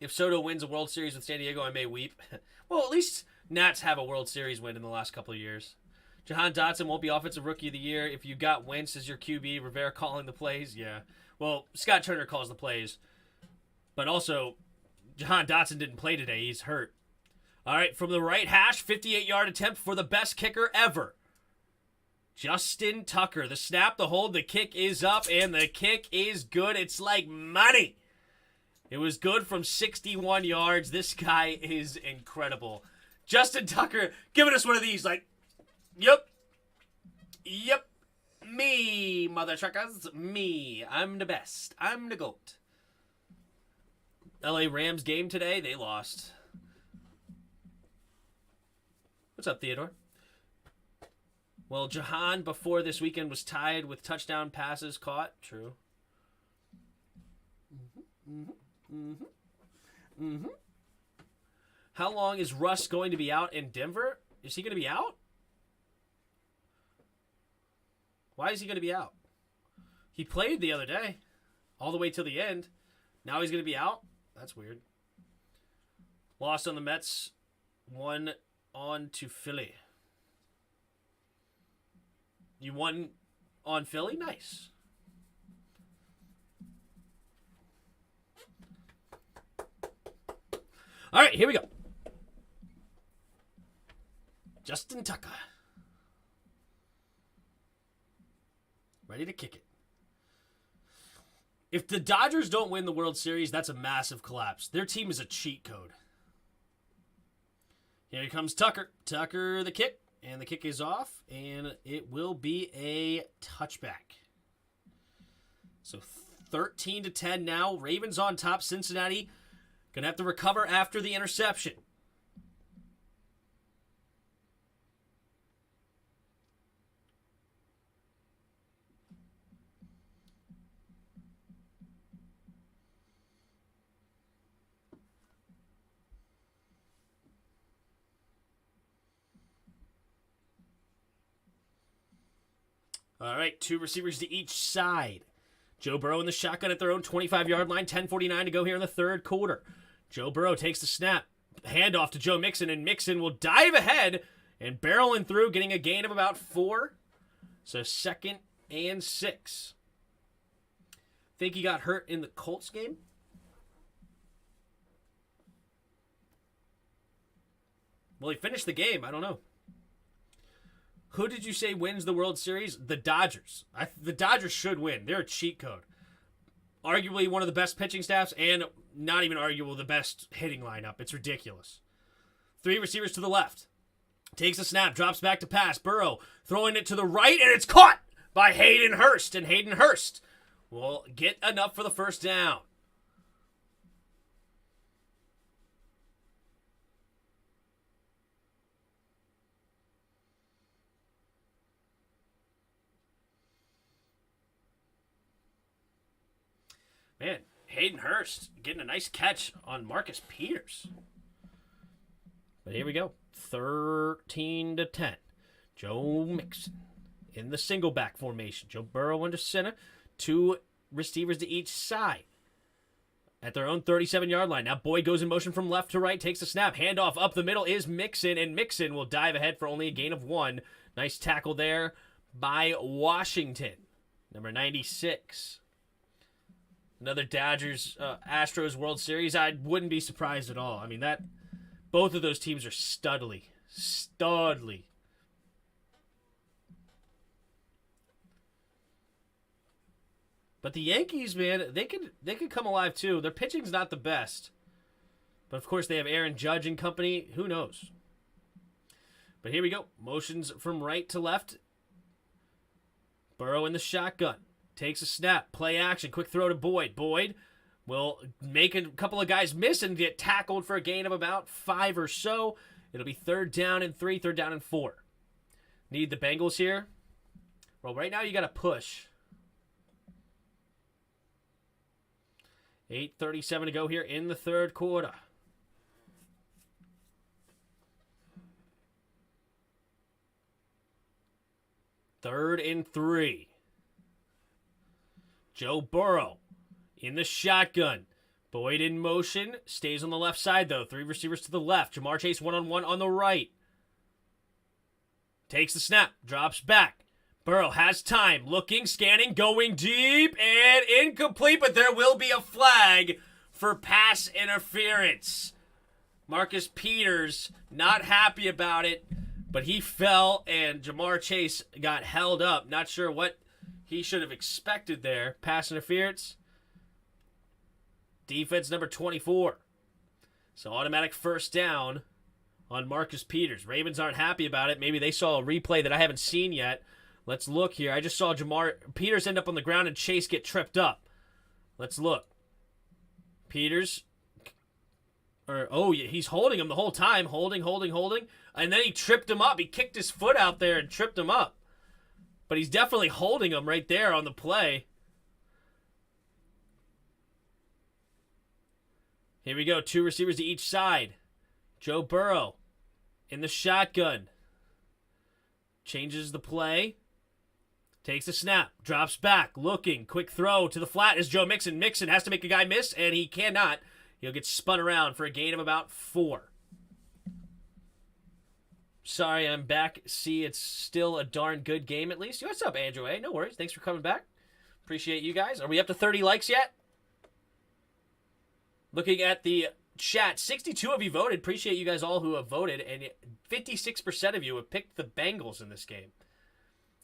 S1: If Soto wins a World Series with San Diego, I may weep. Well, at least Nats have a World Series win in the last couple of years. Jahan Dotson won't be Offensive Rookie of the Year if you got Wentz as your QB. Rivera calling the plays. Yeah. Well, Scott Turner calls the plays. But also, Jahan Dotson didn't play today. He's hurt. All right, from the right hash, 58-yard attempt for the best kicker ever. Justin Tucker. The snap, the hold, the kick is up, and the kick is good. It's like money. It was good from 61 yards. This guy is incredible. Justin Tucker giving us one of these, like, yep, me, mother truckers, me. I'm the best. I'm the GOAT. LA Rams game today, they lost. What's up, Theodore? Well, Jahan before this weekend was tied with touchdown passes caught. True. How long is Russ going to be out in Denver? Is he going to be out? Why is he going to be out? He played the other day, all the way till the end. Now he's going to be out? That's weird. Lost on the Mets. Won on to Philly. You won on Philly? Nice. All right, here we go. Justin Tucker. Ready to kick it. If the Dodgers don't win the World Series, that's a massive collapse. Their team is a cheat code. Here comes Tucker. Tucker, the kick. And the kick is off, and it will be a touchback. So 13-10 now. Ravens on top. Cincinnati going to have to recover after the interception. All right, 2 receivers to each side. Joe Burrow in the shotgun at their own 25-yard line. 10:49 to go here in the third quarter. Joe Burrow takes the snap. Handoff to Joe Mixon, and Mixon will dive ahead and barrel in through, getting a gain of about 4. So 2nd and 6. Think he got hurt in the Colts game? Well, he finished the game. I don't know. Who did you say wins the World Series? The Dodgers. The Dodgers should win. They're a cheat code. Arguably one of the best pitching staffs and not even arguable the best hitting lineup. It's ridiculous. 3 receivers to the left. Takes a snap, drops back to pass. Burrow throwing it to the right, and it's caught by Hayden Hurst. And Hayden Hurst will get enough for the first down. Man, Hayden Hurst getting a nice catch on Marcus Peters. But here we go. 13-10. Joe Mixon in the single back formation. Joe Burrow under center. 2 receivers to each side. At their own 37-yard line. Now Boyd goes in motion from left to right. Takes a snap. Handoff up the middle is Mixon. And Mixon will dive ahead for only a gain of 1. Nice tackle there by Washington. Number 96. Another Dodgers, Astros World Series. I wouldn't be surprised at all. I mean, both of those teams are studly. Studly. But the Yankees, man, they could come alive too. Their pitching's not the best. But of course they have Aaron Judge and company. Who knows? But here we go. Motions from right to left. Burrow in the shotgun. Takes a snap. Play action. Quick throw to Boyd. Boyd will make a couple of guys miss and get tackled for a gain of about 5 or so. It'll be 3rd down and 3, 3rd down and 4. Need the Bengals here? Well, right now you got to push. 8:37 to go here in the third quarter. Third and 3. Joe Burrow in the shotgun. Boyd in motion. Stays on the left side, though. 3 receivers to the left. Jamar Chase one-on-one on the right. Takes the snap. Drops back. Burrow has time. Looking, scanning, going deep, and incomplete, but there will be a flag for pass interference. Marcus Peters not happy about it, but he fell, and Jamar Chase got held up. Not sure what he should have expected there. Pass interference. Defense number 24. So automatic first down on Marcus Peters. Ravens aren't happy about it. Maybe they saw a replay that I haven't seen yet. Let's look here. I just saw Jamar Peters end up on the ground and Chase get tripped up. Let's look. Peters. He's holding him the whole time. Holding. And then he tripped him up. He kicked his foot out there and tripped him up. But he's definitely holding him right there on the play. Here we go. 2 receivers to each side. Joe Burrow in the shotgun. Changes the play. Takes a snap. Drops back. Looking. Quick throw to the flat is Joe Mixon. Mixon has to make a guy miss, and he cannot. He'll get spun around for a gain of about 4. Sorry, I'm back. See, it's still a darn good game at least. What's up, Andrew A? No worries. Thanks for coming back. Appreciate you guys. Are we up to 30 likes yet? Looking at the chat, 62 of you voted. Appreciate you guys all who have voted. And 56% of you have picked the Bengals in this game.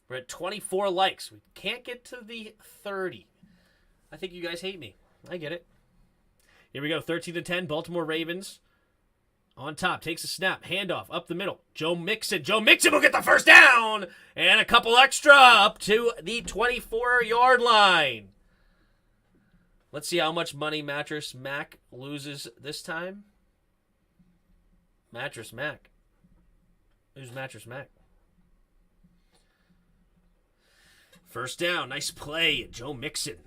S1: We're at 24 likes. We can't get to the 30. I think you guys hate me. I get it. Here we go. 13-10. Baltimore Ravens. On top. Takes a snap. Handoff. Up the middle. Joe Mixon. Joe Mixon will get the first down. And a couple extra up to the 24-yard line. Let's see how much money Mattress Mac loses this time. Mattress Mac. Who's Mattress Mac? First down. Nice play. Joe Mixon.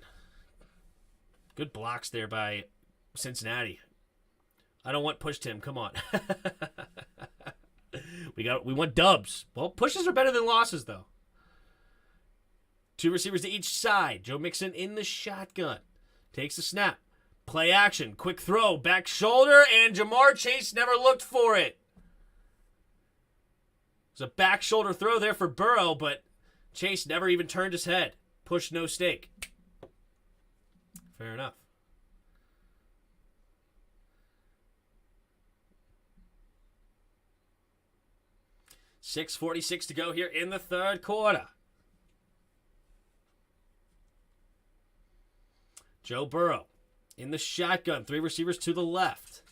S1: Good blocks there by Cincinnati. I don't want push Tim. Come on. We want dubs. Well, pushes are better than losses, though. 2 receivers to each side. Joe Mixon in the shotgun. Takes the snap. Play action. Quick throw. Back shoulder. And Jamar Chase never looked for it. It was a back shoulder throw there for Burrow, but Chase never even turned his head. Push, no stake. Fair enough. .646 to go here in the third quarter. Joe Burrow in the shotgun. 3 receivers to the left.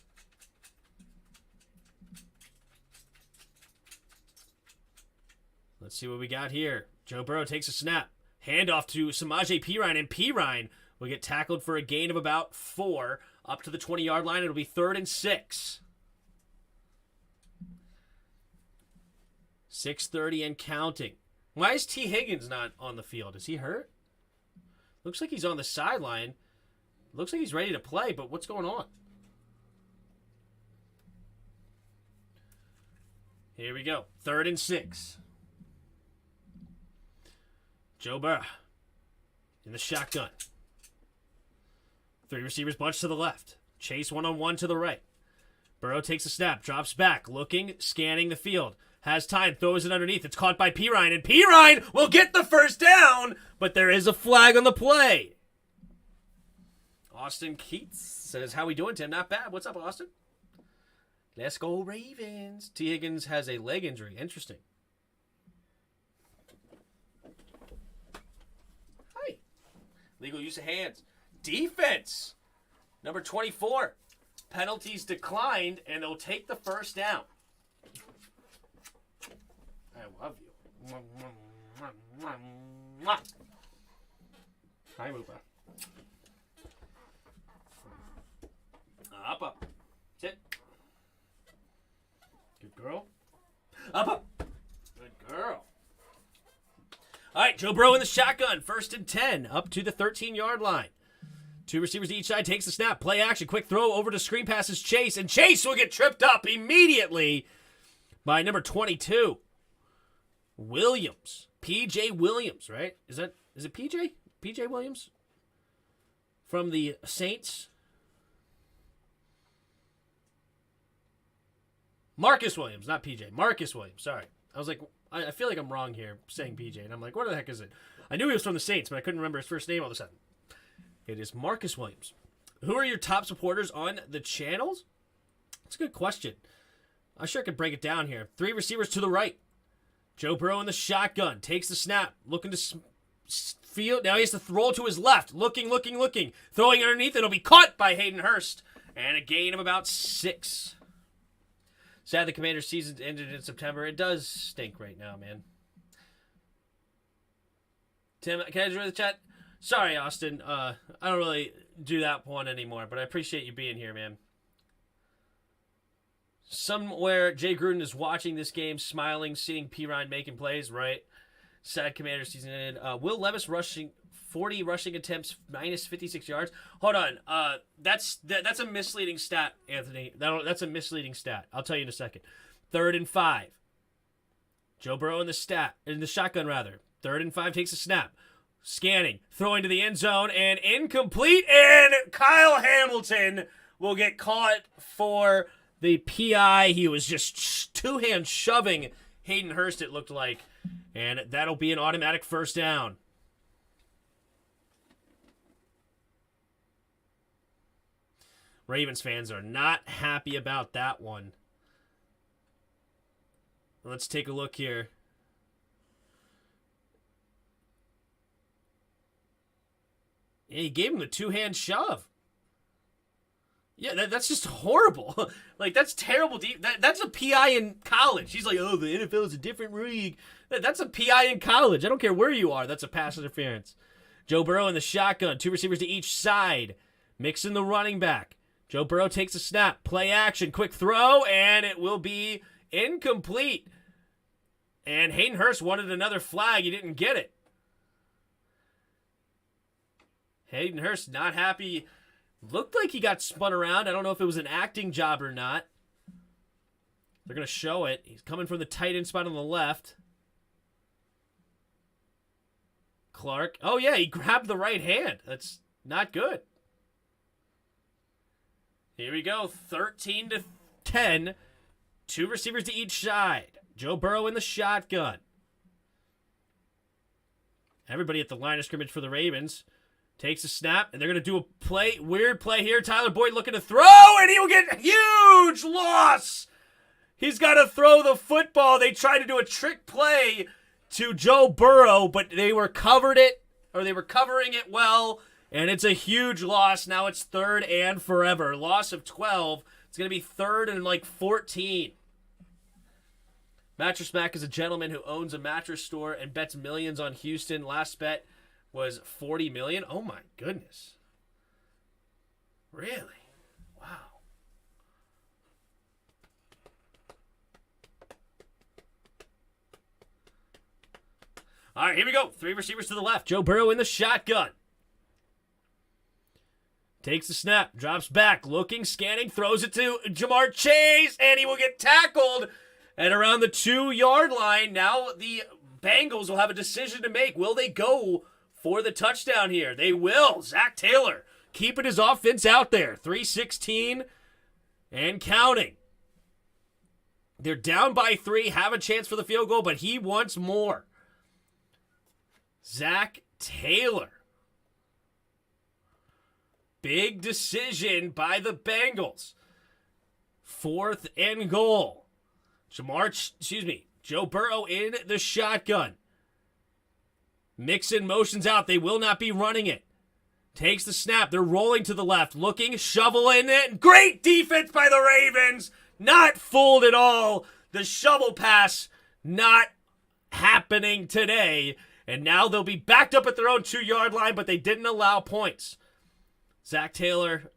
S1: Let's see what we got here. Joe Burrow takes a snap. Handoff to Samaje Perine, and Perine will get tackled for a gain of about 4 up to the 20-yard line. It'll be 3rd and 6. 6:30 and counting. Why is T. Higgins not on the field? Is he hurt? Looks like he's on the sideline. Looks like he's ready to play, but what's going on? Here we go. 3rd and 6. Joe Burrow in the shotgun. 3 receivers bunch to the left. Chase one-on-one to the right. Burrow takes a snap, drops back, looking, scanning the field. Has time, throws it underneath. It's caught by Perine, and Perine will get the first down, but there is a flag on the play. Austin Keats says, how we doing, Tim? Not bad. What's up, Austin? Let's go Ravens. T. Higgins has a leg injury. Interesting. Hi. Legal use of hands. Defense. Number 24. Penalties declined, and they'll take the first down. I love you. Hi, Moopa. Up. Sit. Good girl. Up. Good girl. All right, Joe Burrow in the shotgun. 1st and 10. Up to the 13-yard line. 2 receivers to each side. Takes the snap. Play action. Quick throw over to screen passes Chase. And Chase will get tripped up immediately by number 22. Williams. P.J. Williams, right? Is it P.J.? P.J. Williams? From the Saints? Marcus Williams, not P.J. Marcus Williams, sorry. I was like, I feel like I'm wrong here saying P.J. And I'm like, what the heck is it? I knew he was from the Saints, but I couldn't remember his first name all of a sudden. It is Marcus Williams. Who are your top supporters on the channels? That's a good question. I sure could break it down here. 3 receivers to the right. Joe Burrow in the shotgun. Takes the snap. Looking to field. Now he has to roll to his left. Looking. Throwing underneath. It'll be caught by Hayden Hurst. And a gain of about 6. Sad the Commanders' season ended in September. It does stink right now, man. Tim, can I join the chat? Sorry, Austin. I don't really do that one anymore, but I appreciate you being here, man. Somewhere Jay Gruden is watching this game, smiling, seeing Perine making plays, right? Sad Commanders season ended. Will Levis rushing 40 rushing attempts, minus 56 yards. Hold on. That's a misleading stat, Anthony. That's a misleading stat. I'll tell you in a second. 3rd and 5. Joe Burrow in the shotgun rather. 3rd and 5 takes a snap. Scanning, throwing to the end zone, and incomplete. And Kyle Hamilton will get caught for the PI. He was just two-hand shoving Hayden Hurst, it looked like. And that'll be an automatic first down. Ravens fans are not happy about that one. Let's take a look here. he gave him the two-hand shove. Yeah, that's just horrible. Like, that's terrible. That's a PI in college. He's like, oh, the NFL is a different league. That's a PI in college. I don't care where you are. That's a pass interference. Joe Burrow in the shotgun. 2 receivers to each side. Mixing the running back. Joe Burrow takes a snap. Play action. Quick throw, and it will be incomplete. And Hayden Hurst wanted another flag. He didn't get it. Hayden Hurst not happy. Looked like he got spun around. I don't know if it was an acting job or not. They're going to show it. He's coming from the tight end spot on the left. Clark. Oh, yeah, he grabbed the right hand. That's not good. Here we go. 13-10. 2 receivers to each side. Joe Burrow in the shotgun. Everybody at the line of scrimmage for the Ravens. Takes a snap, and they're going to do a weird play here. Tyler Boyd looking to throw, and he will get huge loss. He's got to throw the football. They tried to do a trick play to Joe Burrow, but they were covering it well, and it's a huge loss. Now it's 3rd and forever. Loss of 12. It's going to be 3rd and like 14. Mattress Mac is a gentleman who owns a mattress store and bets millions on Houston. Last bet was $40 million. Oh my goodness. Really? Wow. All right, here we go. 3 receivers to the left. Joe Burrow in the shotgun. Takes the snap, drops back, looking, scanning, throws it to Jamar Chase, and he will get tackled at around the 2-yard line. Now the Bengals will have a decision to make. Will they go for the touchdown here? They will. Zach Taylor keeping his offense out there. 3:16 and counting. They're down by 3, have a chance for the field goal, but he wants more. Zach Taylor. Big decision by the Bengals. 4th and goal. Joe Burrow in the shotgun. Mixon motions out. They will not be running it. Takes the snap. They're rolling to the left. Looking, shoveling it. Great defense by the Ravens. Not fooled at all. The shovel pass not happening today. And now they'll be backed up at their own 2-yard line, but they didn't allow points. Zach Taylor.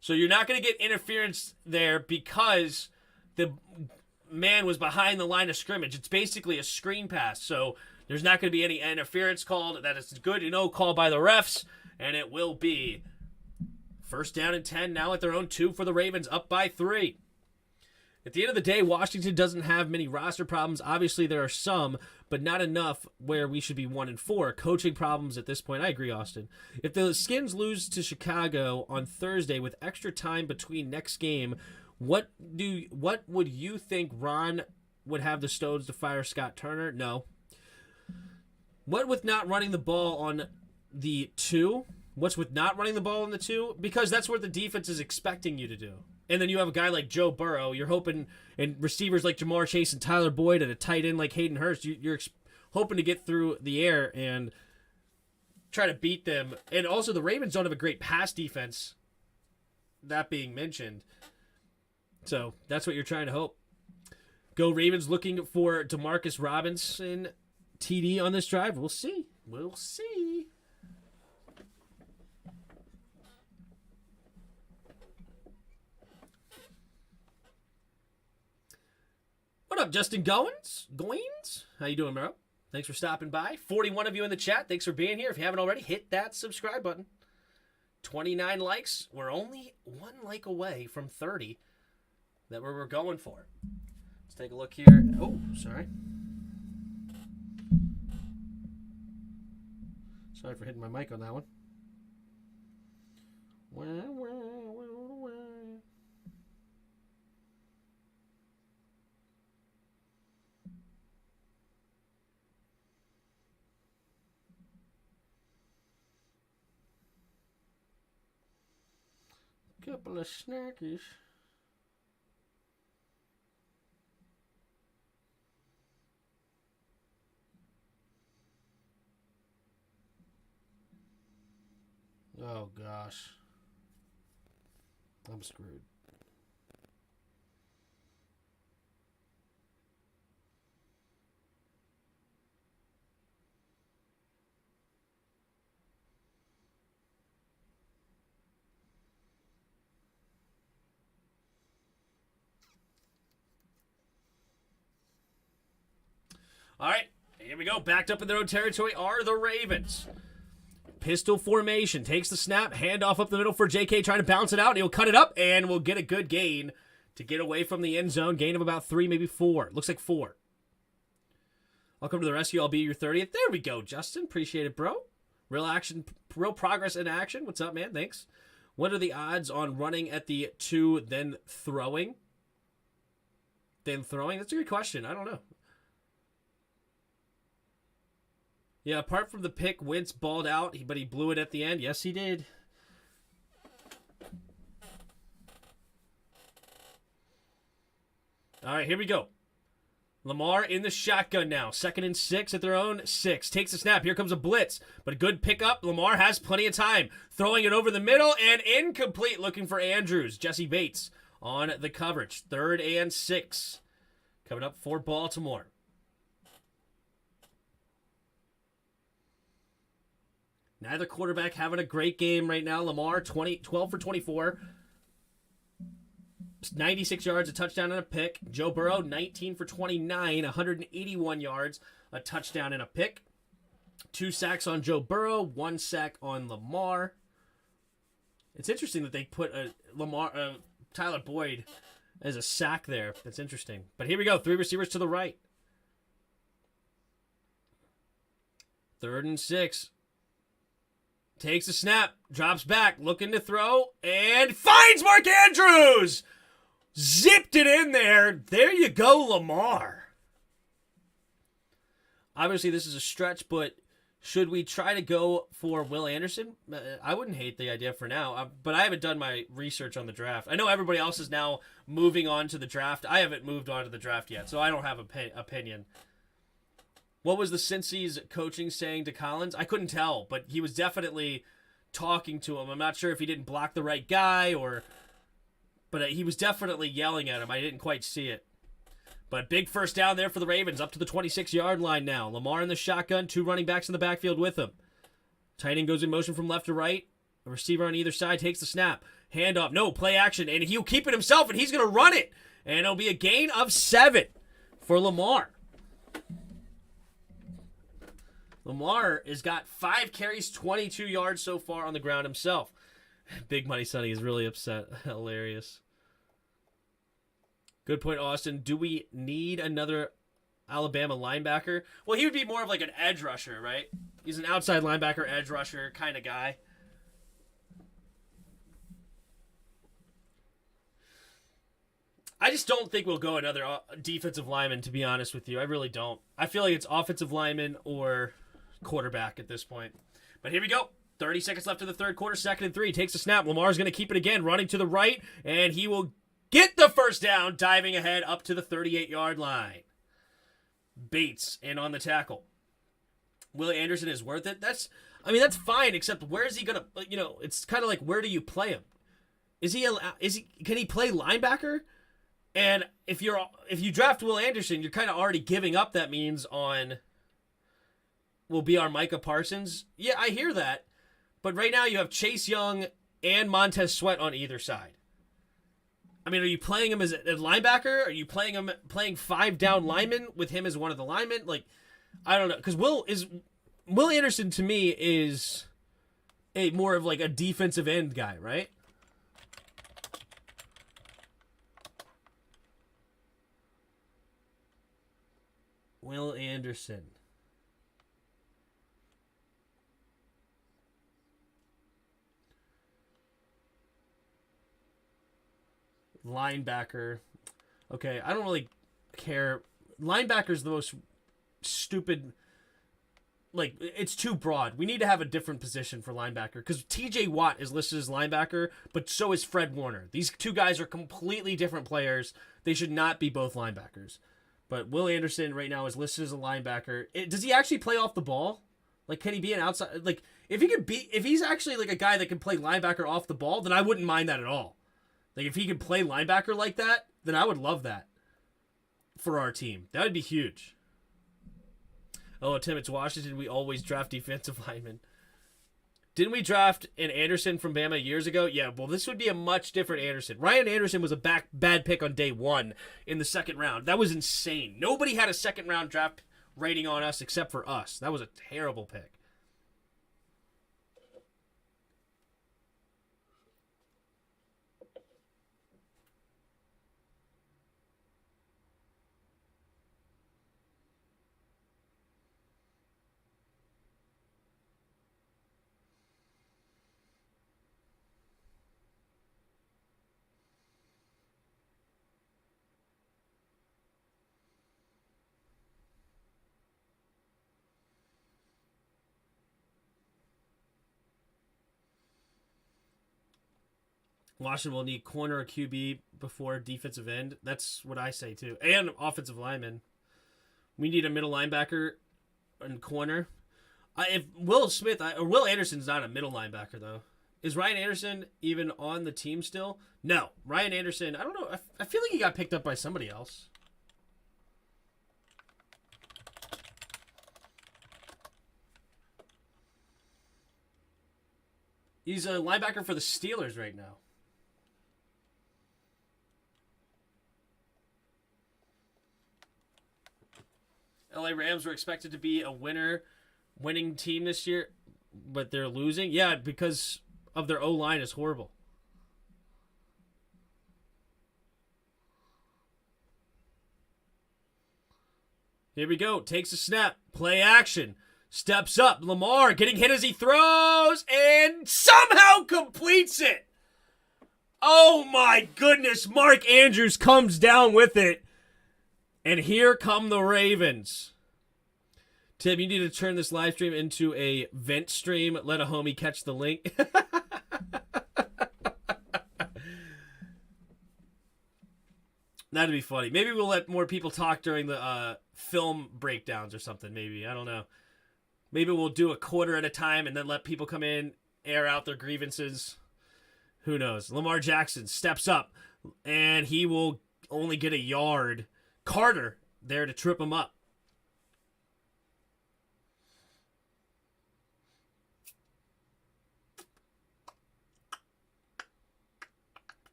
S1: So you're not going to get interference there because the man was behind the line of scrimmage. It's basically a screen pass, so there's not going to be any interference called. That is good, call by the refs, and it will be 1st down and 10 now at their own 2 for the Ravens, up by 3. At the end of the day, Washington doesn't have many roster problems. Obviously, there are some, but not enough where we should be 1-4. Coaching problems at this point. I agree, Austin. If the Skins lose to Chicago on Thursday with extra time between next game, what would you think Ron would have the stones to fire Scott Turner? No. What with not running the ball on the 2? What's with not running the ball on the 2? Because that's what the defense is expecting you to do. And then you have a guy like Joe Burrow. You're hoping, and receivers like Jamar Chase and Tyler Boyd, and a tight end like Hayden Hurst. You're hoping to get through the air and try to beat them. And also, the Ravens don't have a great pass defense. That being mentioned. So that's what you're trying to hope. Go Ravens, looking for Demarcus Robinson TD on this drive. We'll see. We'll see. What up, Justin Goins? How you doing, bro? Thanks for stopping by. 41 of you in the chat. Thanks for being here. If you haven't already, hit that subscribe button. 29 likes. We're only 1 like away from 30 that we're going for. Let's take a look here. Oh, sorry. Sorry for hitting my mic on that one. Couple of snackies. Oh, gosh. I'm screwed. All right, here we go. Backed up in their own territory are the Ravens. Pistol formation. Takes the snap. Handoff up the middle for JK, trying to bounce it out. He'll cut it up and will get a good gain to get away from the end zone. Gain of about 3, maybe 4. Looks like 4. I'll come to the rescue. I'll be your 30th. There we go, Justin. Appreciate it, bro. Real action, real progress in action. What's up, man? Thanks. What are the odds on running at the 2, then throwing? That's a good question. I don't know. Yeah, apart from the pick, Wentz balled out, but he blew it at the end. Yes, he did. All right, here we go. Lamar in the shotgun now. 2nd and 6 at their own 6. Takes a snap. Here comes a blitz, but a good pickup. Lamar has plenty of time. Throwing it over the middle and incomplete. Looking for Andrews. Jesse Bates on the coverage. 3rd and 6. Coming up for Baltimore. Neither quarterback having a great game right now. Lamar, 12 for 24. 96 yards, a touchdown and a pick. Joe Burrow, 19 for 29, 181 yards, a touchdown and a pick. 2 sacks on Joe Burrow, 1 sack on Lamar. It's interesting that they put Tyler Boyd as a sack there. That's interesting. But here we go. 3 receivers to the right. 3rd and 6. Takes a snap, drops back, looking to throw, and finds Mark Andrews! Zipped it in there. There you go, Lamar. Obviously, this is a stretch, but should we try to go for Will Anderson? I wouldn't hate the idea for now, but I haven't done my research on the draft. I know everybody else is now moving on to the draft. I haven't moved on to the draft yet, so I don't have an opinion. What was the Cincy's coaching saying to Collins? I couldn't tell, but he was definitely talking to him. I'm not sure if he didn't block the right guy but he was definitely yelling at him. I didn't quite see it. But big first down there for the Ravens, up to the 26-yard line now. Lamar in the shotgun, 2 running backs in the backfield with him. Tight end goes in motion from left to right. A receiver on either side takes the snap. Handoff, no, play action, and he'll keep it himself, and he's going to run it. And it'll be a gain of 7 for Lamar. Lamar has got 5 carries, 22 yards so far on the ground himself. Big Money Sonny is really upset. Hilarious. Good point, Austin. Do we need another Alabama linebacker? Well, he would be more of like an edge rusher, right? He's an outside linebacker, edge rusher kind of guy. I just don't think we'll go another defensive lineman, to be honest with you. I really don't. I feel like it's offensive lineman or quarterback at this point. But here we go. 30 seconds left in the third quarter. 2nd and 3. Takes a snap. Lamar's going to keep it again. Running to the right. And he will get the first down. Diving ahead up to the 38-yard line. Bates in on the tackle. Willie Anderson is worth it. That's fine, except where is he going to, it's kind of like, where do you play him? Can he play linebacker? And if you draft Will Anderson, you're kind of already giving up, that means, on will be our Micah Parsons. Yeah, I hear that. But right now you have Chase Young and Montez Sweat on either side. I mean, are you playing him as a linebacker? Are you playing 5 down linemen with him as one of the linemen? Like, I don't know. Because Will Anderson, to me, is more of like a defensive end guy, right? Will Anderson. Linebacker. Okay, I don't really care. Linebacker's the most stupid. Like, it's too broad. We need to have a different position for linebacker because TJ Watt is listed as linebacker, but so is Fred Warner. These two guys are completely different players. They should not be both linebackers. But Will Anderson right now is listed as a linebacker. Does he actually play off the ball? Like, can he be an outside? Like, if he's actually like a guy that can play linebacker off the ball, then I wouldn't mind that at all. Like if he could play linebacker like that, then I would love that for our team. That would be huge. Oh, Tim, it's Washington. We always draft defensive linemen. Didn't we draft an Anderson from Bama years ago? Yeah, well, this would be a much different Anderson. Ryan Anderson was a bad pick on day 1 in the second round. That was insane. Nobody had a second round draft rating on us except for us. That was a terrible pick. Washington will need corner or QB before defensive end. That's what I say too. And offensive lineman. We need a middle linebacker and corner. If Will Anderson's not a middle linebacker though. Is Ryan Anderson even on the team still? No. Ryan Anderson, I don't know. I feel like he got picked up by somebody else. He's a linebacker for the Steelers right now. LA Rams were expected to be a winning team this year, but they're losing. Yeah, because of their O-line is horrible. Here we go. Takes a snap. Play action. Steps up. Lamar getting hit as he throws and somehow completes it. Oh my goodness. Mark Andrews comes down with it. And here come the Ravens. Tim, you need to turn this live stream into a vent stream. Let a homie catch the link. That'd be funny. Maybe we'll let more people talk during the film breakdowns or something. Maybe. I don't know. Maybe we'll do a quarter at a time and then let people come in, air out their grievances. Who knows? Lamar Jackson steps up, and he will only get a yard. Carter there to trip him up.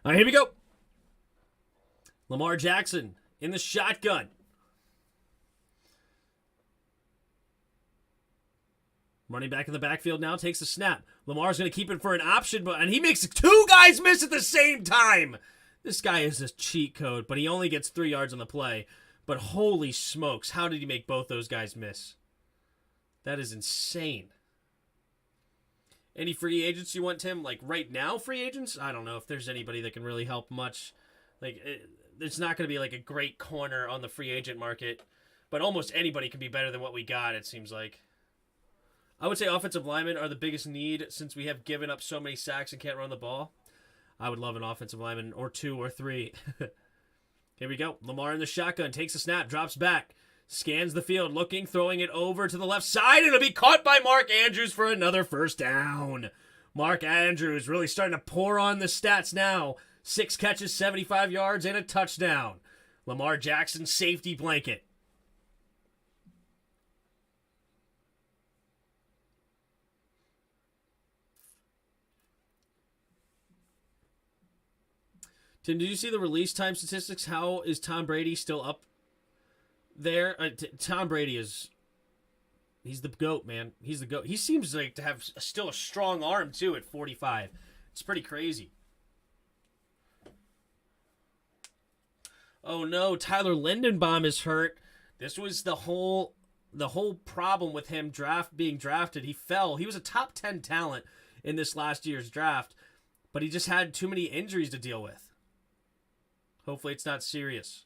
S1: All right, here we go. Lamar Jackson in the shotgun. Running back in the backfield now, takes a snap. Lamar's going to keep it for an option, and he makes 2 guys miss at the same time. This guy is a cheat code, but he only gets 3 yards on the play. But holy smokes, how did he make both those guys miss? That is insane. Any free agents you want, Tim? Like right now, free agents? I don't know if there's anybody that can really help much. Like it's not going to be like a great corner on the free agent market, but almost anybody can be better than what we got, it seems like. I would say offensive linemen are the biggest need since we have given up so many sacks and can't run the ball. I would love an offensive lineman or 2 or 3. Here we go. Lamar in the shotgun, takes a snap, drops back. Scans the field, looking, throwing it over to the left side, and it'll be caught by Mark Andrews for another first down. Mark Andrews really starting to pour on the stats now. 6 catches, 75 yards, and a touchdown. Lamar Jackson, safety blanket. Tim, did you see the release time statistics? How is Tom Brady still up there? Tom Brady he's the GOAT, man. He's the GOAT. He seems like to have still a strong arm, too, at 45. It's pretty crazy. Oh, no. Tyler Lindenbaum is hurt. This was the whole problem with him being drafted. He fell. He was a top 10 talent in this last year's draft, but he just had too many injuries to deal with. Hopefully it's not serious.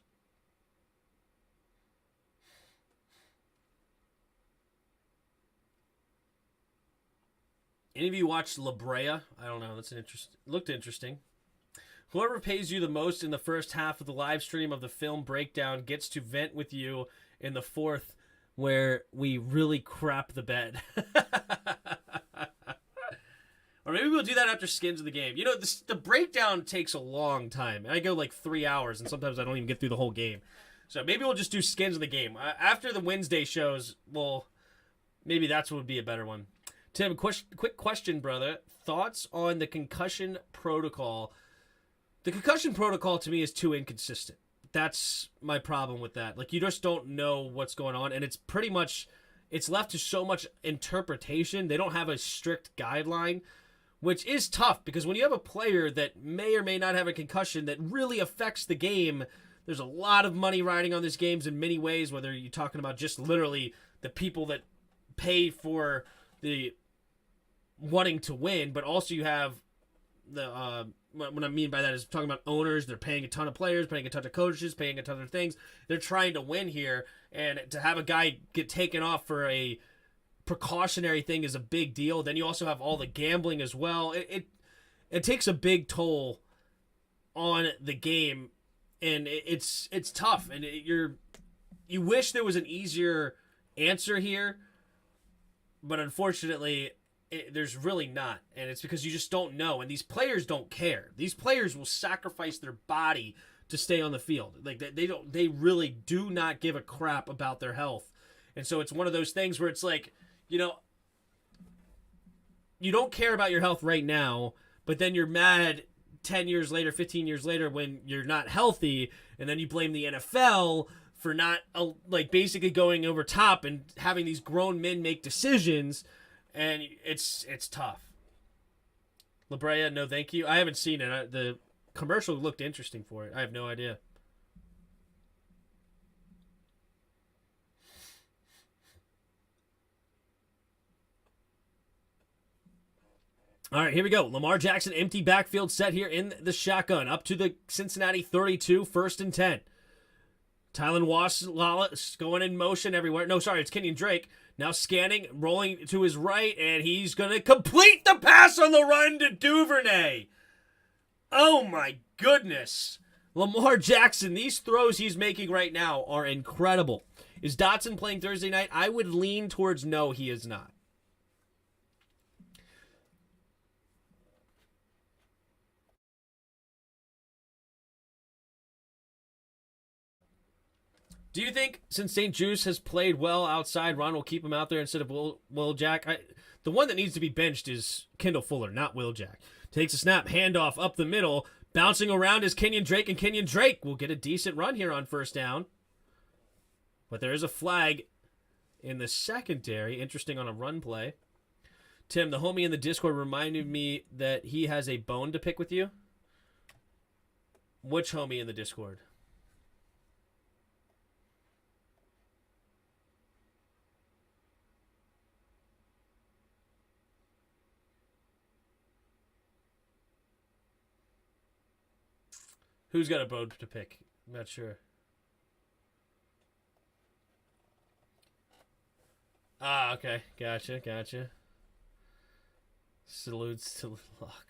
S1: Any of you watched La Brea? I don't know. Looked interesting. Whoever pays you the most in the first half of the live stream of the film breakdown gets to vent with you in the fourth, where we really crap the bed. Or maybe we'll do that after Skins of the Game. You know, the breakdown takes a long time. I go like 3 hours, and sometimes I don't even get through the whole game. So maybe we'll just do Skins of the Game. After the Wednesday shows, well, maybe that's what would be a better one. Tim, quick question, brother. Thoughts on the concussion protocol? The concussion protocol, to me, is too inconsistent. That's my problem with that. Like, you just don't know what's going on, and it's pretty much, it's left to so much interpretation. They don't have a strict guideline, which is tough, because when you have a player that may or may not have a concussion that really affects the game, there's a lot of money riding on these games in many ways, whether you're talking about just literally the people that pay for the wanting to win, but also you have the what I mean by that is talking about owners. They're paying a ton of players, paying a ton of coaches, paying a ton of things. They're trying to win here, and to have a guy get taken off for a precautionary thing is a big deal. Then you also have all the gambling as well. It takes a big toll on the game, and it's tough. And you wish there was an easier answer here, but unfortunately, there's really not. And it's because you just don't know. And these players don't care. These players will sacrifice their body to stay on the field. Like they really do not give a crap about their health. And so it's one of those things where it's like, you know, you don't care about your health right now, but then you're mad 10 years later, 15 years later when you're not healthy, and then you blame the NFL for not, like, basically going over top and having these grown men make decisions, and it's tough. La Brea, no thank you. I haven't seen it. The commercial looked interesting for it. I have no idea. All right, here we go. Lamar Jackson, empty backfield set here in the shotgun. Up to the Cincinnati 32, 1st and 10. Tylan Wallace going in motion everywhere. No, sorry, it's Kenyon Drake. Now scanning, rolling to his right, and he's going to complete the pass on the run to Duvernay. Oh, my goodness. Lamar Jackson, these throws he's making right now are incredible. Is Dotson playing Thursday night? I would lean towards no, he is not. Do you think since St. Juice has played well outside, Ron will keep him out there instead of Will Jack? The one that needs to be benched is Kendall Fuller, not Will Jack. Takes a snap, handoff up the middle. Bouncing around is Kenyon Drake, and Kenyon Drake will get a decent run here on 1st down. But there is a flag in the secondary. Interesting on a run play. Tim, the homie in the Discord reminded me that he has a bone to pick with you. Which homie in the Discord? Who's got a bone to pick? I'm not sure. Ah, okay. Gotcha. Salutes to luck.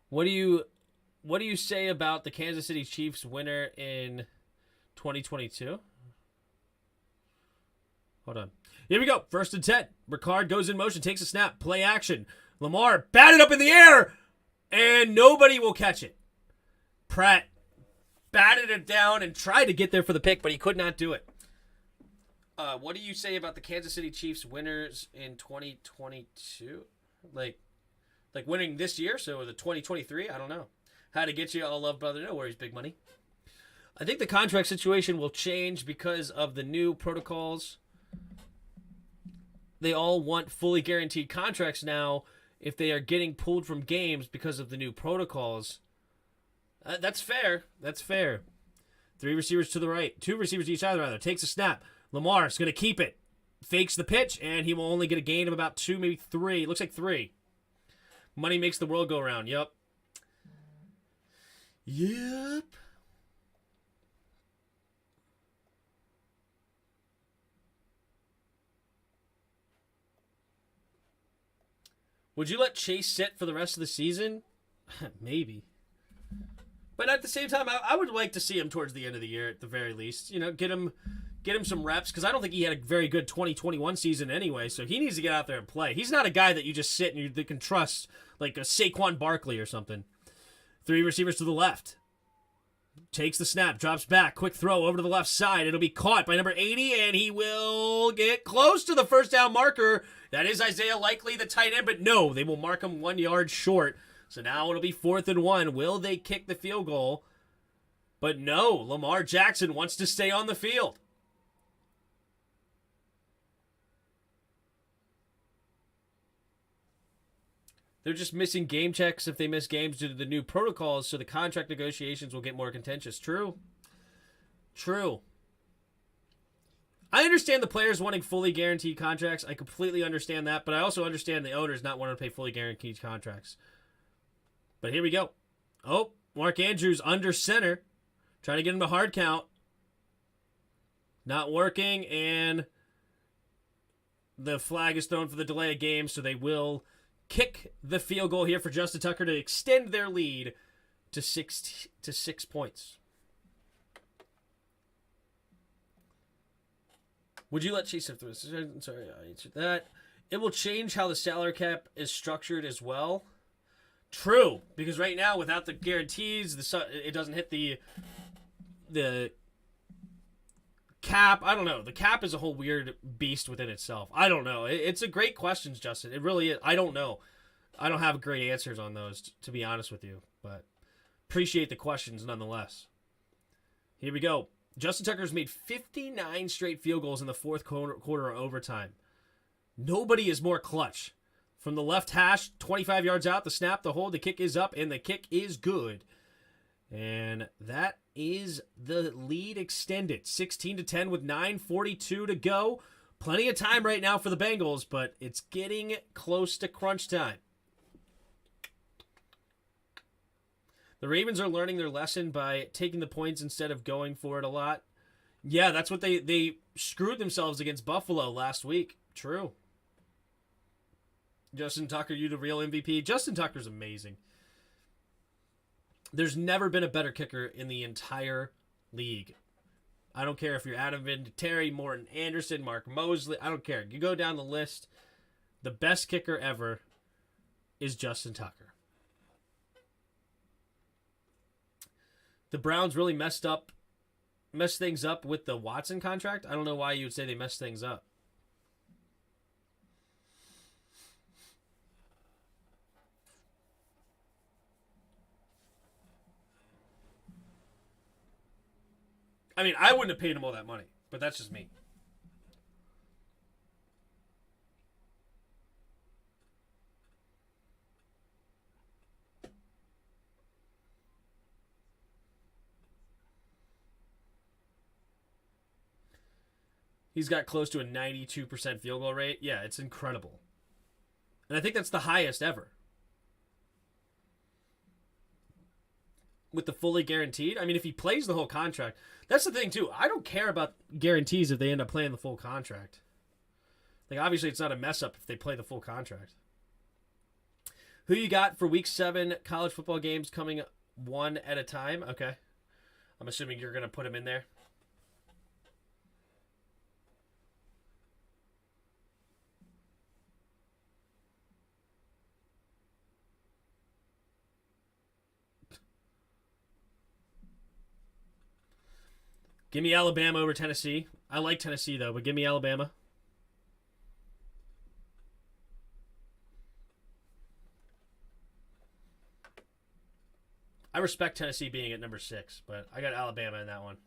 S1: What do you say about the Kansas City Chiefs winner in 2022? Hold on. Here we go. 1st and 10. Ricard goes in motion, takes a snap, play action. Lamar batted up in the air, and nobody will catch it. Pratt batted it down and tried to get there for the pick, but he could not do it. What do you say about the Kansas City Chiefs winners in 2022? Like winning this year, so the 2023? I don't know. How to get you all love, brother. No worries, big money. I think the contract situation will change because of the new protocols. They all want fully guaranteed contracts now if they are getting pulled from games because of the new protocols. That's fair. 3 receivers to the right. 2 receivers to each side, rather. Takes a snap. Lamar's going to keep it. Fakes the pitch, and he will only get a gain of about 2, maybe 3. Looks like 3. Money makes the world go round. Yep. Would you let Chase sit for the rest of the season? Maybe. But at the same time, I would like to see him towards the end of the year at the very least. You know, get him some reps, because I don't think he had a very good 2021 season anyway, so he needs to get out there and play. He's not a guy that you just sit and you can trust, like a Saquon Barkley or something. 3 receivers to the left. Takes the snap, drops back, quick throw over to the left side. It'll be caught by number 80, and he will get close to the first down marker. That is Isaiah Likely, the tight end, but no, they will mark him 1 yard short. So now it'll be 4th and 1. Will they kick the field goal? But no, Lamar Jackson wants to stay on the field. They're just missing game checks if they miss games due to the new protocols, so the contract negotiations will get more contentious. True. I understand the players wanting fully guaranteed contracts. I completely understand that, but I also understand the owners not wanting to pay fully guaranteed contracts. But here we go. Oh, Mark Andrews under center. Trying to get him to hard count. Not working, and the flag is thrown for the delay of game, so they will kick the field goal here for Justin Tucker to extend their lead to 6 points. Would you let Chase through this? Sorry, I answered that. It will change how the salary cap is structured as well. True, because right now, without the guarantees, it doesn't hit the cap. I don't know. The cap is a whole weird beast within itself. I don't know. It's a great question, Justin. It really is. I don't know. I don't have great answers on those, to be honest with you, but appreciate the questions nonetheless. Here we go. Justin Tucker's made 59 straight field goals in the fourth quarter of overtime. Nobody is more clutch. From the left hash, 25 yards out, the snap, the hold, the kick is up, and the kick is good. And that is the lead extended. 16-10 with 9:42 to go. Plenty of time right now for the Bengals, but it's getting close to crunch time. The Ravens are learning their lesson by taking the points instead of going for it a lot. Yeah, that's what they screwed themselves against Buffalo last week. True. Justin Tucker, you the real MVP. Justin Tucker's amazing. There's never been a better kicker in the entire league. I don't care if you're Adam Vinatieri, Morton Anderson, Mark Mosley. I don't care. You go down the list. The best kicker ever is Justin Tucker. The Browns really messed things up with the Watson contract. I don't know why you would say they messed things up. I mean, I wouldn't have paid him all that money, but that's just me. He's got close to a 92% field goal rate. Yeah, it's incredible. And I think that's the highest ever. With the fully guaranteed. I mean, if he plays the whole contract, that's the thing too. I don't care about guarantees if they end up playing the full contract. Like, obviously it's not a mess up if they play the full contract. Who you got for week 7 college football games coming one at a time? Okay. I'm assuming you're going to put him in there. Give me Alabama over Tennessee. I like Tennessee, though, but give me Alabama. I respect Tennessee being at number 6, but I got Alabama in that one.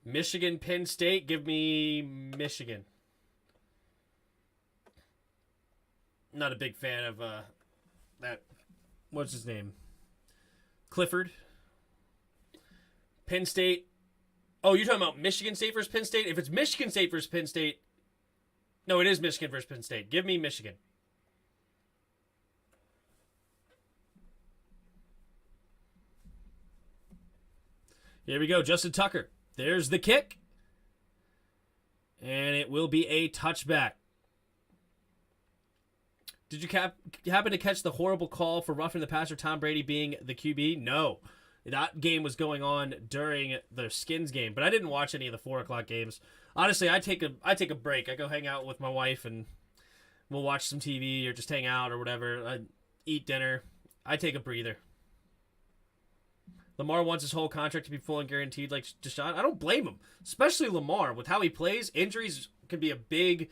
S1: Michigan, Penn State. Give me Michigan. Not a big fan of that. What's his name? Clifford. Penn State Oh, you're talking about Michigan State versus Penn State? If it's Michigan State versus Penn State, no, it is Michigan versus Penn State. Give me Michigan. Here we go. Justin Tucker. There's the kick. And it will be a touchback. Did you happen to catch the horrible call for roughing the passer, Tom Brady being the QB? No. That game was going on during the Skins game, but I didn't watch any of the 4 o'clock games. Honestly, I take a break. I go hang out with my wife, and we'll watch some TV or just hang out or whatever. I eat dinner. I take a breather. Lamar wants his whole contract to be full and guaranteed like Deshaun. I don't blame him, especially Lamar. With how he plays, injuries can be a big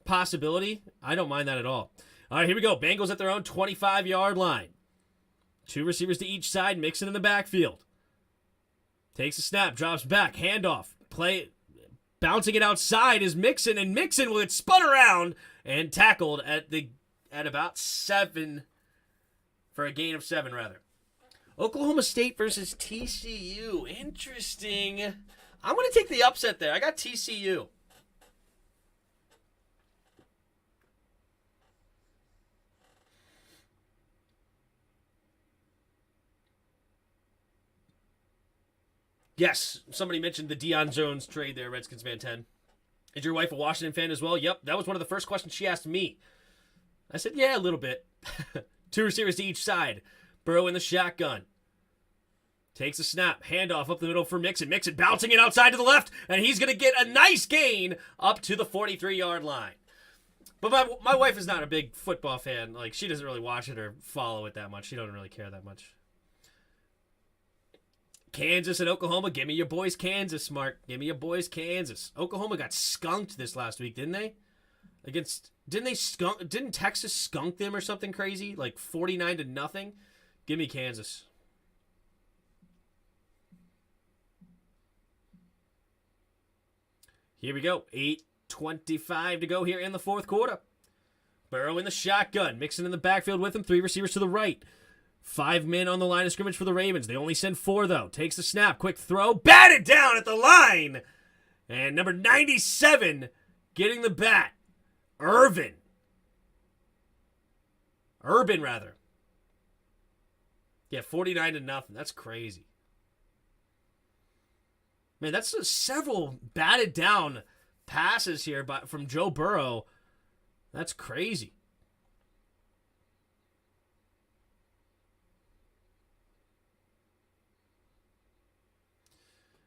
S1: possibility. I don't mind that at all. All right, here we go. Bengals at their own 25-yard line. 2 receivers to each side, Mixon in the backfield. Takes a snap, drops back, handoff. Play, bouncing it outside is Mixon, and Mixon will get spun around and tackled at about 7, for a gain of 7, rather. Oklahoma State versus TCU. Interesting. I'm going to take the upset there. I got TCU. Yes, somebody mentioned the Deion Jones trade there, Redskins fan 10. Is your wife a Washington fan as well? Yep, that was one of the first questions she asked me. I said, yeah, a little bit. 2 receivers to each side. Burrow in the shotgun. Takes a snap. Handoff up the middle for Mixon. Mixon bouncing it outside to the left, and he's going to get a nice gain up to the 43-yard line. But my wife is not a big football fan. Like, she doesn't really watch it or follow it that much. She doesn't really care that much. Kansas and Oklahoma. Give me your boys Kansas, Mark. Give me your boys Kansas. Oklahoma got skunked this last week, didn't they? Didn't Texas skunk them or something crazy? Like 49-0? Give me Kansas. Here we go. 8:25 to go here in the fourth quarter. Burrow in the shotgun. Mixon in the backfield with him. 3 receivers to the right. 5 men on the line of scrimmage for the Ravens. They only send 4, though. Takes the snap. Quick throw. Batted down at the line. And number 97 getting the bat. Urban, rather. Yeah, 49-0. That's crazy. Man, that's several batted down passes here from Joe Burrow. That's crazy.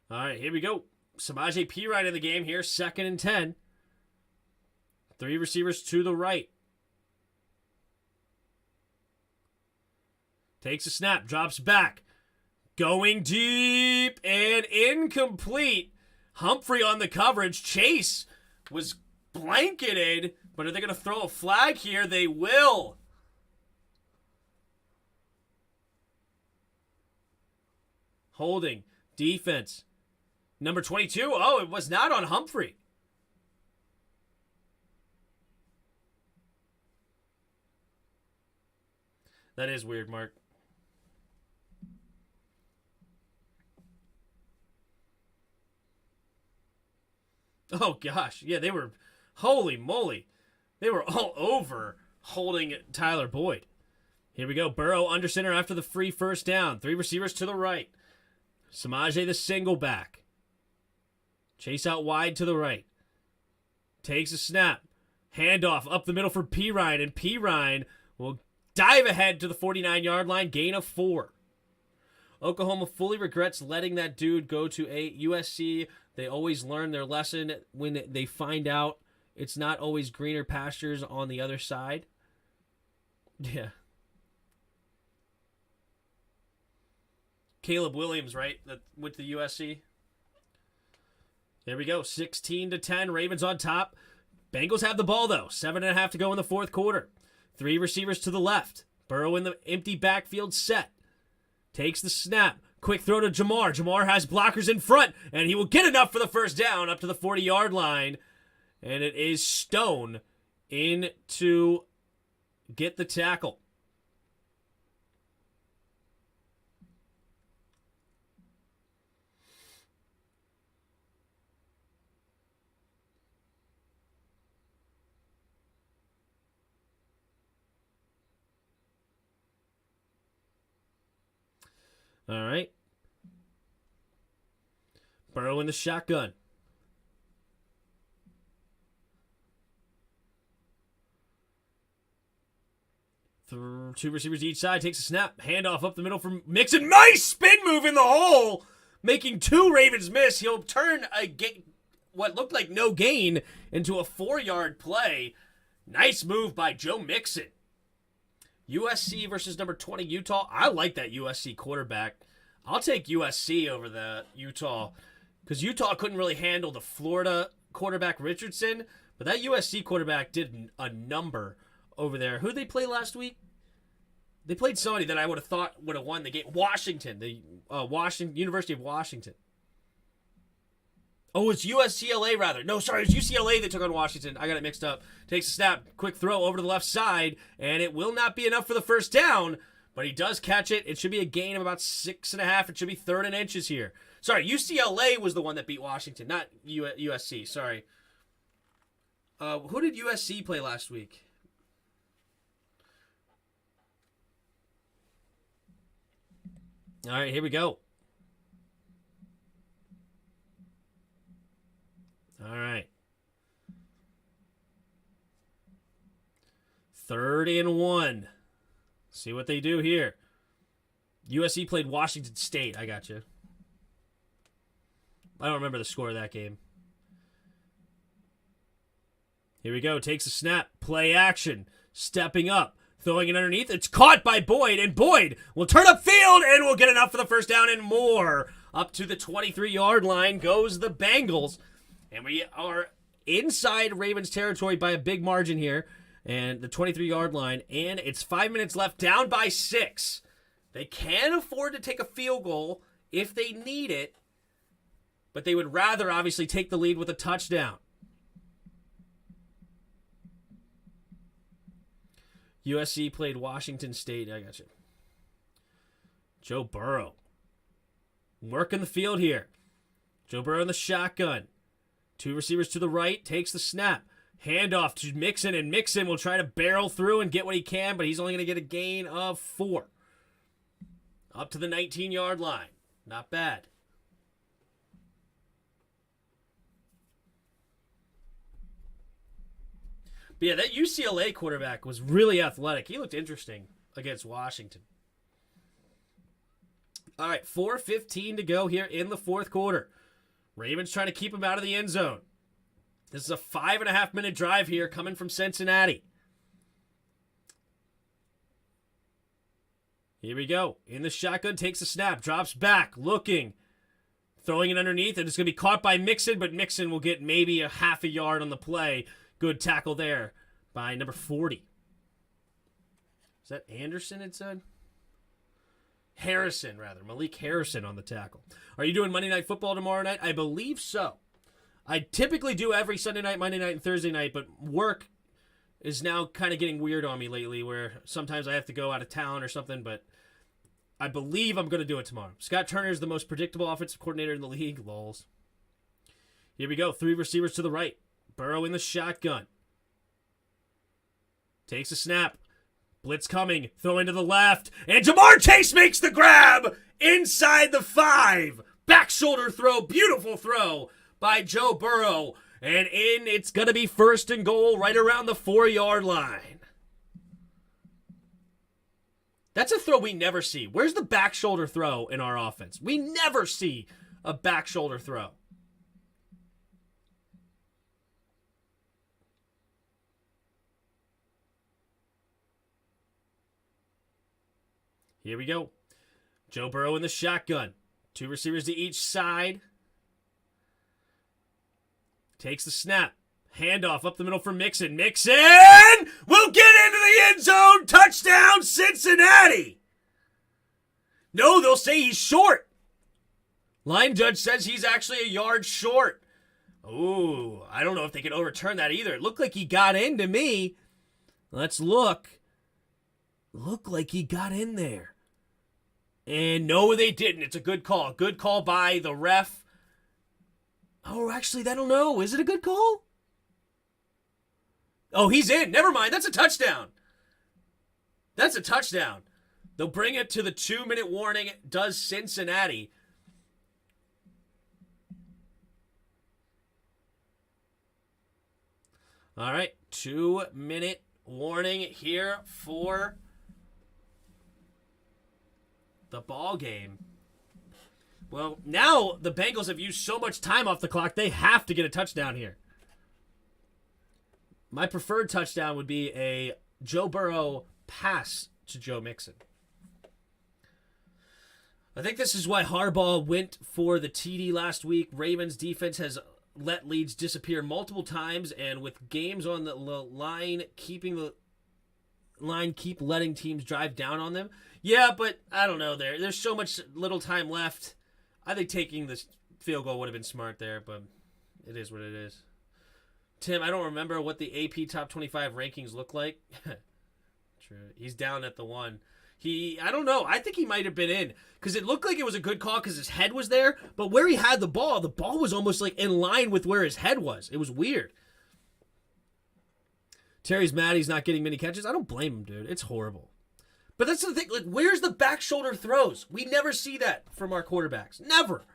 S1: All right, here we go. Samaje Perine in the game here, 2nd and 10. 3 receivers to the right. Takes a snap, drops back. Going deep and incomplete. Humphrey on the coverage. Chase was blanketed, but are they going to throw a flag here? They will. Holding. Defense. Number 22. Oh, it was not on Humphrey. That is weird, Mark. Oh, gosh. Yeah, they were, holy moly. They were all over holding Tyler Boyd. Here we go. Burrow under center after the free first down. 3 receivers to the right. Samaje the single back. Chase out wide to the right. Takes a snap. Handoff up the middle for Perine, and Perine will dive ahead to the 49-yard line. Gain of 4. Oklahoma fully regrets letting that dude go to a USC. They always learn their lesson when they find out it's not always greener pastures on the other side. Yeah. Caleb Williams, right? With the USC. There we go. 16-10. Ravens on top. Bengals have the ball, though. 7.5 to go in the fourth quarter. 3 receivers to the left. Burrow in the empty backfield set. Takes the snap. Quick throw to Jamar. Jamar has blockers in front, and he will get enough for the first down up to the 40-yard line. And it is Stone in to get the tackle. All right. Burrow in the shotgun. Two receivers each side. Takes a snap. Handoff up the middle from Mixon. Nice spin move in the hole. Making two Ravens miss. He'll turn what looked like no gain into a 4-yard play. Nice move by Joe Mixon. USC versus number 20 Utah. I like that USC quarterback. I'll take USC over the Utah because Utah couldn't really handle the Florida quarterback Richardson, but that USC quarterback did a number over there. Who did they play last week? They played somebody that I would have thought would have won the game. Washington, the University of Washington. Oh, it's UCLA rather. No, sorry, it's UCLA that took on Washington. I got it mixed up. Takes a snap, quick throw over to the left side, and it will not be enough for the first down, but he does catch it. It should be a gain of about 6.5. It should be 3rd and inches here. Sorry, UCLA was the one that beat Washington, not USC. Sorry. Who did USC play last week? All right, here we go. All right. 3rd and 1. See what they do here. USC played Washington State. I got you. I don't remember the score of that game. Here we go. Takes a snap. Play action. Stepping up. Throwing it underneath. It's caught by Boyd, and Boyd will turn upfield and will get enough for the first down and more. Up to the 23-yard line goes the Bengals. And we are inside Ravens territory by a big margin here. And the 23-yard line. And it's 5 minutes left, down by 6. They can afford to take a field goal if they need it. But they would rather, obviously, take the lead with a touchdown. USC played Washington State. I got you. Joe Burrow. Working the field here. Joe Burrow in the shotgun. 2 receivers to the right. Takes the snap. Handoff to Mixon, and Mixon will try to barrel through and get what he can, but he's only going to get a gain of 4. Up to the 19-yard line. Not bad. But yeah, that UCLA quarterback was really athletic. He looked interesting against Washington. All right, 4:15 to go here in the 4th quarter. Ravens trying to keep him out of the end zone. This is a 5.5-minute drive here coming from Cincinnati. Here we go. In the shotgun, takes a snap, drops back, looking, throwing it underneath, and it's going to be caught by Mixon, but Mixon will get maybe a half a yard on the play. Good tackle there by number 40. Is that Anderson, it said? Harrison, rather. Malik Harrison on the tackle. Are you doing Monday Night Football tomorrow night? I believe so. I typically do every Sunday night, Monday night, and Thursday night, but work is now kind of getting weird on me lately where sometimes I have to go out of town or something, but I believe I'm going to do it tomorrow. Scott Turner is the most predictable offensive coordinator in the league. Lols. Here we go. 3 receivers to the right. Burrow in the shotgun. Takes a snap. Blitz coming. Throw into the left. And Jamar Chase makes the grab inside the 5. Back shoulder throw. Beautiful throw by Joe Burrow. And in, it's going to be 1st and goal right around the 4-yard line. That's a throw we never see. Where's the back shoulder throw in our offense? We never see a back shoulder throw. Here we go. Joe Burrow in the shotgun. 2 receivers to each side. Takes the snap. Handoff up the middle for Mixon. Mixon will get into the end zone. Touchdown, Cincinnati. No, they'll say he's short. Line judge says he's actually a yard short. Ooh, I don't know if they can overturn that either. It looked like he got in to me. Let's look. Looked like he got in there. And no, they didn't. It's a good call. Good call by the ref. Oh, actually, I don't know. Is it a good call? Oh, he's in. Never mind. That's a touchdown. That's a touchdown. They'll bring it to the 2-minute warning. Does Cincinnati. All right, 2-minute warning here for the ball game. Well, now the Bengals have used so much time off the clock, they have to get a touchdown here. My preferred touchdown would be a Joe Burrow pass to Joe Mixon. I think this is why Harbaugh went for the TD last week. Ravens defense has let leads disappear multiple times, and with games on the line, keep letting teams drive down on them. Yeah, but I don't know. There's so much little time left. I think taking this field goal would have been smart there, but it is what it is. Tim, I don't remember what the AP Top 25 rankings look like. True. He's down at the 1. I don't know. I think he might have been in because it looked like it was a good call because his head was there, but where he had the ball was almost like in line with where his head was. It was weird. Terry's mad he's not getting many catches. I don't blame him, dude. It's horrible. But that's the thing. Like, where's the back shoulder throws? We never see that from our quarterbacks. Never.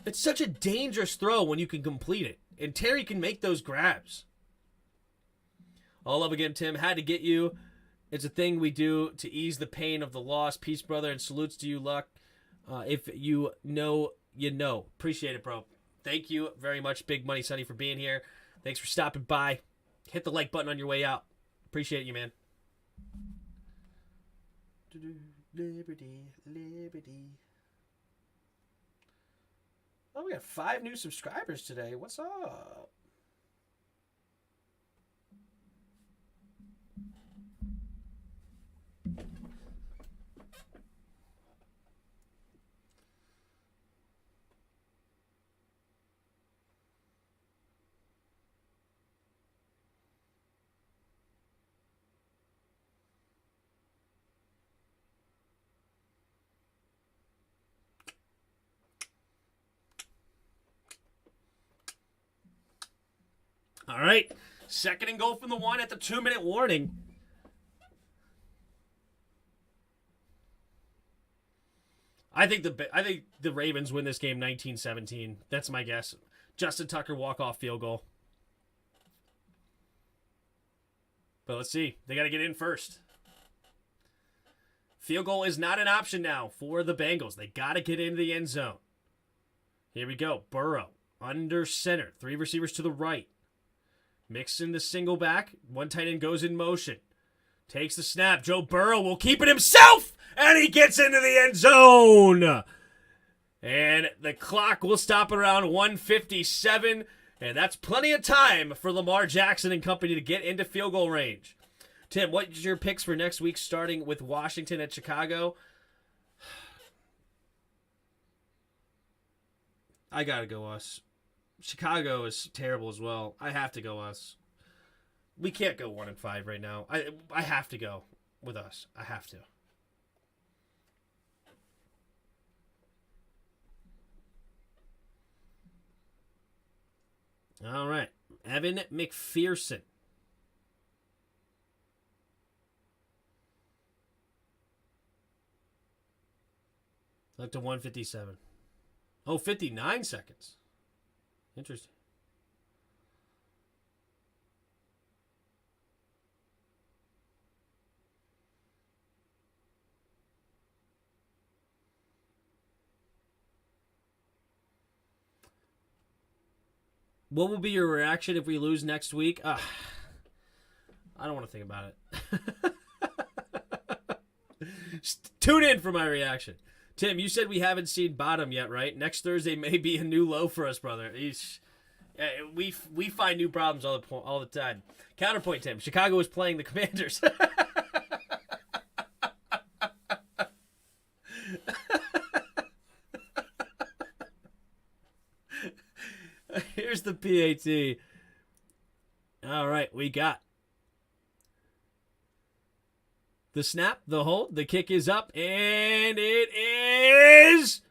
S1: It's such a dangerous throw when you can complete it. And Terry can make those grabs. All love again, Tim. Had to get you. It's a thing we do to ease the pain of the loss. Peace, brother, and salutes to you, Luck. If you know, you know. Appreciate it, bro. Thank you very much, Big Money Sonny, for being here. Thanks for stopping by. Hit the like button on your way out. Appreciate you, man. Liberty, liberty. Oh, we got 5 new subscribers today. What's up? All right, 2nd and goal from the 1 at the 2-minute warning. I think the Ravens win this game 19-17. That's my guess. Justin Tucker walk-off field goal. But let's see. They got to get in first. Field goal is not an option now for the Bengals. They got to get into the end zone. Here we go. Burrow under center. 3 receivers to the right. Mixon the single back. 1 tight end goes in motion. Takes the snap. Joe Burrow will keep it himself. And he gets into the end zone. And the clock will stop around 1:57. And that's plenty of time for Lamar Jackson and company to get into field goal range. Tim, what's your picks for next week starting with Washington at Chicago? I got to go us. Chicago is terrible as well. I have to go us. We can't go 1-5 right now. I have to go with us. I have to. All right. Evan McPherson. Up to 157. Oh, 59 seconds. Interesting. What will be your reaction if we lose next week? I don't want to think about it. Tune in for my reaction. Tim, you said we haven't seen bottom yet, right? Next Thursday may be a new low for us, brother. We find new problems all the time. Counterpoint, Tim. Chicago is playing the Commanders. Here's the PAT. All right, we got the snap, the hold, the kick is up, and it is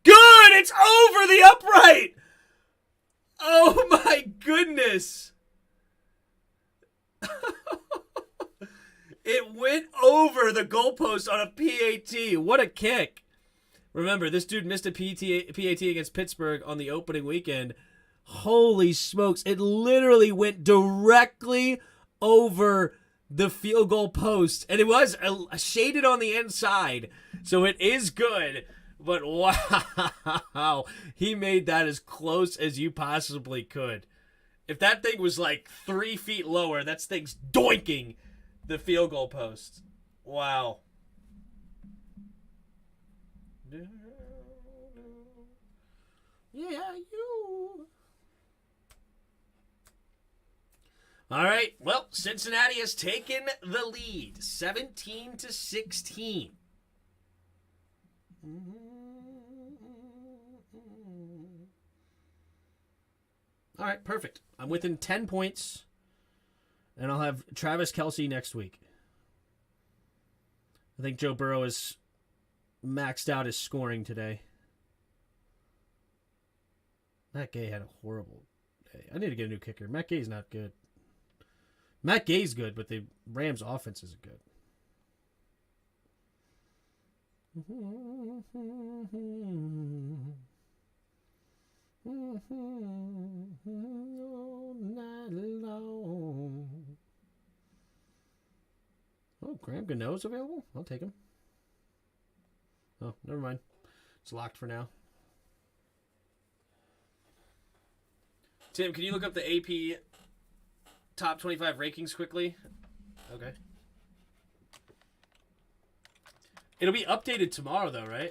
S1: good! It's over the upright! Oh my goodness! It went over the goalpost on a PAT. What a kick. Remember, this dude missed a PAT against Pittsburgh on the opening weekend. Holy smokes. It literally went directly over the field goal post. And it was shaded on the inside. So it is good. But wow. He made that as close as you possibly could. If that thing was like 3 feet lower, that thing's doinking the field goal post. Wow. Yeah, you. All right. Well, Cincinnati has taken the lead, 17-16. All right, perfect. I'm within 10 points, and I'll have Travis Kelce next week. I think Joe Burrow has maxed out his scoring today. Matt Gay had a horrible day. I need to get a new kicker. Matt Gay's not good. Matt Gay's good, but the Rams' offense isn't good. All night long. Oh, Graham Gano's available? I'll take him. Oh, never mind. It's locked for now. Tim, can you look up the AP top 25 rankings quickly? Okay. It'll be updated tomorrow, though, right?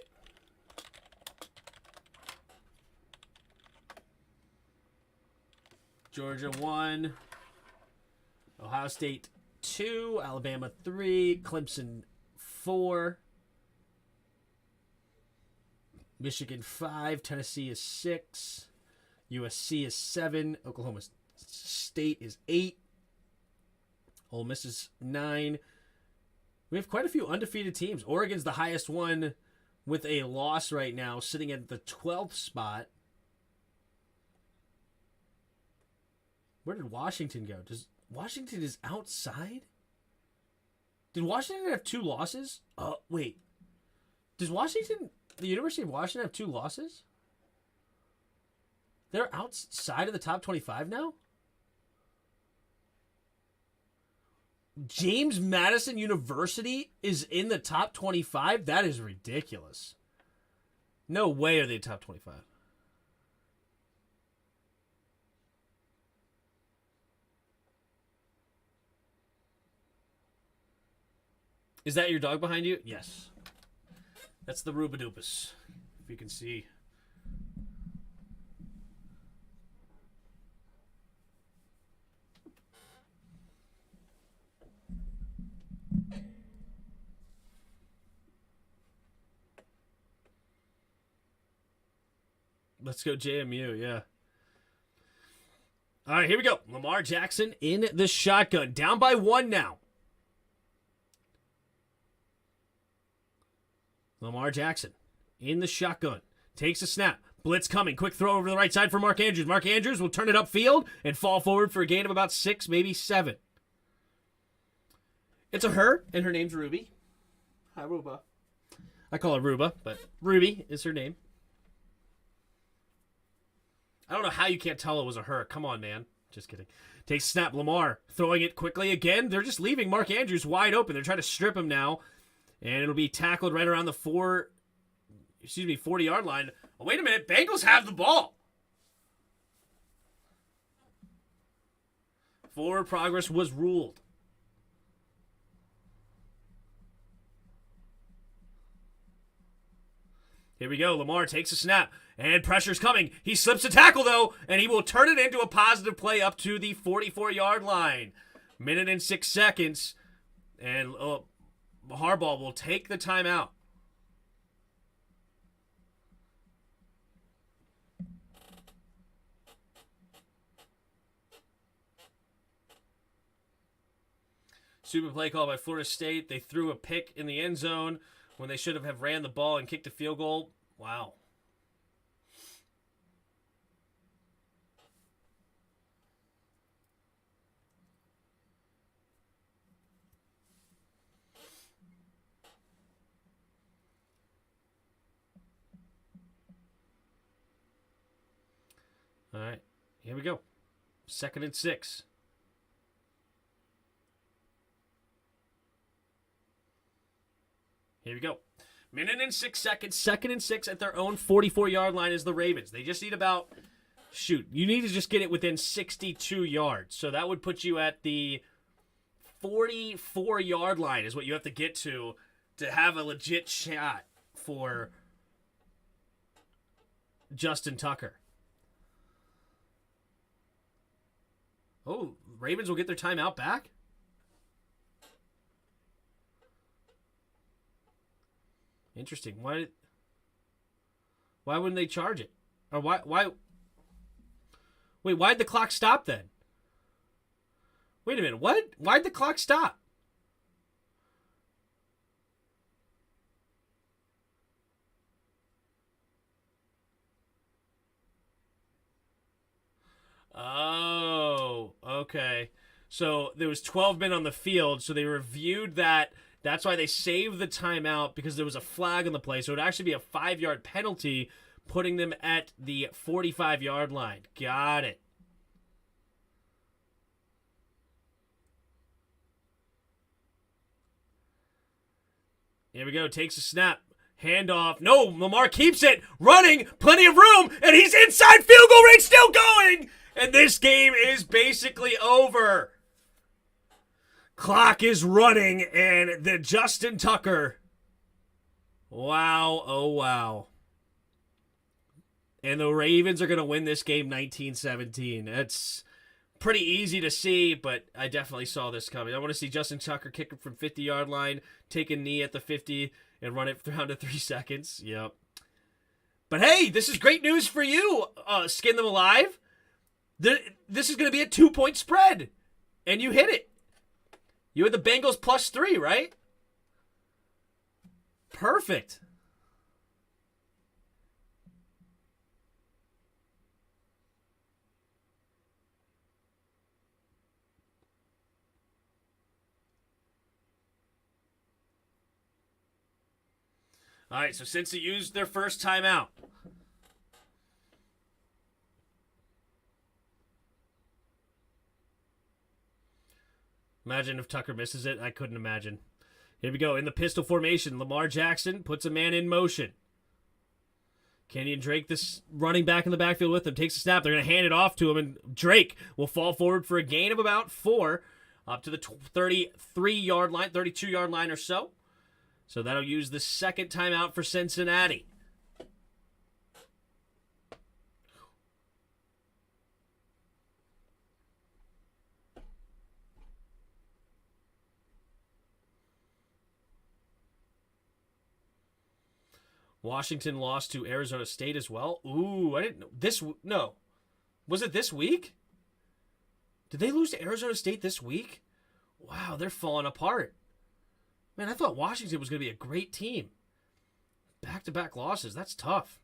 S1: Georgia 1. Ohio State 2. Alabama 3. Clemson 4. Michigan 5. Tennessee is 6. USC is 7. Oklahoma State is 8. Ole Miss is 9. We have quite a few undefeated teams. Oregon's the highest one with a loss right now, sitting at the 12th spot. Where did Washington go? Washington is outside? Did Washington have 2 losses? Wait. Does the University of Washington have 2 losses? They're outside of the top 25 now? James Madison University is in the top 25? That is ridiculous. No way are they top 25. Is that your dog behind you? Yes. That's the Rubadupus, if you can see. Let's go JMU, yeah. All right, here we go. Lamar Jackson in the shotgun. Down by 1 now. Lamar Jackson in the shotgun. Takes a snap. Blitz coming. Quick throw over the right side for Mark Andrews. Mark Andrews will turn it upfield and fall forward for a gain of about 6, maybe 7. It's a her, and her name's Ruby. Hi, Ruba. I call her Ruba, but Ruby is her name. I don't know how you can't tell it was a her. Come on, man. Just kidding. Takes a snap. Lamar throwing it quickly again. They're just leaving Mark Andrews wide open. They're trying to strip him now. And it'll be tackled right around the 40-yard line. Oh, wait a minute. Bengals have the ball. Forward progress was ruled. Here we go. Lamar takes a snap. And pressure's coming. He slips a tackle, though. And he will turn it into a positive play up to the 44-yard line. 1 minute and 6 seconds. And Harbaugh will take the timeout. Stupid play call by Florida State. They threw a pick in the end zone when they should have ran the ball and kicked a field goal. Wow. All right, here we go. 2nd and 6. Here we go. 1:06. 2nd and 6 at their own 44-yard line is the Ravens. They just need about, you need to just get it within 62 yards. So that would put you at the 44-yard line is what you have to get to have a legit shot for Justin Tucker. Oh, Ravens will get their timeout back? Interesting. Why wouldn't they charge it? Or why Wait, why'd the clock stop then? Wait a minute, what? Why'd the clock stop? Oh, okay. So there was 12 men on the field, so they reviewed that. That's why they saved the timeout, because there was a flag on the play. So it would actually be a 5-yard penalty, putting them at the 45-yard line. Got it. Here we go. Takes a snap. Handoff. No, Lamar keeps it. Running. Plenty of room. And he's inside field goal range. Still going. And this game is basically over. Clock is running. And the Justin Tucker. Wow. Oh, wow. And the Ravens are going to win this game 19-17. That's pretty easy to see, but I definitely saw this coming. I want to see Justin Tucker kick it from 50-yard line, take a knee at the 50, and run it down to 3 seconds. Yep. But hey, this is great news for you, Skin Them Alive. This is going to be a 2-point spread, and you hit it. You had the Bengals +3, right? Perfect. All right, so since they used their first timeout. Imagine if Tucker misses it. I couldn't imagine. Here we go. In the pistol formation, Lamar Jackson puts a man in motion. Kenyon Drake, this running back in the backfield with him, takes a snap. They're going to hand it off to him, and Drake will fall forward for a gain of about 4 up to the 33-yard line, 32-yard line or so. So that'll use the second timeout for Cincinnati. Washington lost to Arizona State as well. Ooh, I didn't know. No. Was it this week? Did they lose to Arizona State this week? Wow, they're falling apart. Man, I thought Washington was going to be a great team. Back-to-back losses. That's tough.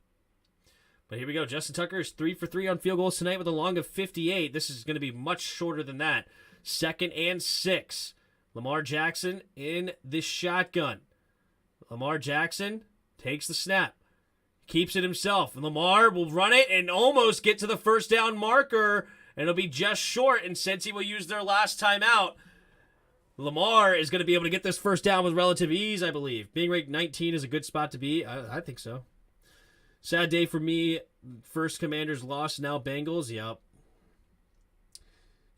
S1: But here we go. Justin Tucker is 3 for 3 on field goals tonight with a long of 58. This is going to be much shorter than that. 2nd and 6. Lamar Jackson in the shotgun. Lamar Jackson takes the snap. Keeps it himself. And Lamar will run it and almost get to the first down marker. And it'll be just short. And Cincy will use their last timeout. Lamar is going to be able to get this first down with relative ease, I believe. Being ranked 19 is a good spot to be. I think so. Sad day for me. First Commanders lost, now Bengals. Yep.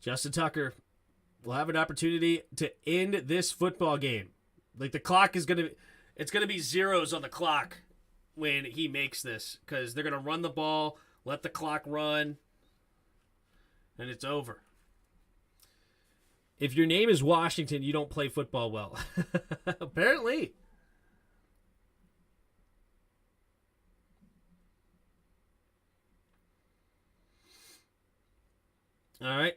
S1: Justin Tucker will have an opportunity to end this football game. Like, the clock is going to... It's going to be zeros on the clock when he makes this, because they're going to run the ball, let the clock run, and it's over. If your name is Washington, you don't play football well. Apparently. All right.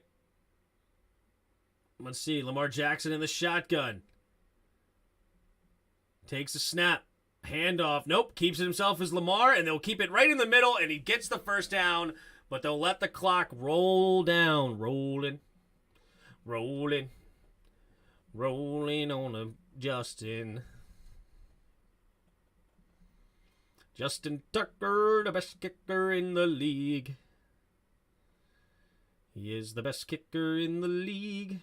S1: Let's see. Lamar Jackson in the shotgun. Takes a snap. Handoff. Nope. Keeps it himself as Lamar, and they'll keep it right in the middle, and he gets the first down, but they'll let the clock roll down. Rolling on a Justin. Justin Tucker, the best kicker in the league. He is the best kicker in the league.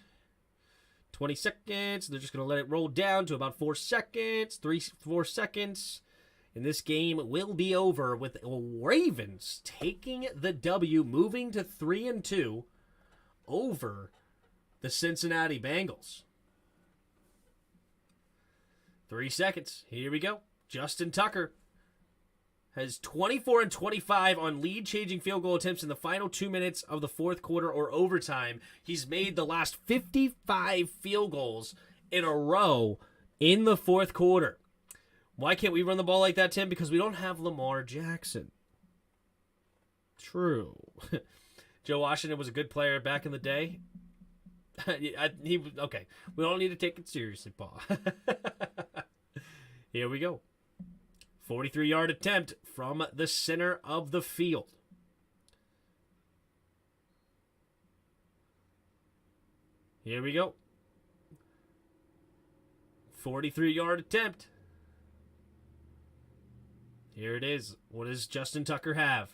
S1: 20 seconds. They're just going to let it roll down to about 4 seconds. 4 seconds. And this game will be over with Ravens taking the W, moving to 3-2 over the Cincinnati Bengals. 3 seconds. Here we go. Justin Tucker has 24 and 25 on lead-changing field goal attempts in the final 2 minutes of the fourth quarter or overtime. He's made the last 55 field goals in a row in the fourth quarter. Why can't we run the ball like that, Tim? Because we don't have Lamar Jackson. True. Joe Washington was a good player back in the day. Okay. We don't need to take it seriously, Paul. Here we go. 43-yard attempt from the center of the field. Here we go. 43-yard attempt. Here it is. What does Justin Tucker have?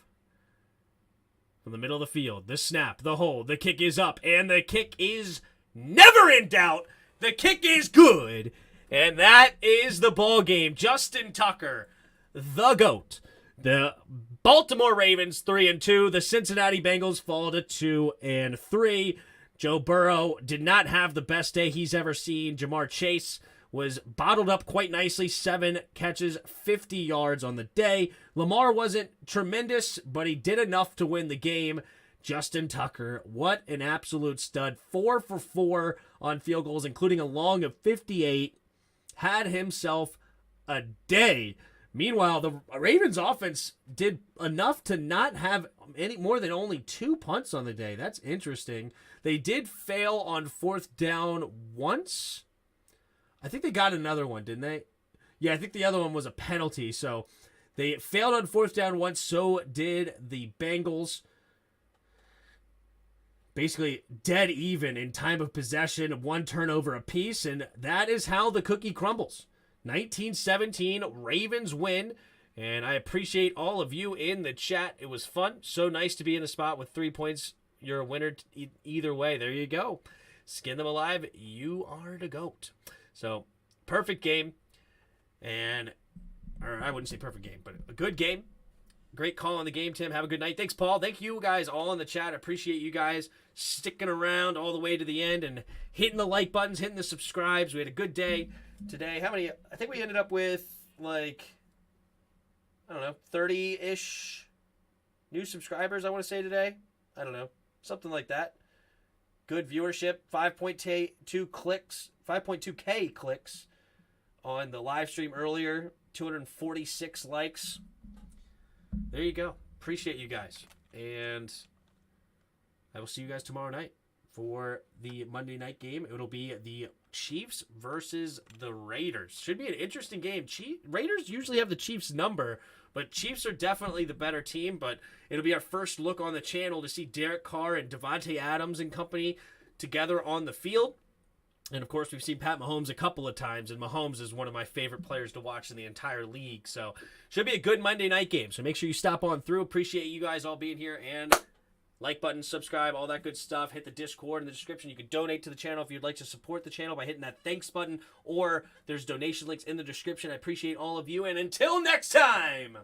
S1: From the middle of the field. The snap, the hold, the kick is up, and the kick is never in doubt. The kick is good. And that is the ball game. Justin Tucker, the GOAT. The Baltimore Ravens 3-2. The Cincinnati Bengals fall to 2-3. Joe Burrow did not have the best day he's ever seen. Jamar Chase was bottled up quite nicely. 7 catches, 50 yards on the day. Lamar wasn't tremendous, but he did enough to win the game. Justin Tucker, what an absolute stud. 4 for 4 on field goals, including a long of 58. Had himself a day. Meanwhile, the Ravens offense did enough to not have any more than only 2 punts on the day. That's interesting. They did fail on fourth down once. I think they got another one, didn't they? Yeah, I think the other one was a penalty. So they failed on fourth down once. So did the Bengals. Basically dead even in time of possession, 1 turnover apiece, and that is how the cookie crumbles. 19-17, Ravens win, and I appreciate all of you in the chat. It was fun. So nice to be in the spot with 3 points. You're a winner either way. There you go. Skin them alive. You are the GOAT. So, perfect game, or I wouldn't say perfect game, but a good game. Great call on the game, Tim. Have a good night. Thanks, Paul. Thank you guys all in the chat. I appreciate you guys sticking around all the way to the end and hitting the like buttons, hitting the subscribes. We had a good day today. How many? I think we ended up with, 30-ish new subscribers, I want to say, today. I don't know. Something like that. Good viewership. 5.2 clicks. 5.2K clicks on the live stream earlier. 246 likes. There you go. Appreciate you guys. And I will see you guys tomorrow night for the Monday night game. It'll be the Chiefs versus the Raiders. Should be an interesting game. Raiders usually have the Chiefs number, but Chiefs are definitely the better team. But it'll be our first look on the channel to see Derek Carr and Devontae Adams and company together on the field. And, of course, we've seen Pat Mahomes a couple of times, and Mahomes is one of my favorite players to watch in the entire league. So, should be a good Monday night game. So, make sure you stop on through. Appreciate you guys all being here. And like button, subscribe, all that good stuff. Hit the Discord in the description. You can donate to the channel if you'd like to support the channel by hitting that thanks button. Or there's donation links in the description. I appreciate all of you. And until next time!